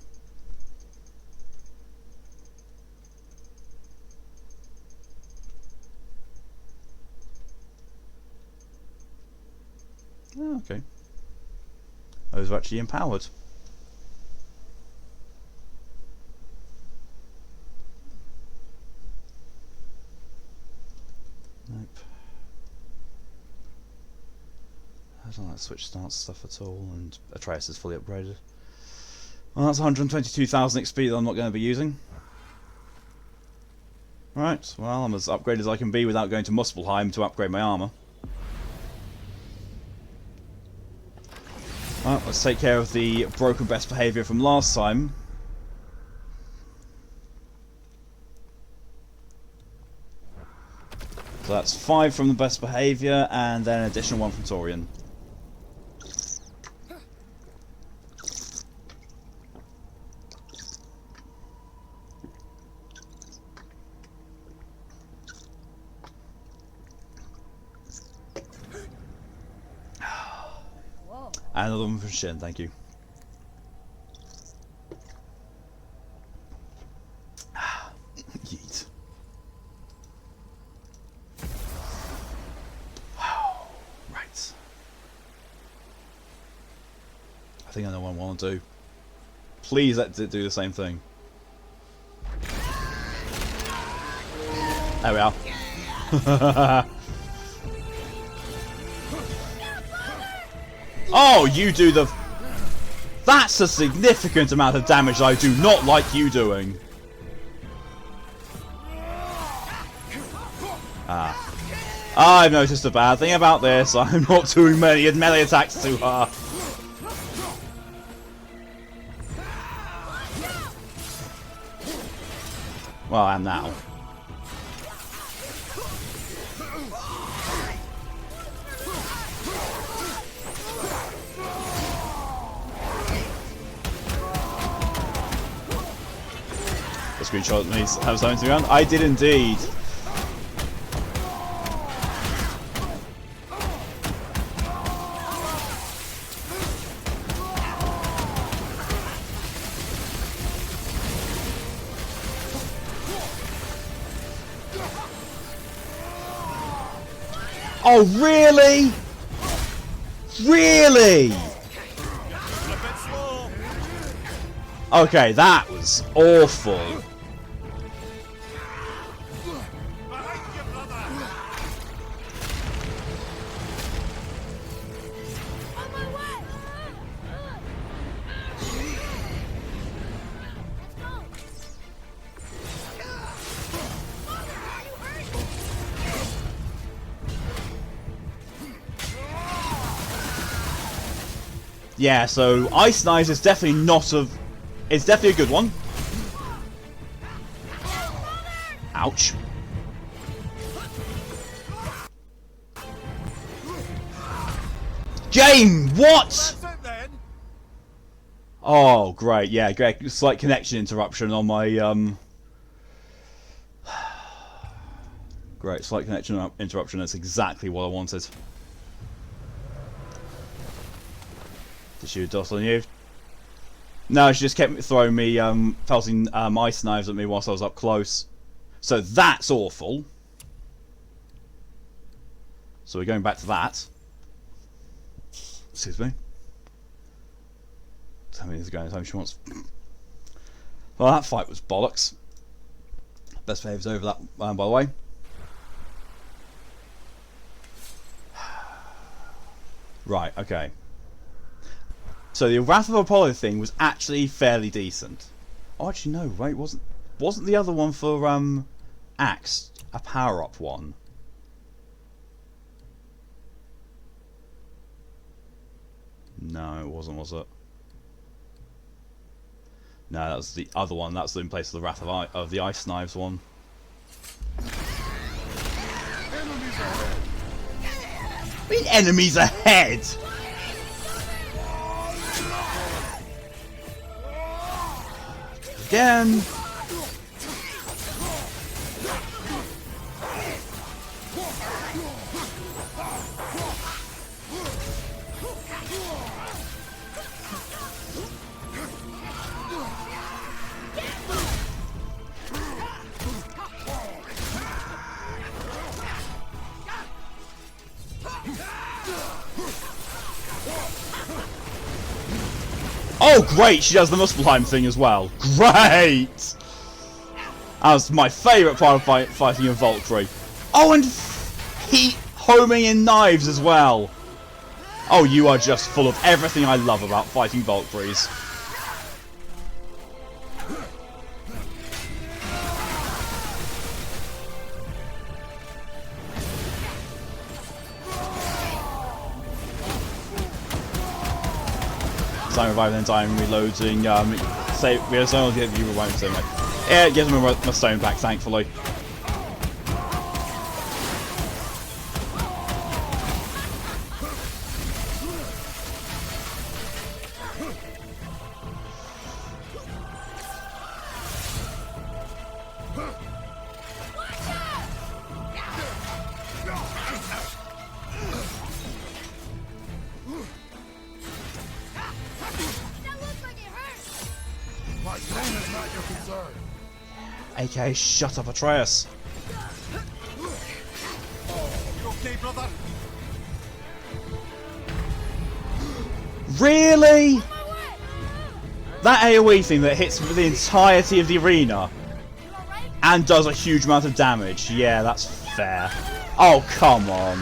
Oh, okay. Those are actually empowered. Nope. I don't like switch stance stuff at all, and Atreus is fully upgraded. Well, that's 122,000 XP that I'm not going to be using. Right, well, I'm as upgraded as I can be without going to Muspelheim to upgrade my armour. Right, let's take care of the broken best behaviour from last time. So that's 5 from the best behaviour, and then an additional 1 from Torian. And another one from Shin, thank you. Yeet. Right. I think I know what I want to do. Please let it do the same thing. There we are. Oh, you do the... That's a significant amount of damage I do not like you doing. Ah. I've noticed a bad thing about this. I'm not doing many melee attacks to her. Well, I am now. Screenshot me have something around. I did indeed. Oh really? Really? Okay, that was awful. Yeah, so Ice Knives is definitely not a... It's definitely a good one. Ouch. Game, what? That's it then. Oh, great, yeah, great. Slight connection interruption on my, Great, slight connection interruption, that's exactly what I wanted. Did she dust on you? No, she just kept throwing me, pelting ice knives at me whilst I was up close. So that's awful. So we're going back to that. Excuse me. Tell me this is going time she wants. Well, that fight was bollocks. Best behavior's over that, by the way. Right, okay. So the Wrath of Apollo thing was actually fairly decent. Oh, actually no, wait, wasn't the other one for Axe a power-up one? No, it wasn't, was it? No, that was the other one. That's in place of the Wrath of the Ice Knives one. I mean, enemies ahead! Again! Oh, great! She does the Niflheim thing as well. Great! That was my favourite part of fighting a Valkyrie. Oh, and heat homing in knives as well. Oh, you are just full of everything I love about fighting Valkyries. Time reviving and time reloading. Say we have someone give you rewind so much. Yeah, it gives me my stone back, thankfully. AKA, shut up, Atreus. You okay, brother? Really? That AoE thing that hits the entirety of the arena and does a huge amount of damage. Yeah, that's fair. Oh, come on.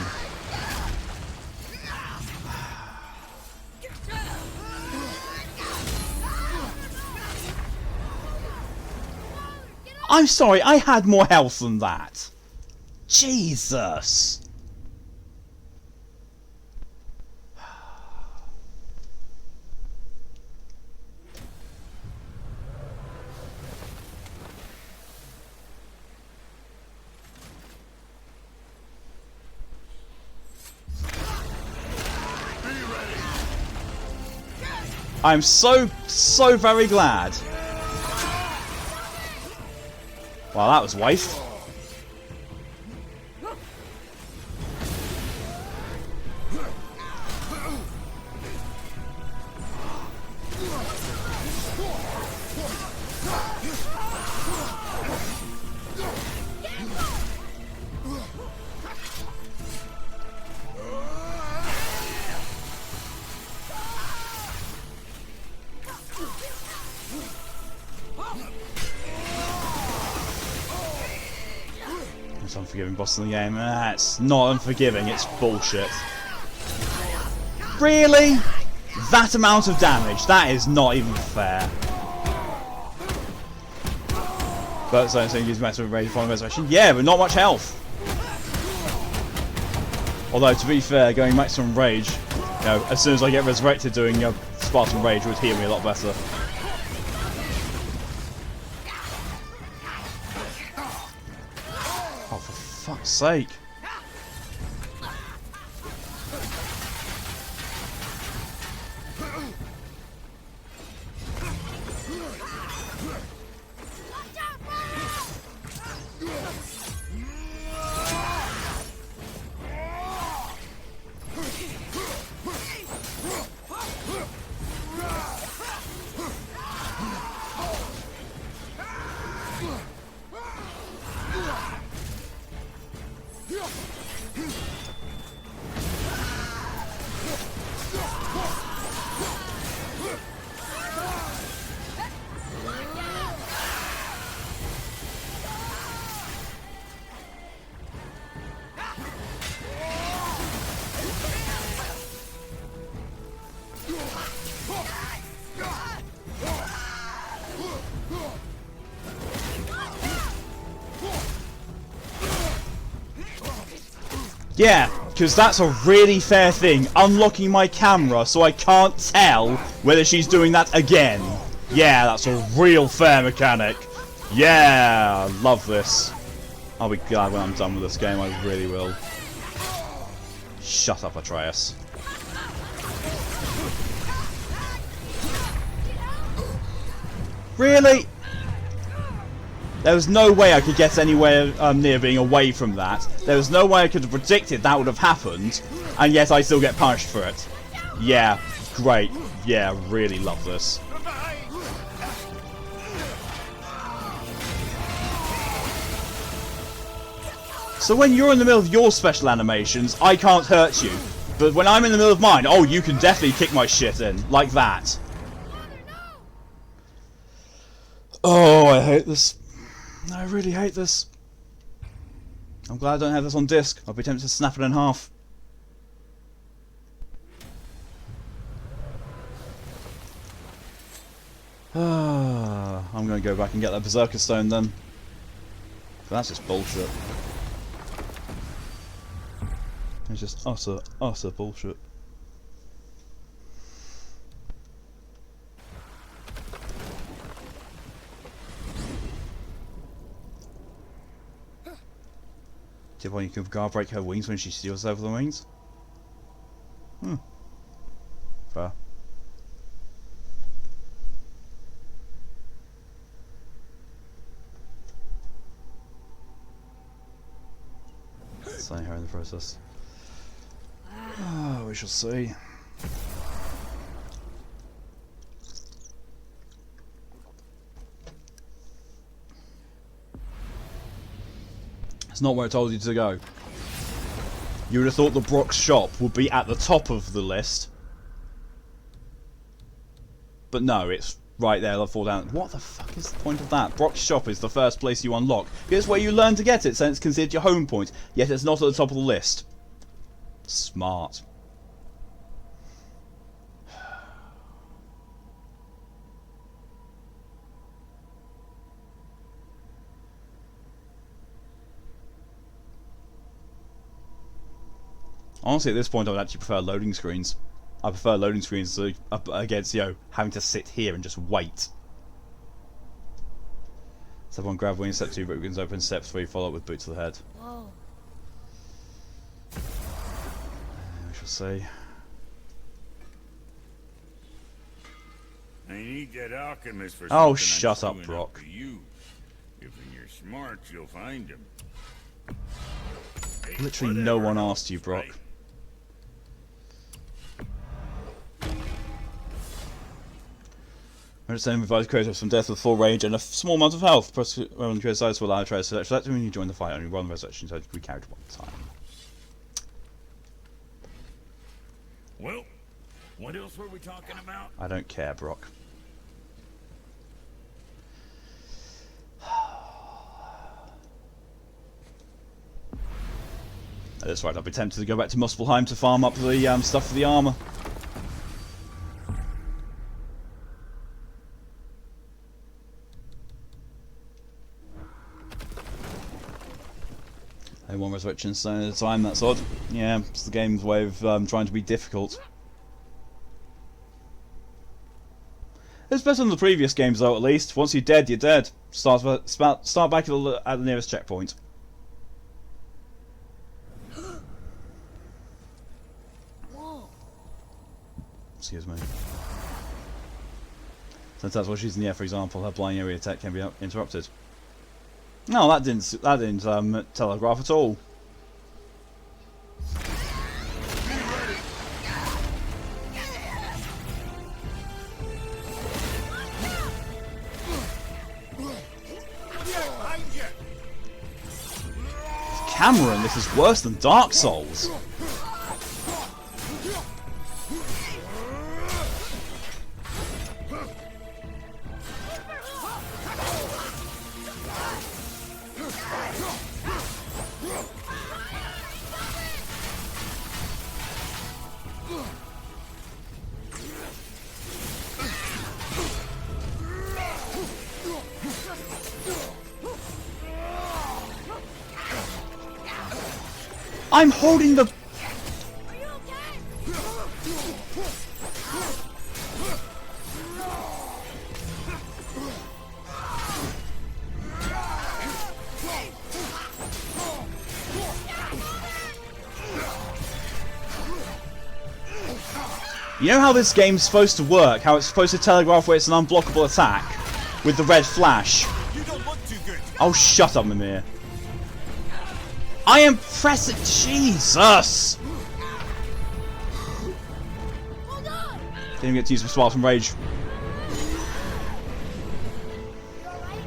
I'm sorry, I had more health than that. Jesus. I'm so very glad. Well, that was waste. Unforgiving boss in the game. That's not unforgiving, it's bullshit. Really? That amount of damage? That is not even fair. But so use massive rage following resurrection. Yeah, but not much health. Although to be fair, going maximum rage, you know, as soon as I get resurrected doing Spartan Rage would heal me a lot better. Fuck's sake. Yeah, because that's a really fair thing. Unlocking my camera so I can't tell whether she's doing that again. Yeah, that's a real fair mechanic. Yeah, love this. I'll be glad when I'm done with this game, I really will. Shut up, Atreus. Really? There was no way I could get anywhere near being away from that. There was no way I could have predicted that would have happened, and yet I still get punished for it. Yeah, great. Yeah, really love this. So when you're in the middle of your special animations, I can't hurt you. But when I'm in the middle of mine, oh, you can definitely kick my shit in. Like that. Oh, I hate this. I really hate this. I'm glad I don't have this on disc. I'll be tempted to snap it in half. I'm going to go back and get that Berserker Stone then. That's just bullshit. It's just utter bullshit. See why you can guard break her wings when she steals over the wings? Fair. Slaying her in the process. We shall see. It's not where I told you to go. You would have thought the Brock's shop would be at the top of the list. But no, it's right there, I'll fall down. What the fuck is the point of that? Brock's shop is the first place you unlock. It's where you learn to get it, since it's considered your home point. Yet it's not at the top of the list. Smart. Honestly, at this point, I would actually prefer loading screens. I prefer loading screens against, you know, having to sit here and just wait. Step 1, grab wing. Step 2, boot begins open. Step 3, follow up with boot to the head. Whoa. We shall see. I need that alchemist for Oh, something shut I'm up, doing Brock. for you. If you're smart, you'll find him. Literally no one asked you, Brock. Understanding revives creators from death with full range and a small amount of health. Press on the sides to allow a try to select when you join the fight. Only one resurrection so we carried one time. Well, what else were we talking about? I don't care, Brock. That's right, I'll be tempted to go back to Muspelheim to farm up the stuff for the armour. One resurrection stone at a time, that's odd. Yeah, it's the game's way of trying to be difficult. It's better than the previous games though, at least. Once you're dead, you're dead. Start back at the nearest checkpoint. Whoa. Excuse me. Since that's what she's in the air, for example, her blind area attack can be interrupted. No, that didn't telegraph at all. Cameron, this is worse than Dark Souls. I'm holding the... Are you okay? You know how this game's supposed to work? How it's supposed to telegraph where it's an unblockable attack? With the red flash. You don't look too good. Oh, shut up, Mimir. I am pressing... Jesus! Hold on! Didn't even get to use my Spartan Rage. You alright?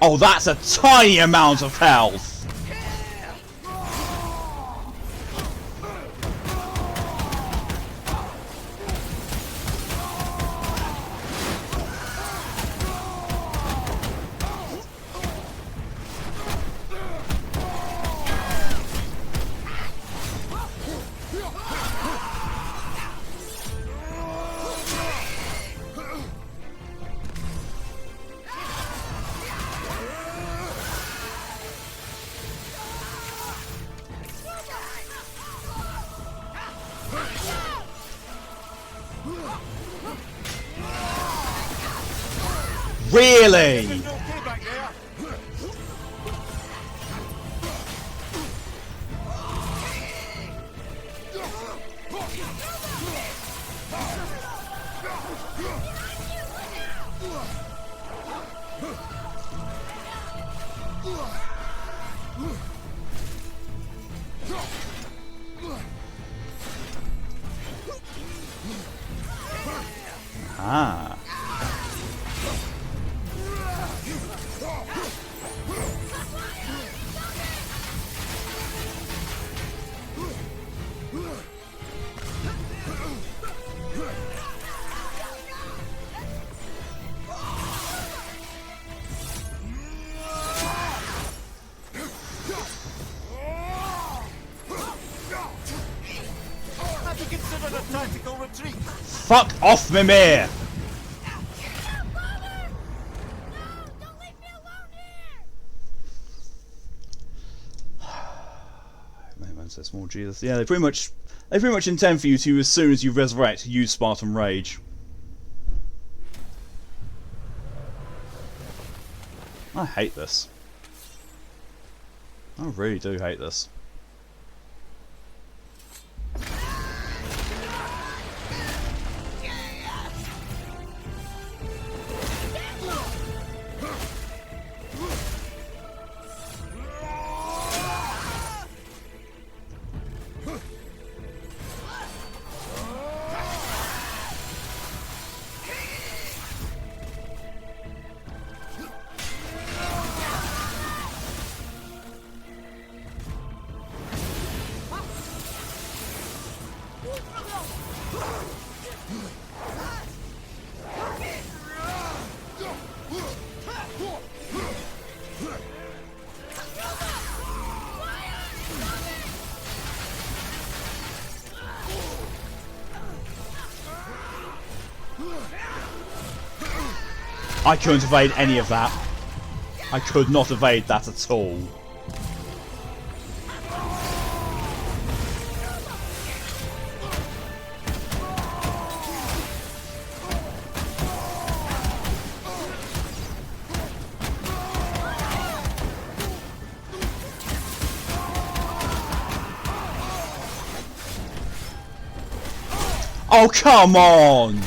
Oh, that's a tiny amount of health! Really? You okay back there? Ah. Have you considered a tactical retreat? Fuck off, Mimir! Don't leave me alone here! Man says more Jesus. Yeah, they pretty much intend for you to, as soon as you resurrect, use Spartan Rage. I hate this. I really do hate this. I couldn't evade any of that. I could not evade that at all. Oh, come on!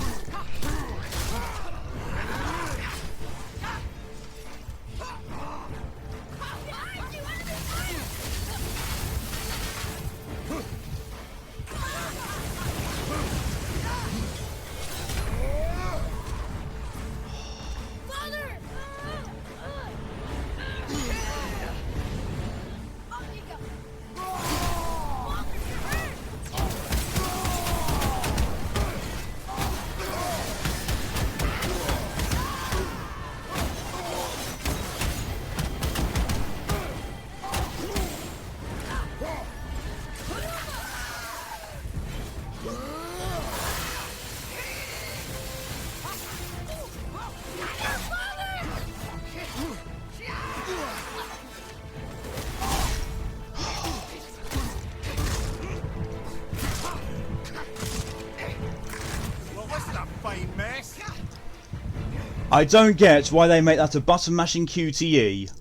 I don't get why they make that a button mashing QTE,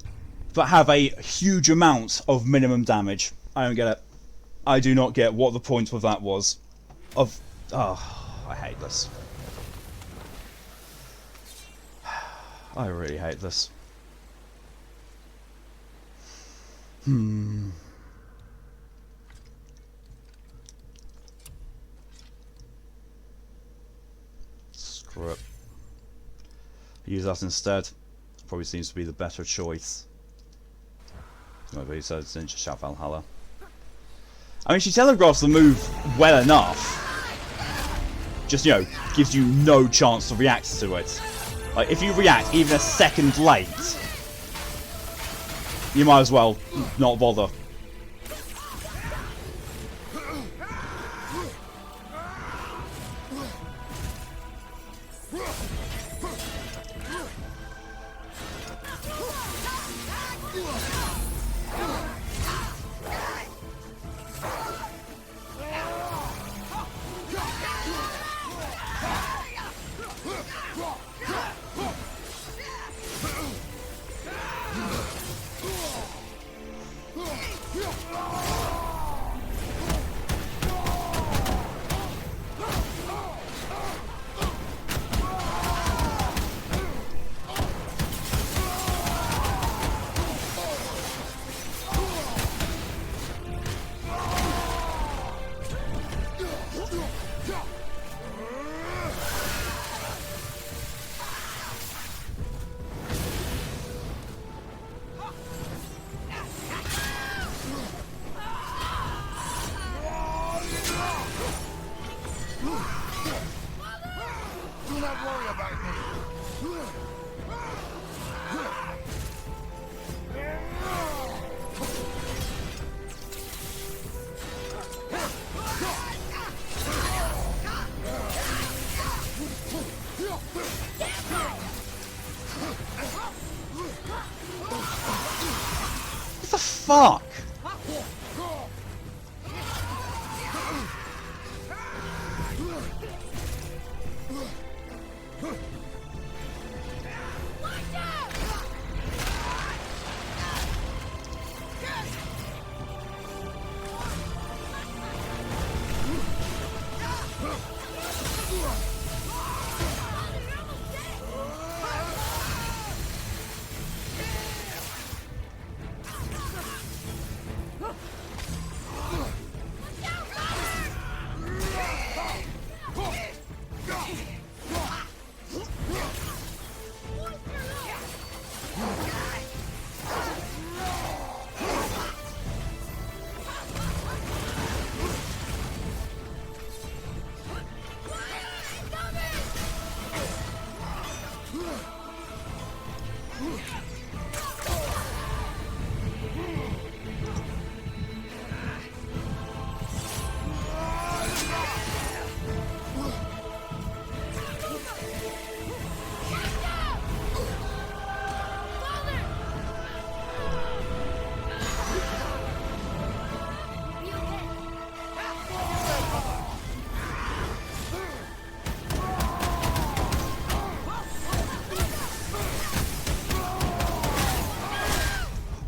but have a huge amount of minimum damage. I don't get it. I do not get what the point of that was. I hate this. I really hate this. Screw it. Use that instead. Probably seems to be the better choice. Maybe he said Ninja Shout Valhalla. I mean, she telegraphs the move well enough. Just, you know, gives you no chance to react to it. Like, if you react even a second late, you might as well not bother. What the fuck?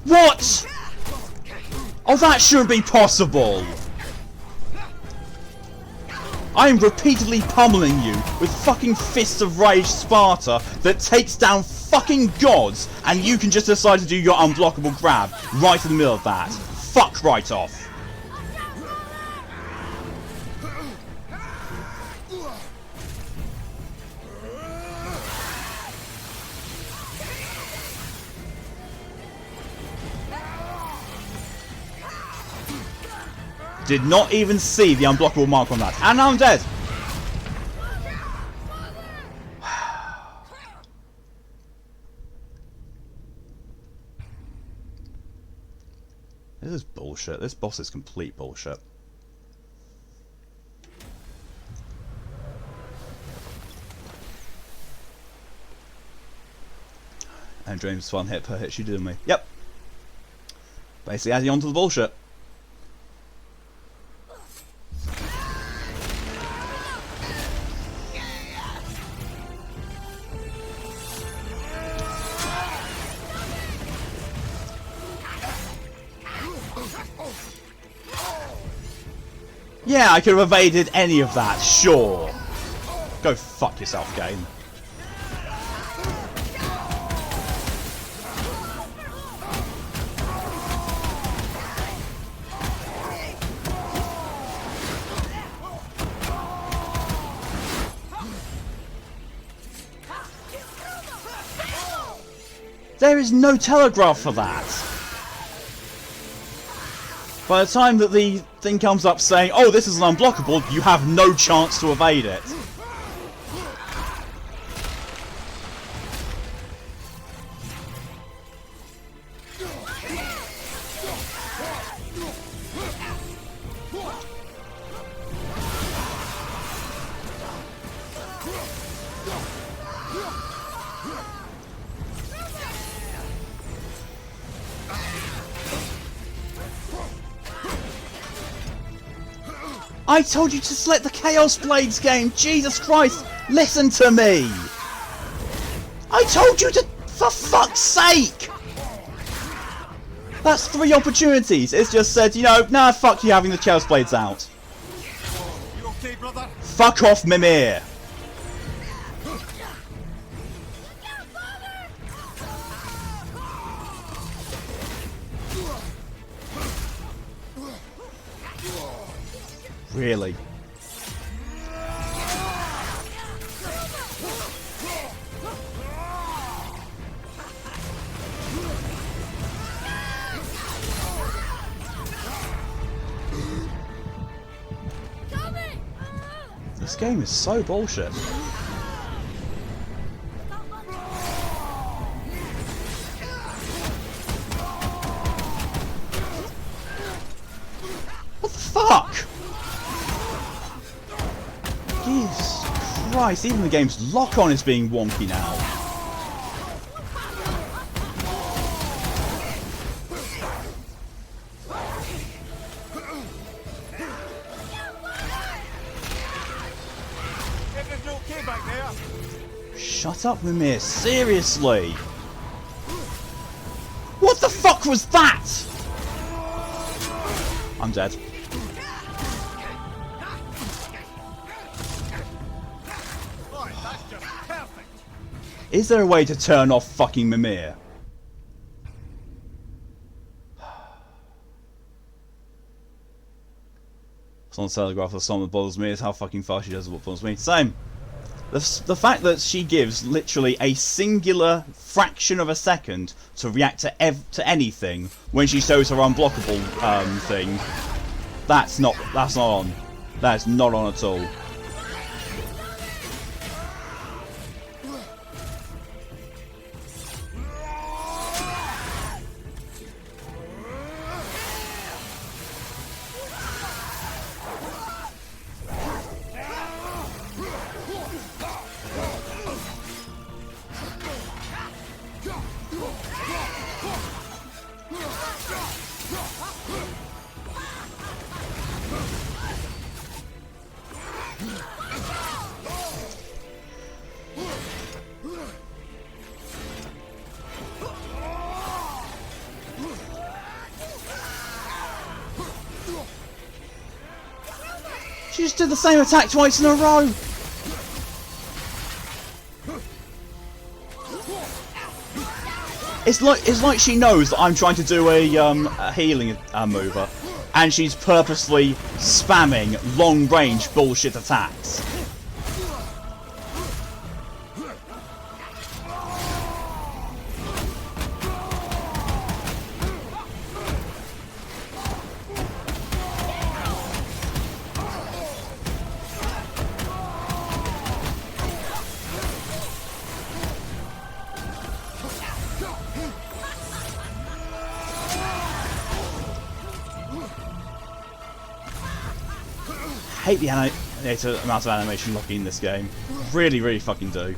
What? Oh, that shouldn't be possible. I am repeatedly pummeling you with fucking Fists of Rage Sparta that takes down fucking gods, and you can just decide to do your unblockable grab right in the middle of that. Fuck right off. Did not even see the unblockable mark on that. And now I'm dead. This is bullshit. This boss is complete bullshit. And James 1 hit per hit she did me. Yep. Basically adding on to the bullshit. Yeah, I could have evaded any of that, sure. Go fuck yourself, game. There is no telegraph for that. By the time that the thing comes up saying, oh, this is an unblockable, you have no chance to evade it. I told you to select the Chaos Blades game! Jesus Christ! Listen to me! I told you to... For fuck's sake! That's 3 opportunities. It's just said, you know, nah, fuck you having the Chaos Blades out. You okay, brother? Fuck off, Mimir! Really? This game is so bullshit. What the fuck? Jesus Christ, even the game's lock-on is being wonky now. Everything okay back there? Shut up, Mimir, seriously! What the fuck was that? I'm dead. Is there a way to turn off fucking Mimir? It's on the telegraph, the song that bothers me is how fucking fast she does what bothers me. Same. The fact that she gives literally a singular fraction of a second to react to anything when she shows her unblockable thing, that's not on. That's not on at all. She just did the same attack twice in a row! It's like she knows that I'm trying to do a healing mover, and she's purposely spamming long-range bullshit attacks. I hate the amount of animation locking in this game. Really, really fucking do.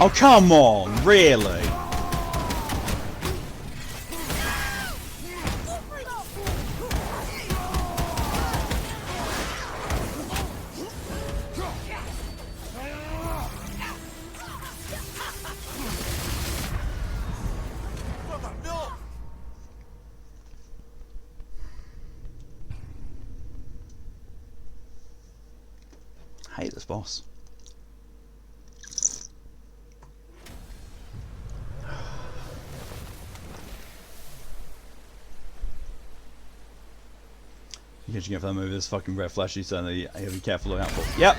Oh, come on, really? I hate this boss. You can get for that move, this fucking red fleshy, so you have to be careful looking out for. Yep!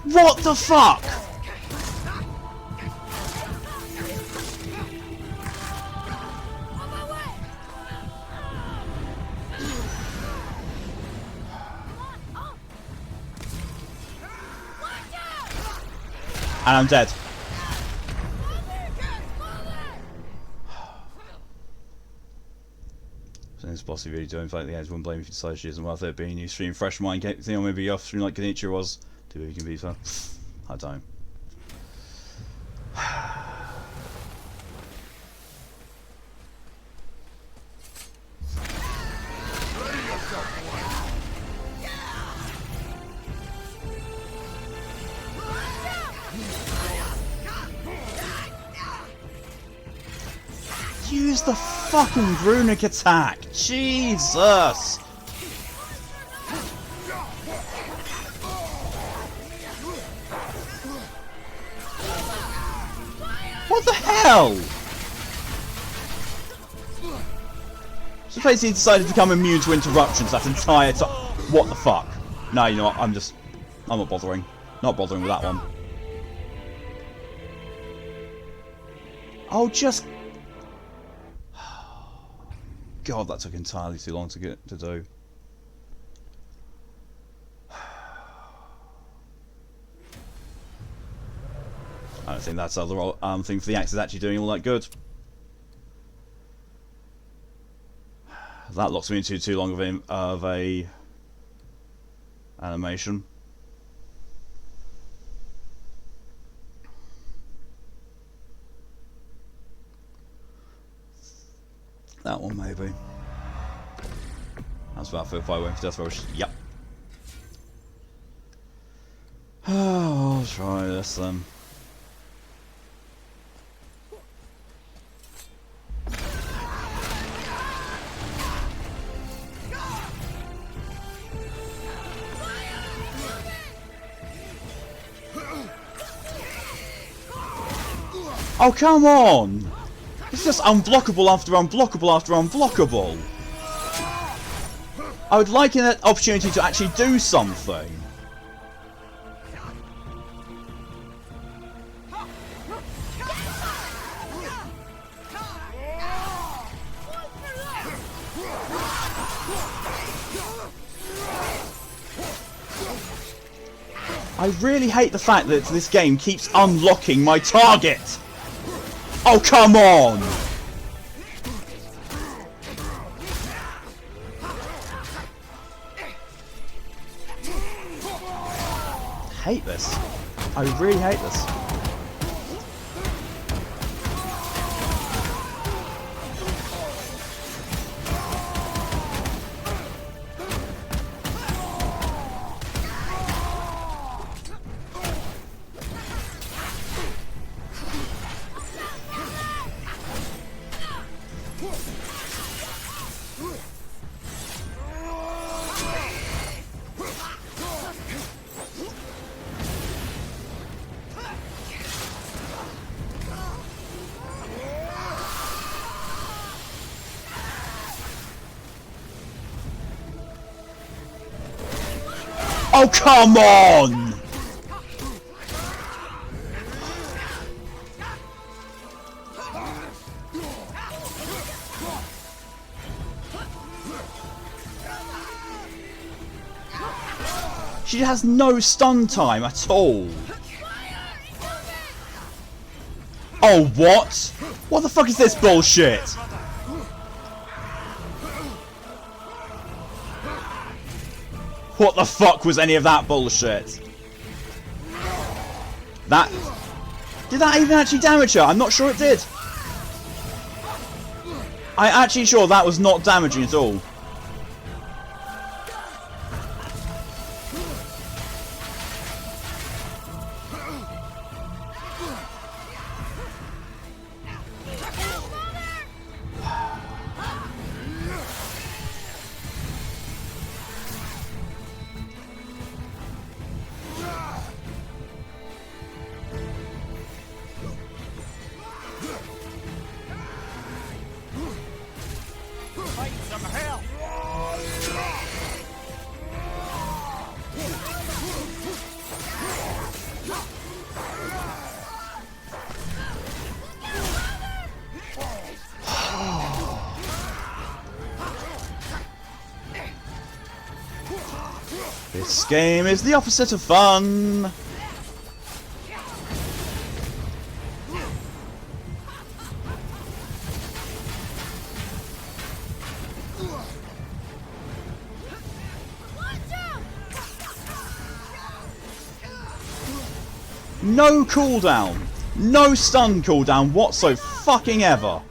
What the fuck? And I'm dead. So this boss really doing fight the edge, wouldn't blame if you decide she isn't worth it. Being you stream fresh mind thing, or maybe off stream like Genichiro was. Do you can beat her? I don't. Use the fucking runic attack! Jesus! What the hell? So basically he decided to become immune to interruptions that entire time. What the fuck? No, you know what, I'm not bothering. Not bothering with that one. Oh, just... God, that took entirely too long to do. I don't think that's other thing for the axe is actually doing all that good. That locks me into too long of a animation. That one maybe. That's Battlefield 5 went for Death Row. Yep. Oh, I'll try this then. Oh, come on! It's just unblockable after unblockable after unblockable. I would like an opportunity to actually do something. I really hate the fact that this game keeps unlocking my target! Oh, come on! Hate this. I really hate this. Oh, come on! She has no stun time at all. Oh, what? What the fuck is this bullshit? What the fuck was any of that bullshit? That... Did that even actually damage her? I'm not sure it did. I'm actually sure that was not damaging at all. This game is the opposite of fun. No cooldown. No stun cooldown whatsoever fucking ever.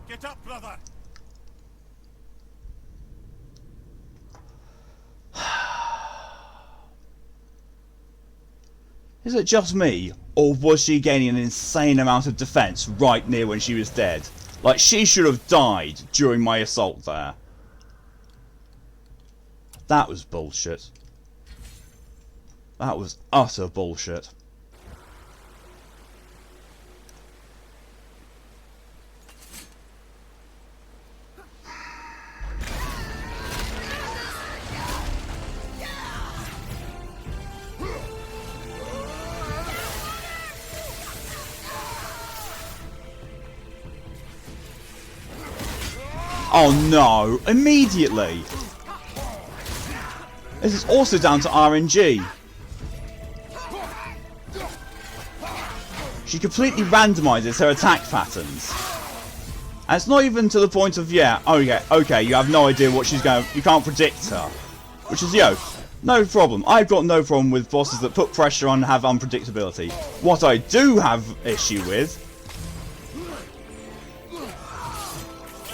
Get up, brother! Is it just me, or was she gaining an insane amount of defense right near when she was dead? Like, she should have died during my assault there. That was bullshit. That was utter bullshit. Oh no, immediately. This is also down to RNG. She completely randomizes her attack patterns. And it's not even to the point of, yeah, okay, you have no idea what she's going to... You can't predict her. Which is, no problem. I've got no problem with bosses that put pressure on and have unpredictability. What I do have issue with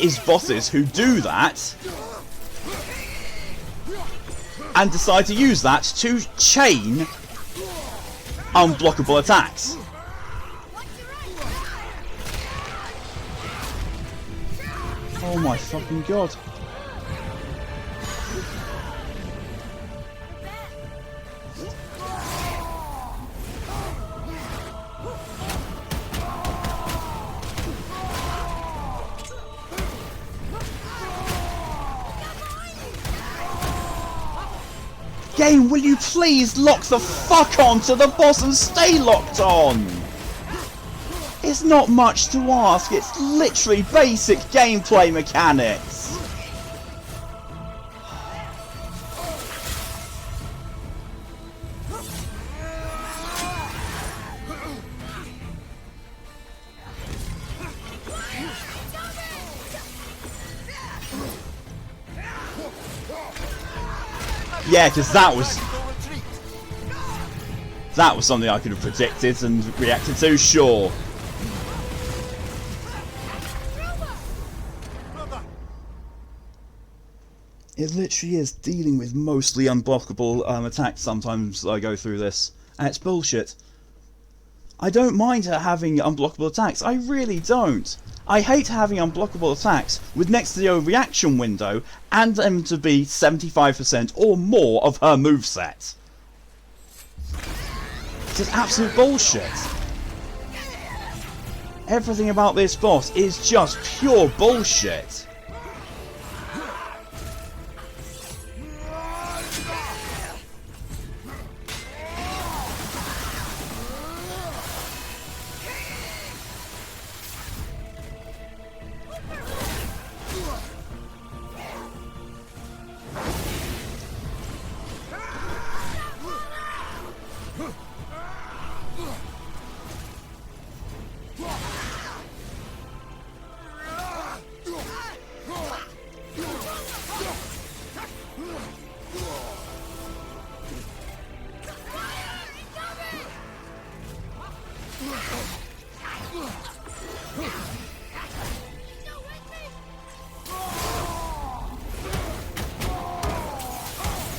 is bosses who do that and decide to use that to chain unblockable attacks. Oh my fucking god. Game, will you please lock the fuck on to the boss and stay locked on? It's not much to ask, it's literally basic gameplay mechanics. Yeah, because that was something I could have predicted and reacted to, sure. It literally is dealing with mostly unblockable attacks sometimes I go through this, and it's bullshit. I don't mind having unblockable attacks, I really don't. I hate having unblockable attacks with next to the reaction window and them to be 75% or more of her moveset. It's just absolute bullshit. Everything about this boss is just pure bullshit.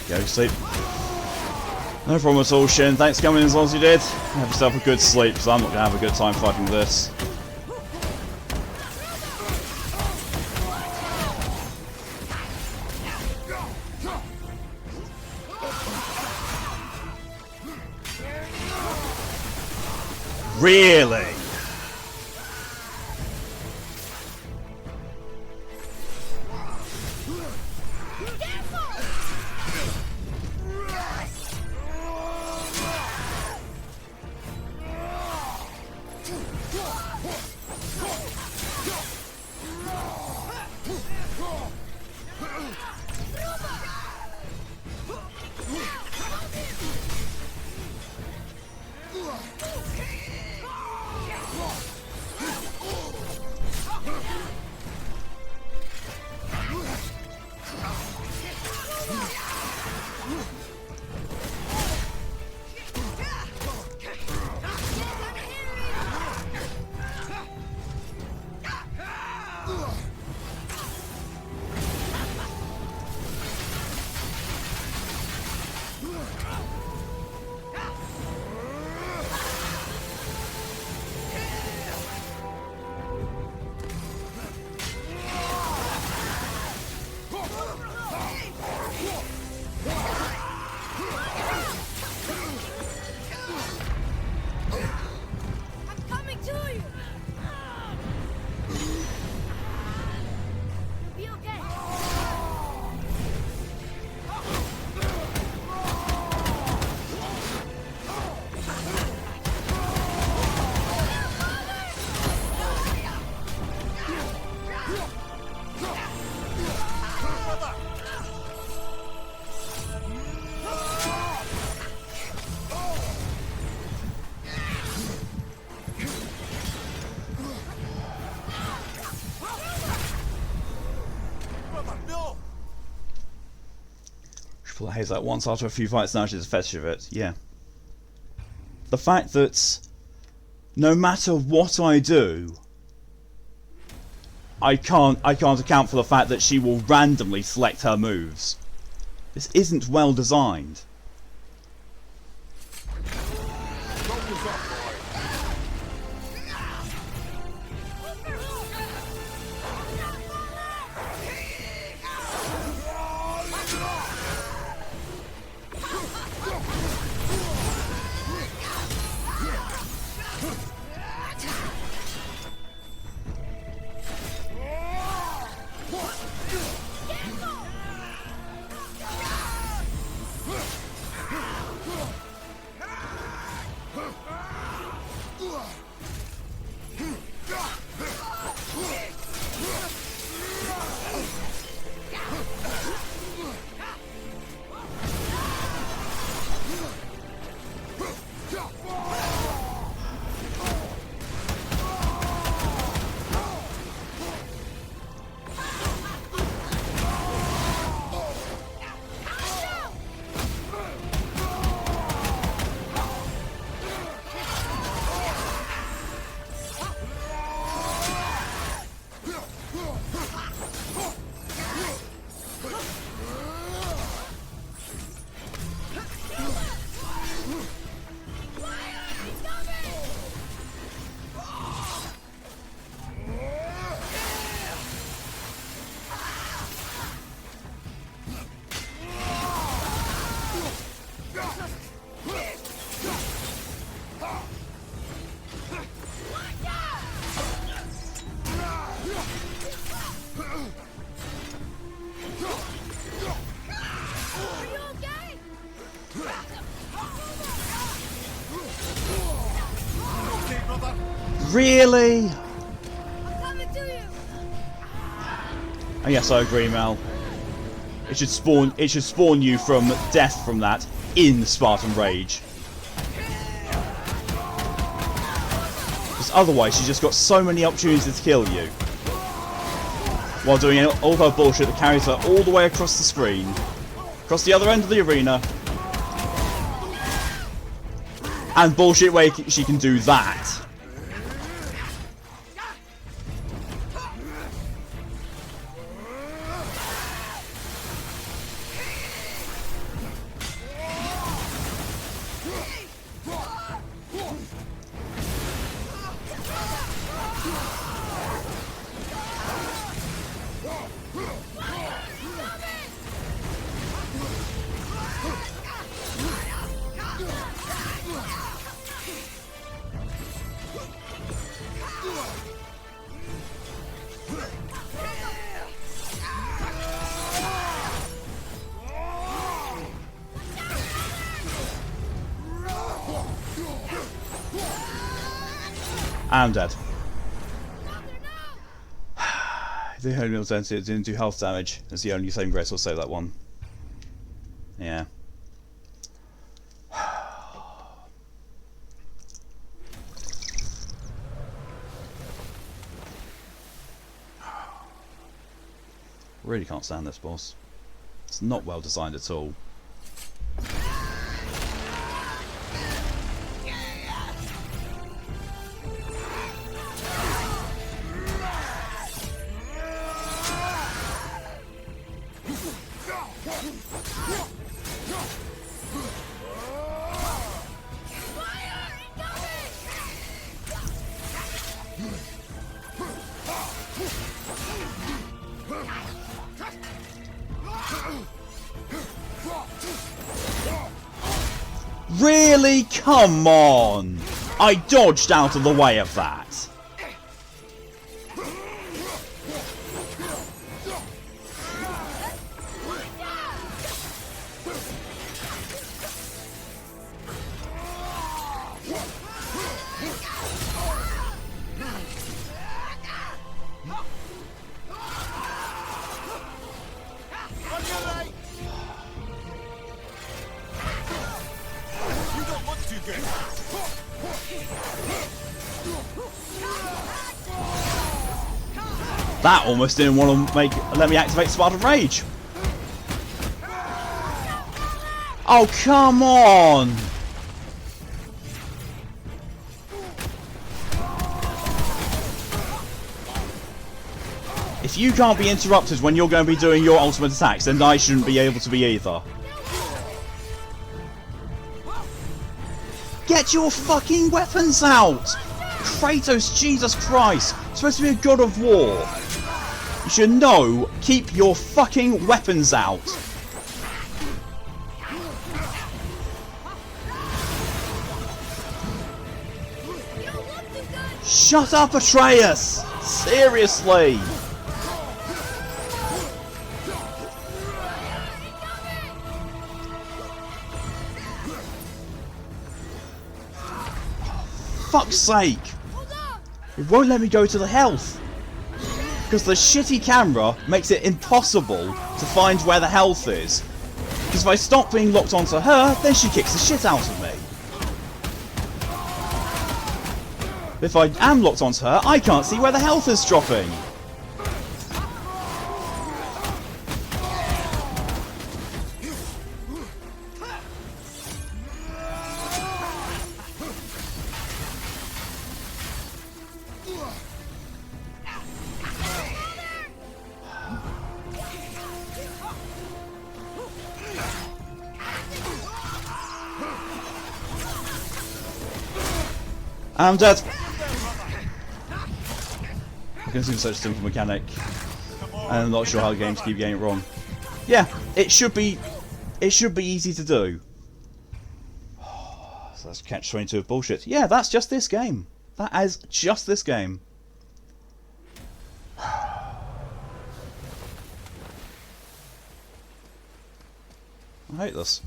Go to sleep. No problem at all, Shin. Thanks for coming as long as you did. Have yourself a good sleep, because I'm not going to have a good time fighting this. Really? Pull the haze out once after a few fights, now she's a fetish of it. Yeah. The fact that no matter what I do, I can't account for the fact that she will randomly select her moves. This isn't well designed. Really? Oh, yes, I agree, Mel. It should spawn you from death from that in Spartan Rage. Because otherwise, she's just got so many opportunities to kill you. While doing all her bullshit that carries her all the way across the screen. Across the other end of the arena. And bullshit way she can do that. I'm dead. The only alternative, it didn't do health damage. It's the only saving grace, I'll say that one. Yeah. Really can't stand this boss. It's not well designed at all. Really? Come on! I dodged out of the way of that. That almost didn't want to let me activate Spartan Rage. Oh, come on! If you can't be interrupted when you're going to be doing your ultimate attacks, then I shouldn't be able to be either. Get your fucking weapons out! Kratos, Jesus Christ! You're supposed to be a god of war. You should know, keep your fucking weapons out. Shut up, Atreus! Seriously! Fuck's sake! It won't let me go to the health! Because the shitty camera makes it impossible to find where the health is. Because if I stop being locked onto her, then she kicks the shit out of me. If I am locked onto her, I can't see where the health is dropping. I'm dead. It seems such a simple mechanic. I'm not sure how games keep getting it wrong. Yeah, it should be easy to do. So that's catch-22 of bullshit. Yeah, that's just this game. That is just this game. I hate this.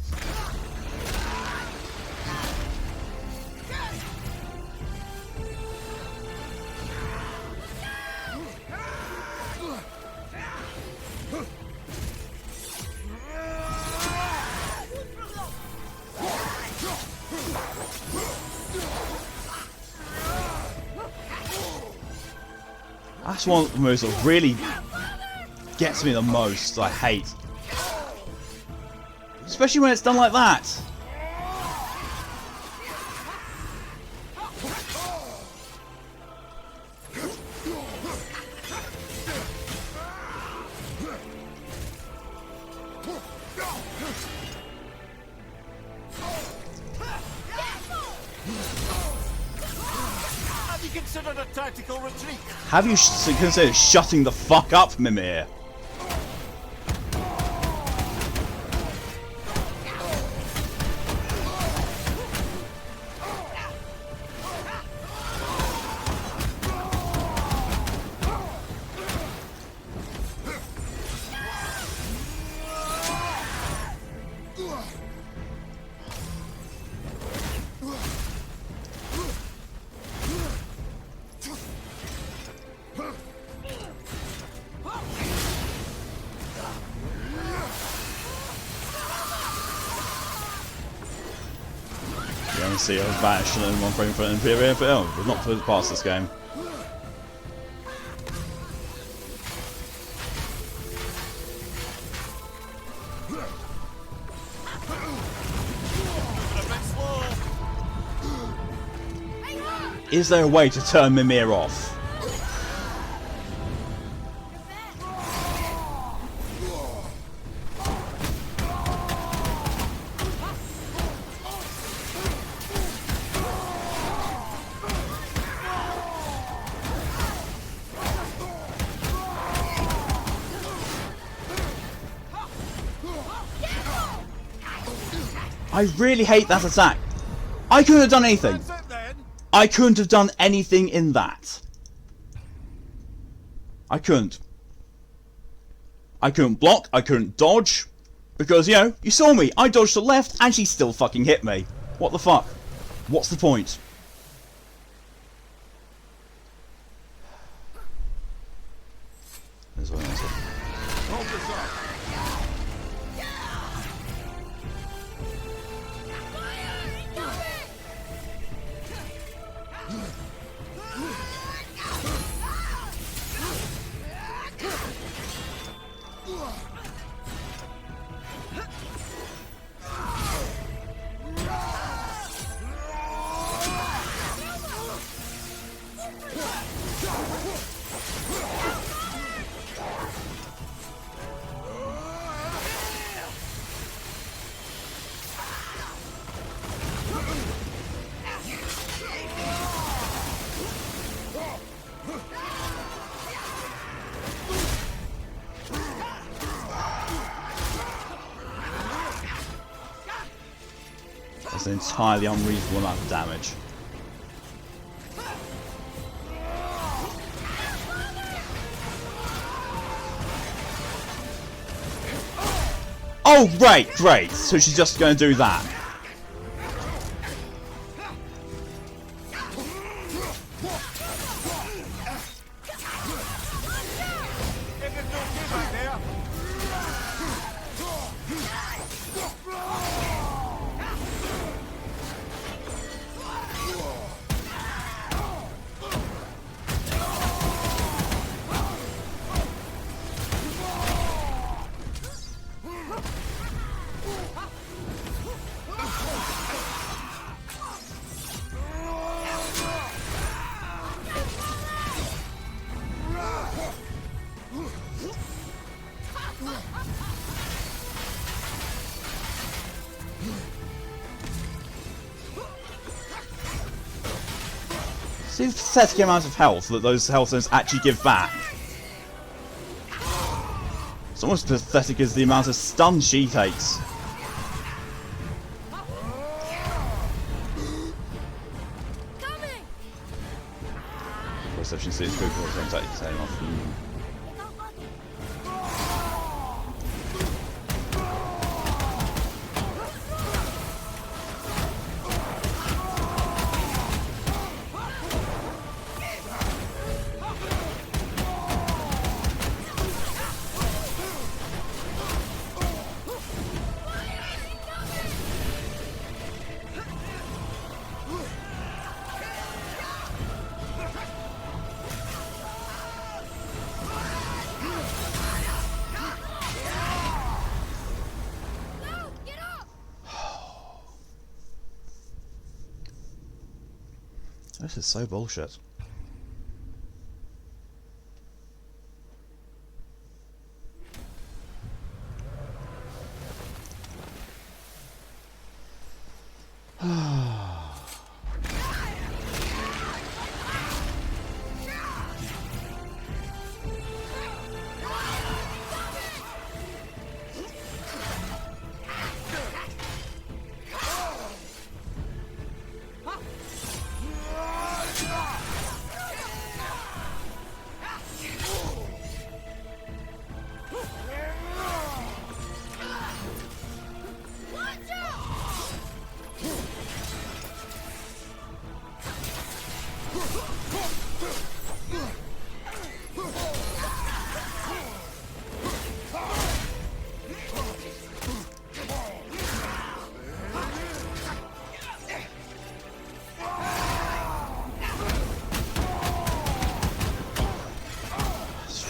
That's one of the moves that really gets me the most. I hate. Especially when it's done like that. Considered a tactical retreat. Have you considered shutting the fuck up, Mimir? See, I was bashed in one frame for Imperial film. We've not past this game. Is there a way to turn Mimir off? I really hate that attack. I couldn't have done anything. I couldn't have done anything in that. I couldn't. I couldn't block. I couldn't dodge. Because, you know, you saw me. I dodged to the left and she still fucking hit me. What the fuck? What's the point? There's one answer. Hold this up. That's an entirely unreasonable amount of damage. Oh, great. So she's just going to do that. See the pathetic amount of health that those health zones actually give back. It's almost as pathetic as the amount of stun she takes. Perception sees good for exactly the same off. This is so bullshit.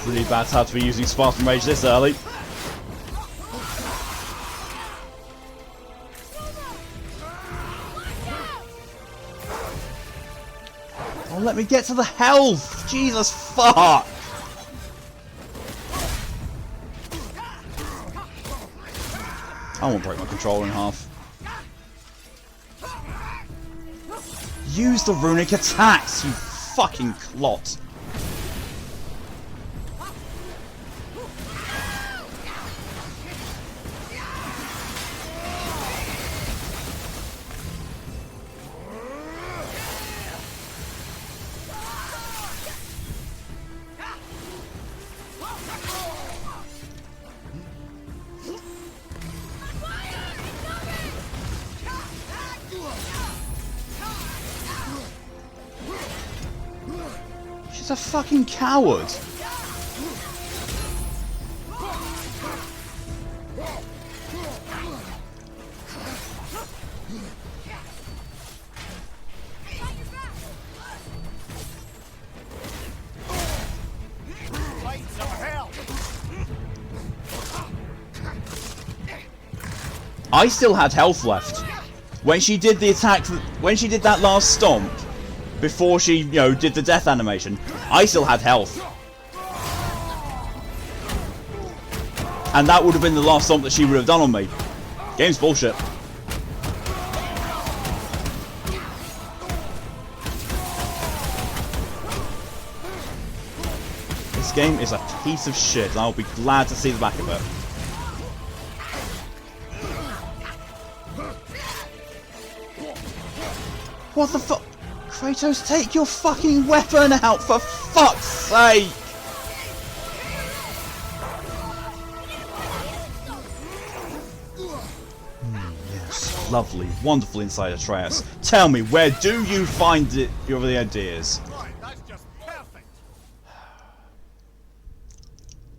Really bad how to be using Spartan Rage this early. Oh, let me get to the health! Jesus fuck! I won't break my controller in half. Use the runic attacks, you fucking clot! She's a fucking coward. I still had health left. When she did the attack, when she did that last stomp, before she, you know, did the death animation, I still had health. And that would have been the last stomp that she would have done on me. Game's bullshit. This game is a piece of shit, and I'll be glad to see the back of it. What the fuck? Kratos, take your fucking weapon out, for fuck's sake! Yes, lovely, wonderful inside Atreus. Tell me, where do you find your ideas? Right, that's just perfect.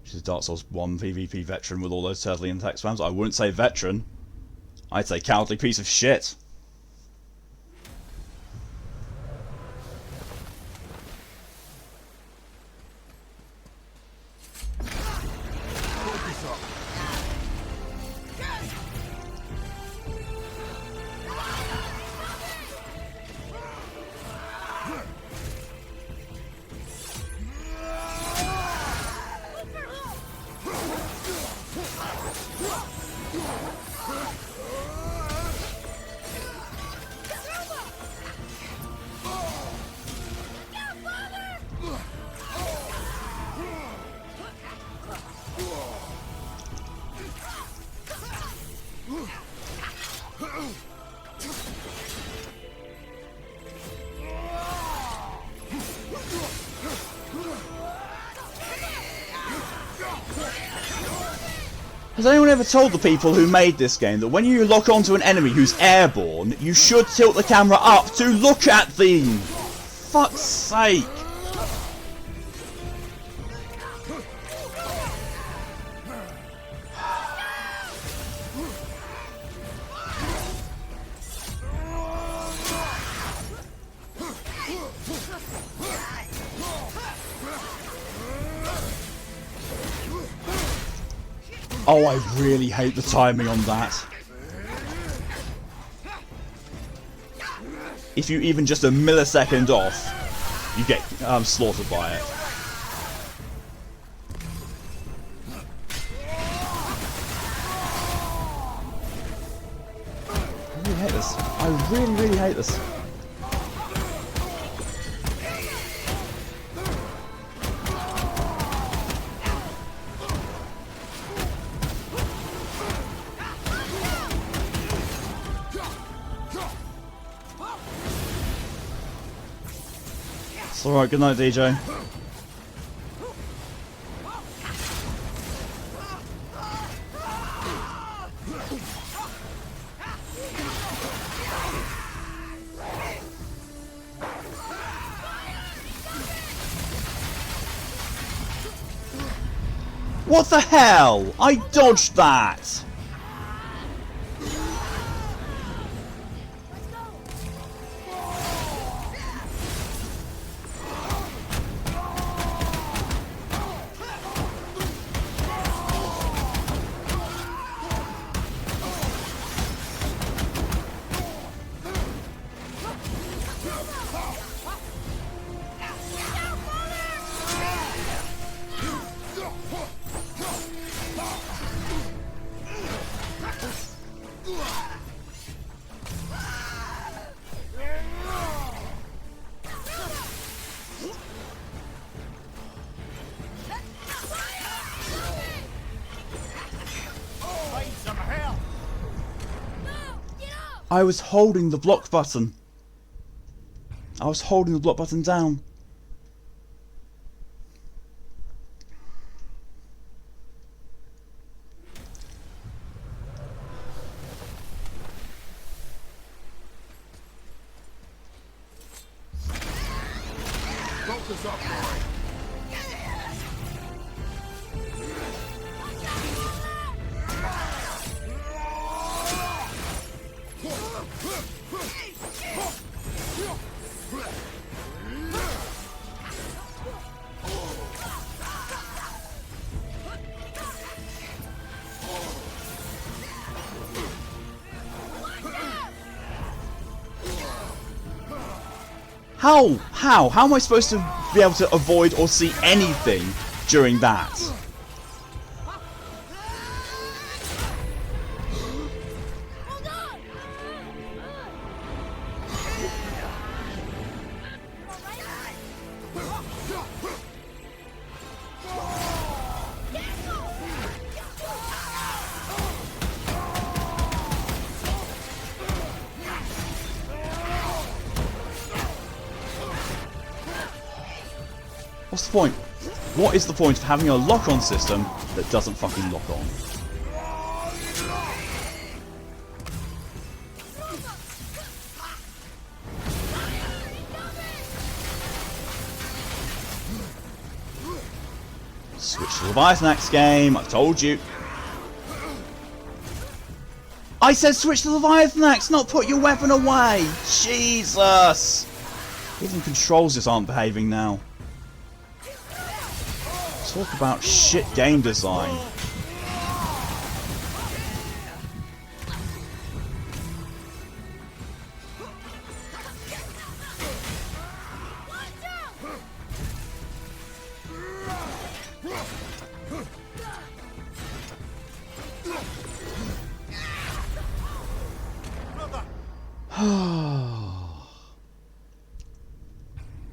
She's a Dark Souls 1 PvP veteran with all those tertullian text spams. I wouldn't say veteran. I'd say cowardly piece of shit. Has anyone ever told the people who made this game that when you lock onto an enemy who's airborne, you should tilt the camera up to look at them? Fuck's sake! Oh, I really hate the timing on that. If you even just a millisecond off, you get slaughtered by it. I really hate this. I really, really hate this. Alright, good night, DJ. What the hell? I dodged that! I was holding the block button. I was holding the block button down. Focus up, boy. How am I supposed to be able to avoid or see anything during that? What's the point? What is the point of having a lock-on system that doesn't fucking lock on? Switch to the Leviathan Axe game, I told you. I said switch to the Leviathan Axe, not put your weapon away! Jesus! Even controls just aren't behaving now. Talk about shit game design.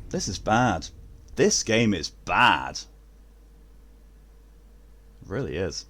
This is bad. This game is bad. It really is.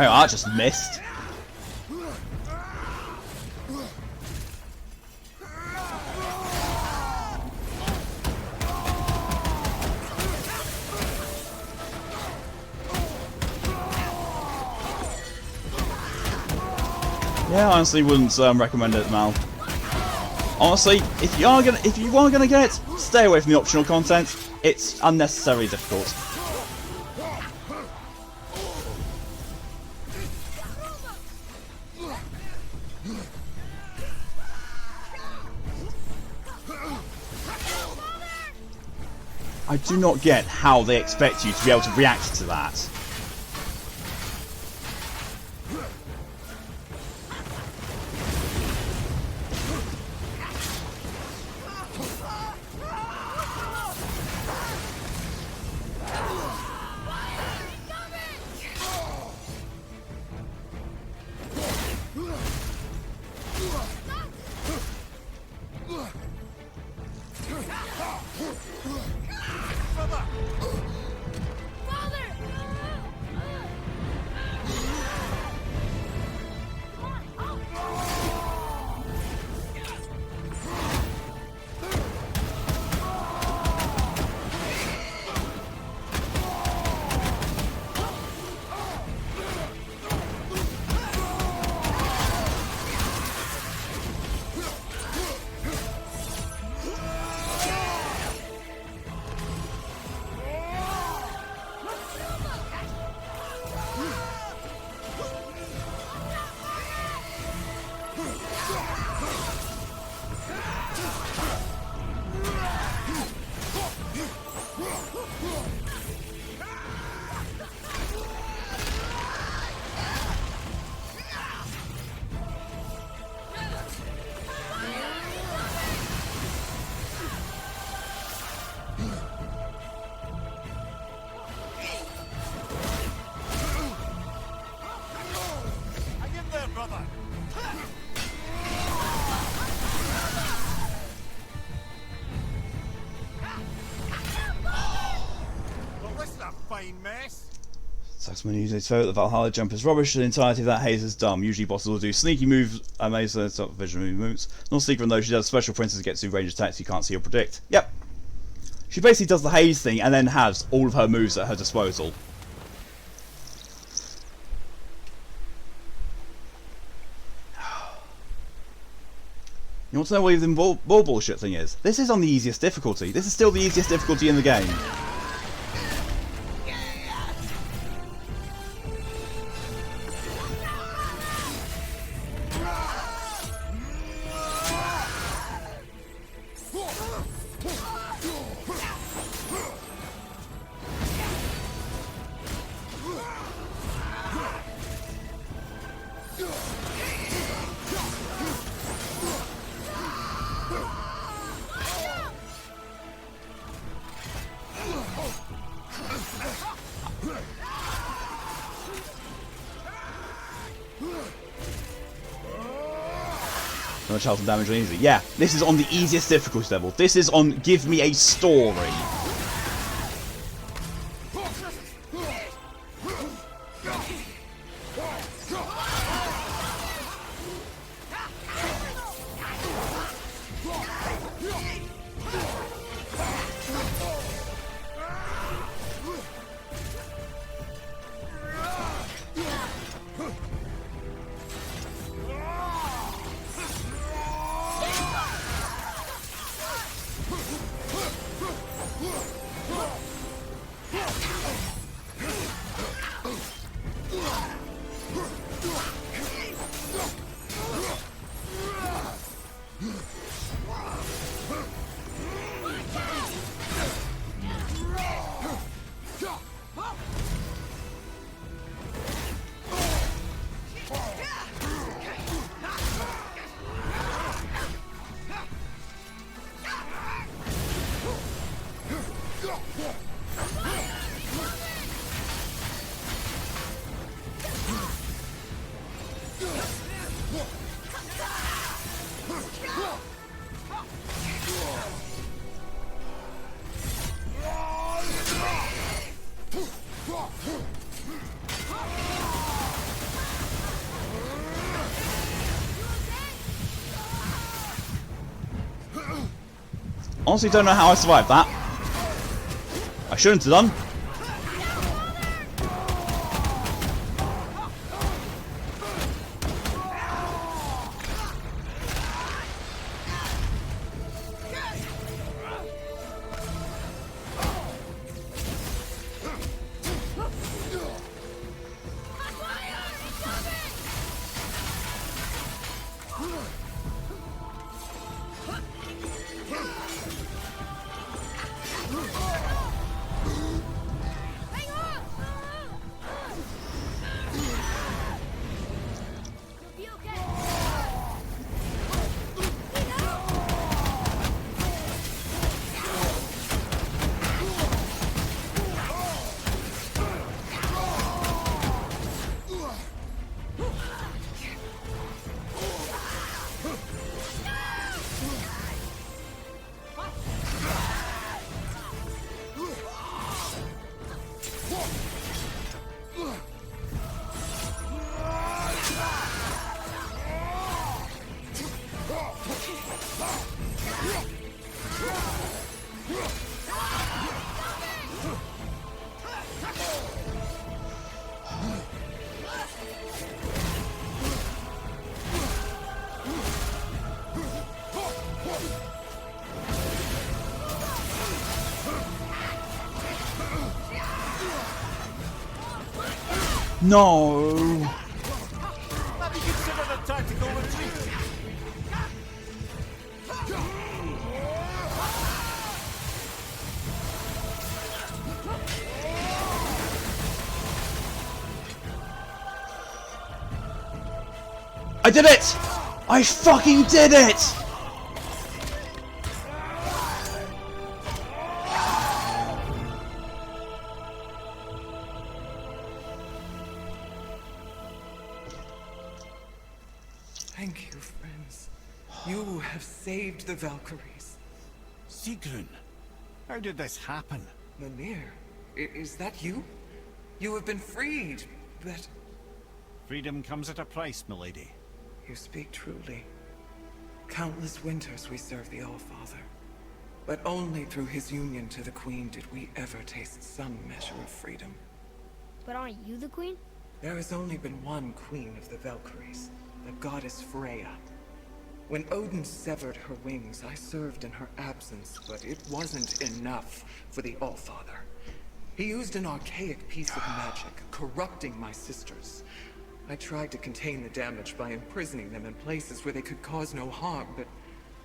Oh, I just missed. Yeah, I honestly wouldn't recommend it, Mal. Honestly, if you are gonna get it, stay away from the optional content. It's unnecessarily difficult. I do not get how they expect you to be able to react to that. When you say so, the Valhalla jump is rubbish, the entirety of that haze is dumb. Usually bosses will do sneaky moves, amazing stop vision movements. Not Sigrun though, she does special princess gets through range attacks you can't see or predict. Yep. She basically does the haze thing and then has all of her moves at her disposal. You want to know what even more bullshit thing is? This is on the easiest difficulty. This is still the easiest difficulty in the game. Much health and damage on easy. Yeah, this is on the easiest difficulty level. This is on give me a story. Honestly, don't know how I survived that. I shouldn't have done. No. Have you considered a tactical retreat? I did it! I fucking did it! Thank you, friends. You have saved the Valkyries. Sigrun, how did this happen? Mimir, is that you? You have been freed, but... Freedom comes at a price, milady. You speak truly. Countless winters we served the All-Father. But only through his union to the Queen did we ever taste some measure of freedom. But aren't you the queen? There has only been one Queen of the Valkyries, the goddess Freya. When Odin severed her wings, I served in her absence, but it wasn't enough for the All-Father. He used an archaic piece of magic, corrupting my sisters. I tried to contain the damage by imprisoning them in places where they could cause no harm, but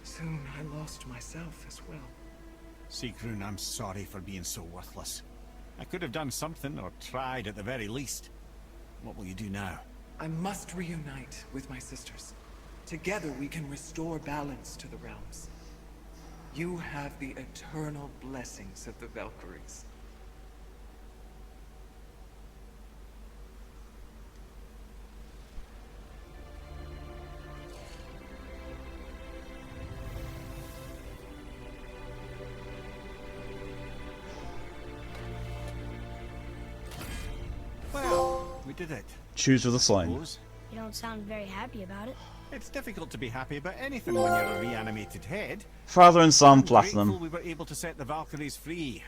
soon I lost myself as well. Sigrun, I'm sorry for being so worthless. I could have done something, or tried at the very least. What will you do now? I must reunite with my sisters. Together we can restore balance to the realms. You have the eternal blessings of the Valkyries. Well, we did it. Choose with a sign. Suppose. You don't sound very happy about it. It's difficult to be happy about anything when you're a reanimated head. Father and son, I'm platinum. grateful we were able to set the Valkyries free.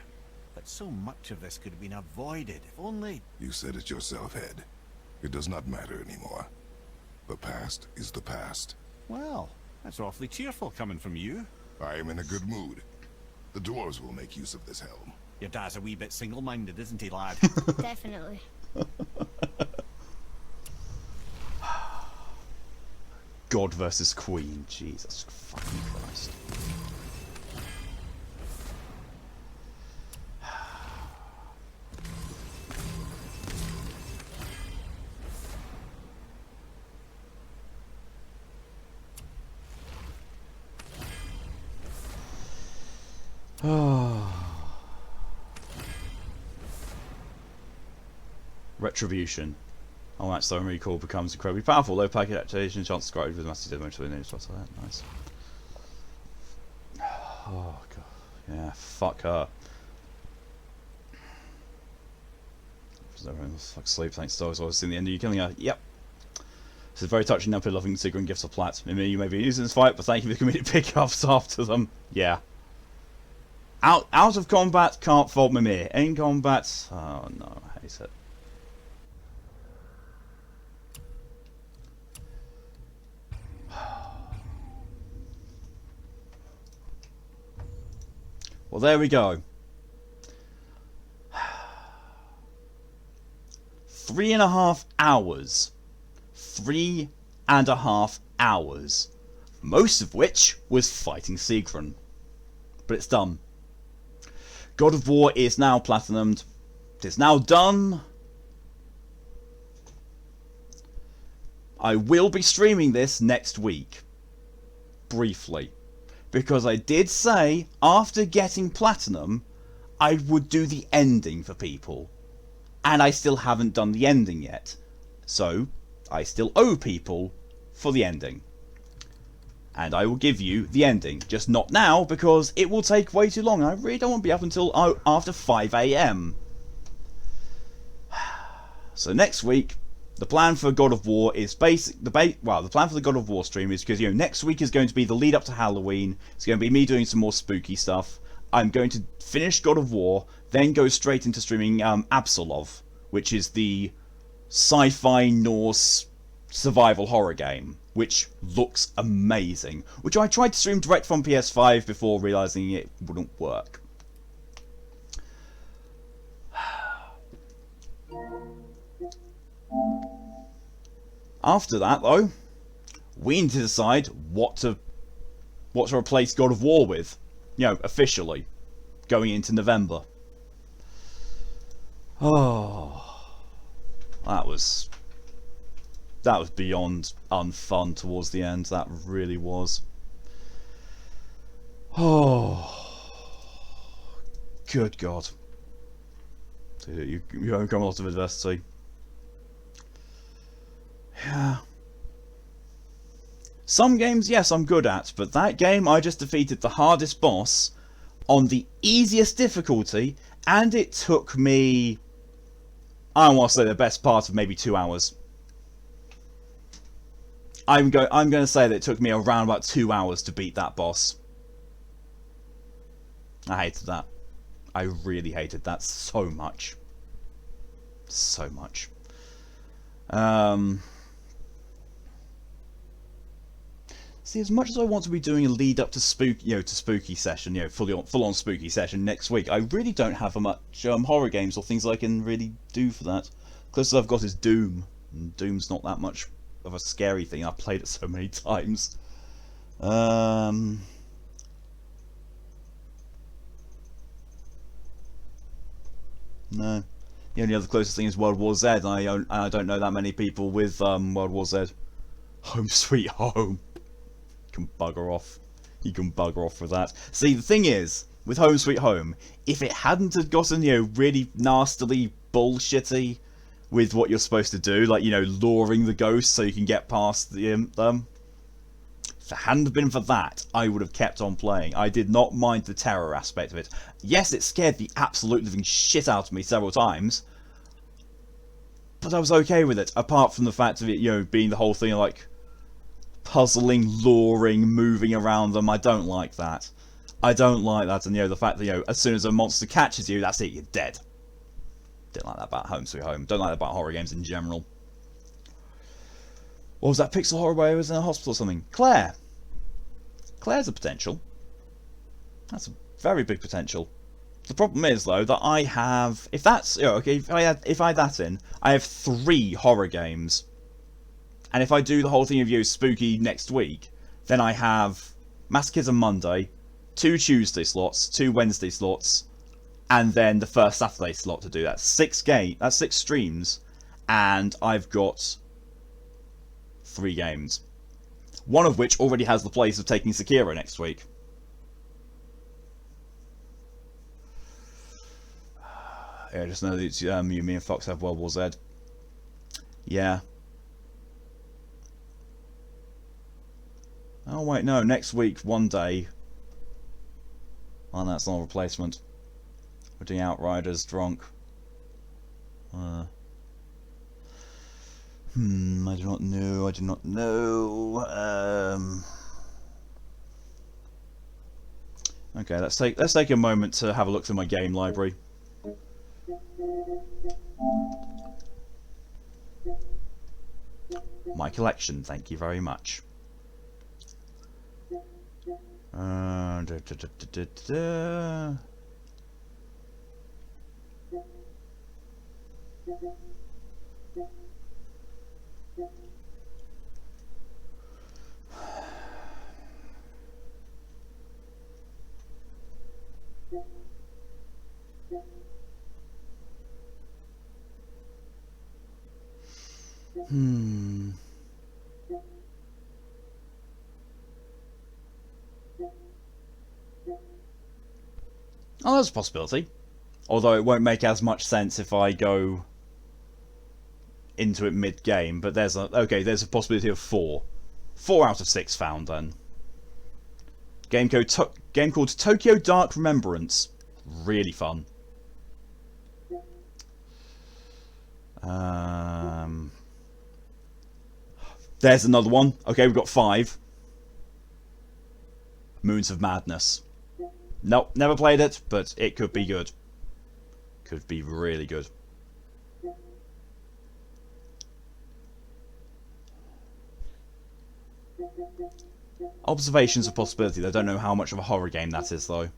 But so much of this could have been avoided, if only... You said it yourself, Head. It does not matter anymore. The past is the past. Well, that's awfully cheerful coming from you. I am in a good mood. The dwarves will make use of this helm. Your dad's a wee bit single-minded, isn't he, lad? Definitely. God versus Queen. Jesus fucking Christ. Retribution. Oh, that's so really cool. Becomes incredibly powerful. Low packet activation, chance to scribe with massive damage to the news. What's that? Nice. Oh god. Yeah, fuck her. Fuck sleep, thanks to always seen the end of you killing her. Yep. This is very touching now, loving Sigrun gifts of plat. Mimir, you may be using this fight, but thank you for the comedic pickups after them. Yeah. Out of combat, can't fault Mimir. In combat, oh no, I hate it. Well, there we go. 3.5 hours. 3.5 hours. Most of which was fighting Sigrun. But it's done. God of War is now platinumed. It is now done. I will be streaming this next week. Briefly. Because I did say, after getting platinum, I would do the ending for people. And I still haven't done the ending yet. So, I still owe people for the ending. And I will give you the ending. Just not now, because it will take way too long. I really don't want to be up until after 5 AM. So next week, the plan for God of War is the plan for the God of War stream is because, you know, next week is going to be the lead up to Halloween. It's going to be me doing some more spooky stuff. I'm going to finish God of War, then go straight into streaming Absolov, which is the sci-fi Norse survival horror game, which looks amazing. Which I tried to stream direct from PS5 before realizing it wouldn't work. After that, though, we need to decide what to replace God of War with. You know, officially, going into November. Oh, that was beyond unfun towards the end. That really was. Oh, good God! You overcome a lot of adversity. Yeah. Some games, yes, I'm good at, but that game I just defeated the hardest boss on the easiest difficulty, and it took me I want to say the best part of maybe 2 hours. I'm going to say that it took me around about 2 hours to beat that boss. I hated that. I really hated that so much. So much. See, as much as I want to be doing a lead up to spooky session, full on spooky session next week, I really don't have much horror games or things I can really do for that. Closest I've got is Doom, and Doom's not that much of a scary thing. I've played it so many times. No. The only other closest thing is World War Z, and I don't know that many people with World War Z. Home Sweet Home. You can bugger off. You can bugger off with that. See, the thing is, with Home Sweet Home, if it hadn't have gotten, really nastily bullshitty with what you're supposed to do, like, luring the ghosts so you can get past them. If it hadn't been for that, I would have kept on playing. I did not mind the terror aspect of it. Yes, it scared the absolute living shit out of me several times, but I was okay with it, apart from the fact of it, being the whole thing of, like, puzzling, luring, moving around them. I don't like that. I don't like that, and, the fact that, as soon as a monster catches you, that's it, you're dead. Didn't like that about Home Sweet Home. Don't like that about horror games in general. What was that pixel horror where I was in a hospital or something? Claire. Claire's a potential. That's a very big potential. The problem is, though, that I have... If that's... okay, if I add that in, I have 3 horror games. And if I do the whole thing of spooky next week, then I have Masochism Monday, 2 Tuesday slots, 2 Wednesday slots, and then the first Saturday slot to do that. 6 that's 6 streams, and I've got 3 games. One of which already has the place of taking Sekiro next week. Yeah, I just know that it's, you, me and Fox have World War Z. Yeah. Oh wait, no, next week, one day. Oh, that's not a replacement. We're doing Outriders, Drunk. I do not know, Okay, let's take a moment to have a look through my game library. My collection, thank you very much. Oh, that's a possibility. Although it won't make as much sense if I go into it mid-game, but there's a possibility of 4. 4 out of 6 found then. Game called Tokyo Dark Remembrance. Really fun. There's another one. Okay, we've got 5. Moons of Madness. Nope, never played it, but it could be good. Could be really good. Observation's a possibility. I don't know how much of a horror game that is, though.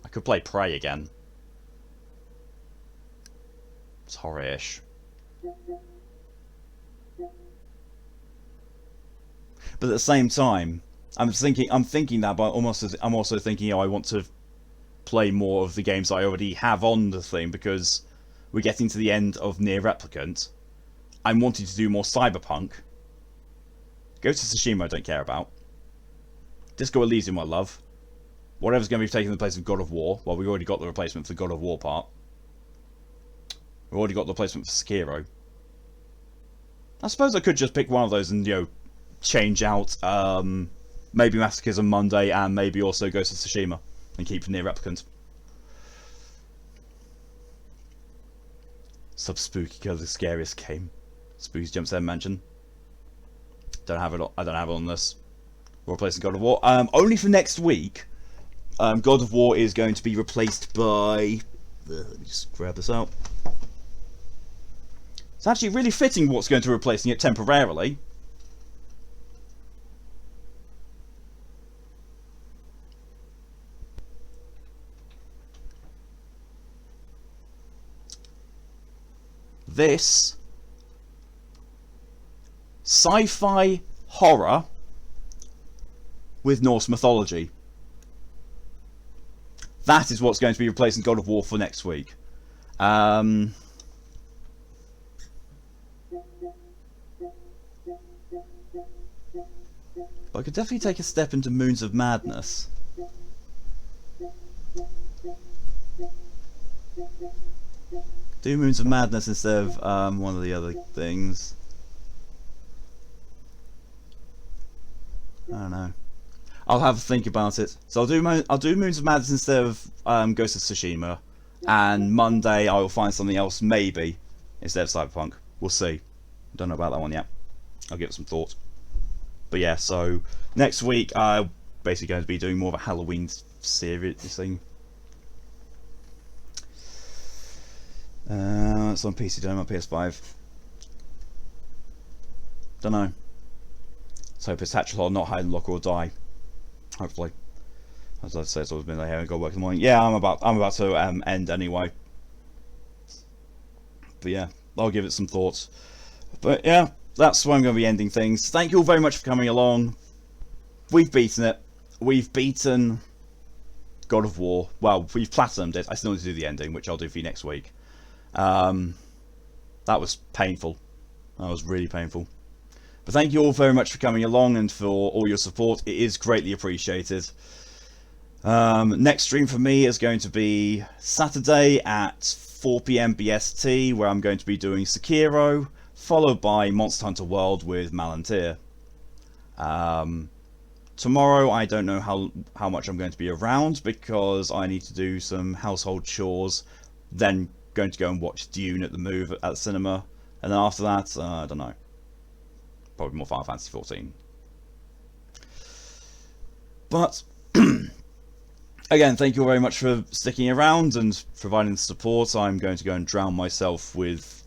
I could play Prey again. It's horror-ish. But at the same time, I'm thinking that, but I'm also thinking, I want to play more of the games I already have on the thing, because we're getting to the end of Nier Replicant. I'm wanting to do more Cyberpunk. Ghost of Tsushima I don't care about. Disco Elysium I love. Whatever's going to be taking the place of God of War. Well, we've already got the replacement for the God of War part. We've already got the replacement for Sekiro. I suppose I could just pick one of those and, change out, maybe Masochism Monday and maybe also Ghost of Tsushima. And keep Nier Replicant. Sub spooky because the scariest game. Spooky Jump Set Mansion. Don't have it. I don't have it on this. We're replacing God of War. Only for next week. God of War is going to be replaced by. Let me just grab this out. It's actually really fitting what's going to be replacing it temporarily. This sci-fi horror with Norse mythology. That is what's going to be replacing God of War for next week. But I could definitely take a step into Moons of Madness. Do Moons of Madness instead of one of the other things. I don't know. I'll have a think about it. So I'll do Moons of Madness instead of Ghost of Tsushima, and Monday I will find something else maybe instead of Cyberpunk. We'll see. Don't know about that one yet. I'll give it some thought. But yeah, so next week I'm basically going to be doing more of a Halloween series thing. It's on PC, don't know, on PS5. Don't know. Let's hope it's Hatchelor, not Hide and Lock or Die. Hopefully. As I say, it's always been there and go work in the morning. Yeah, I'm about to end anyway. But yeah, I'll give it some thoughts. But yeah, that's where I'm going to be ending things. Thank you all very much for coming along. We've beaten it. We've beaten God of War. Well, we've platinumed it. I still need to do the ending, which I'll do for you next week. That was painful. That was really painful. But thank you all very much for coming along and for all your support. It is greatly appreciated. Next stream for me is going to be Saturday at 4 PM BST, where I'm going to be doing Sekiro, followed by Monster Hunter World with Malantir. Tomorrow I don't know how much I'm going to be around because I need to do some household chores, then going to go and watch Dune at the cinema, and then after that, I don't know. Probably more Final Fantasy 14. But again, thank you very much for sticking around and providing the support. I'm going to go and drown myself with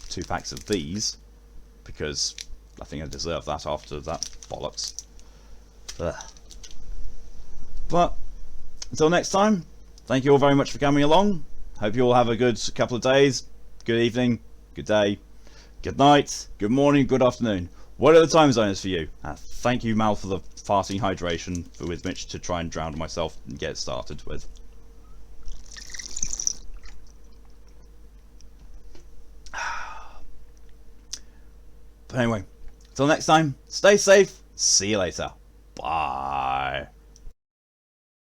2 packs of these because I think I deserve that after that bollocks. Ugh. But until next time, thank you all very much for coming along. Hope you all have a good couple of days, good evening, good day, good night, good morning, good afternoon, whatever the time zone is for you. Thank you, Mal, for the farting hydration with Mitch to try and drown myself and get it started with. But anyway, until next time, stay safe, see you later, bye.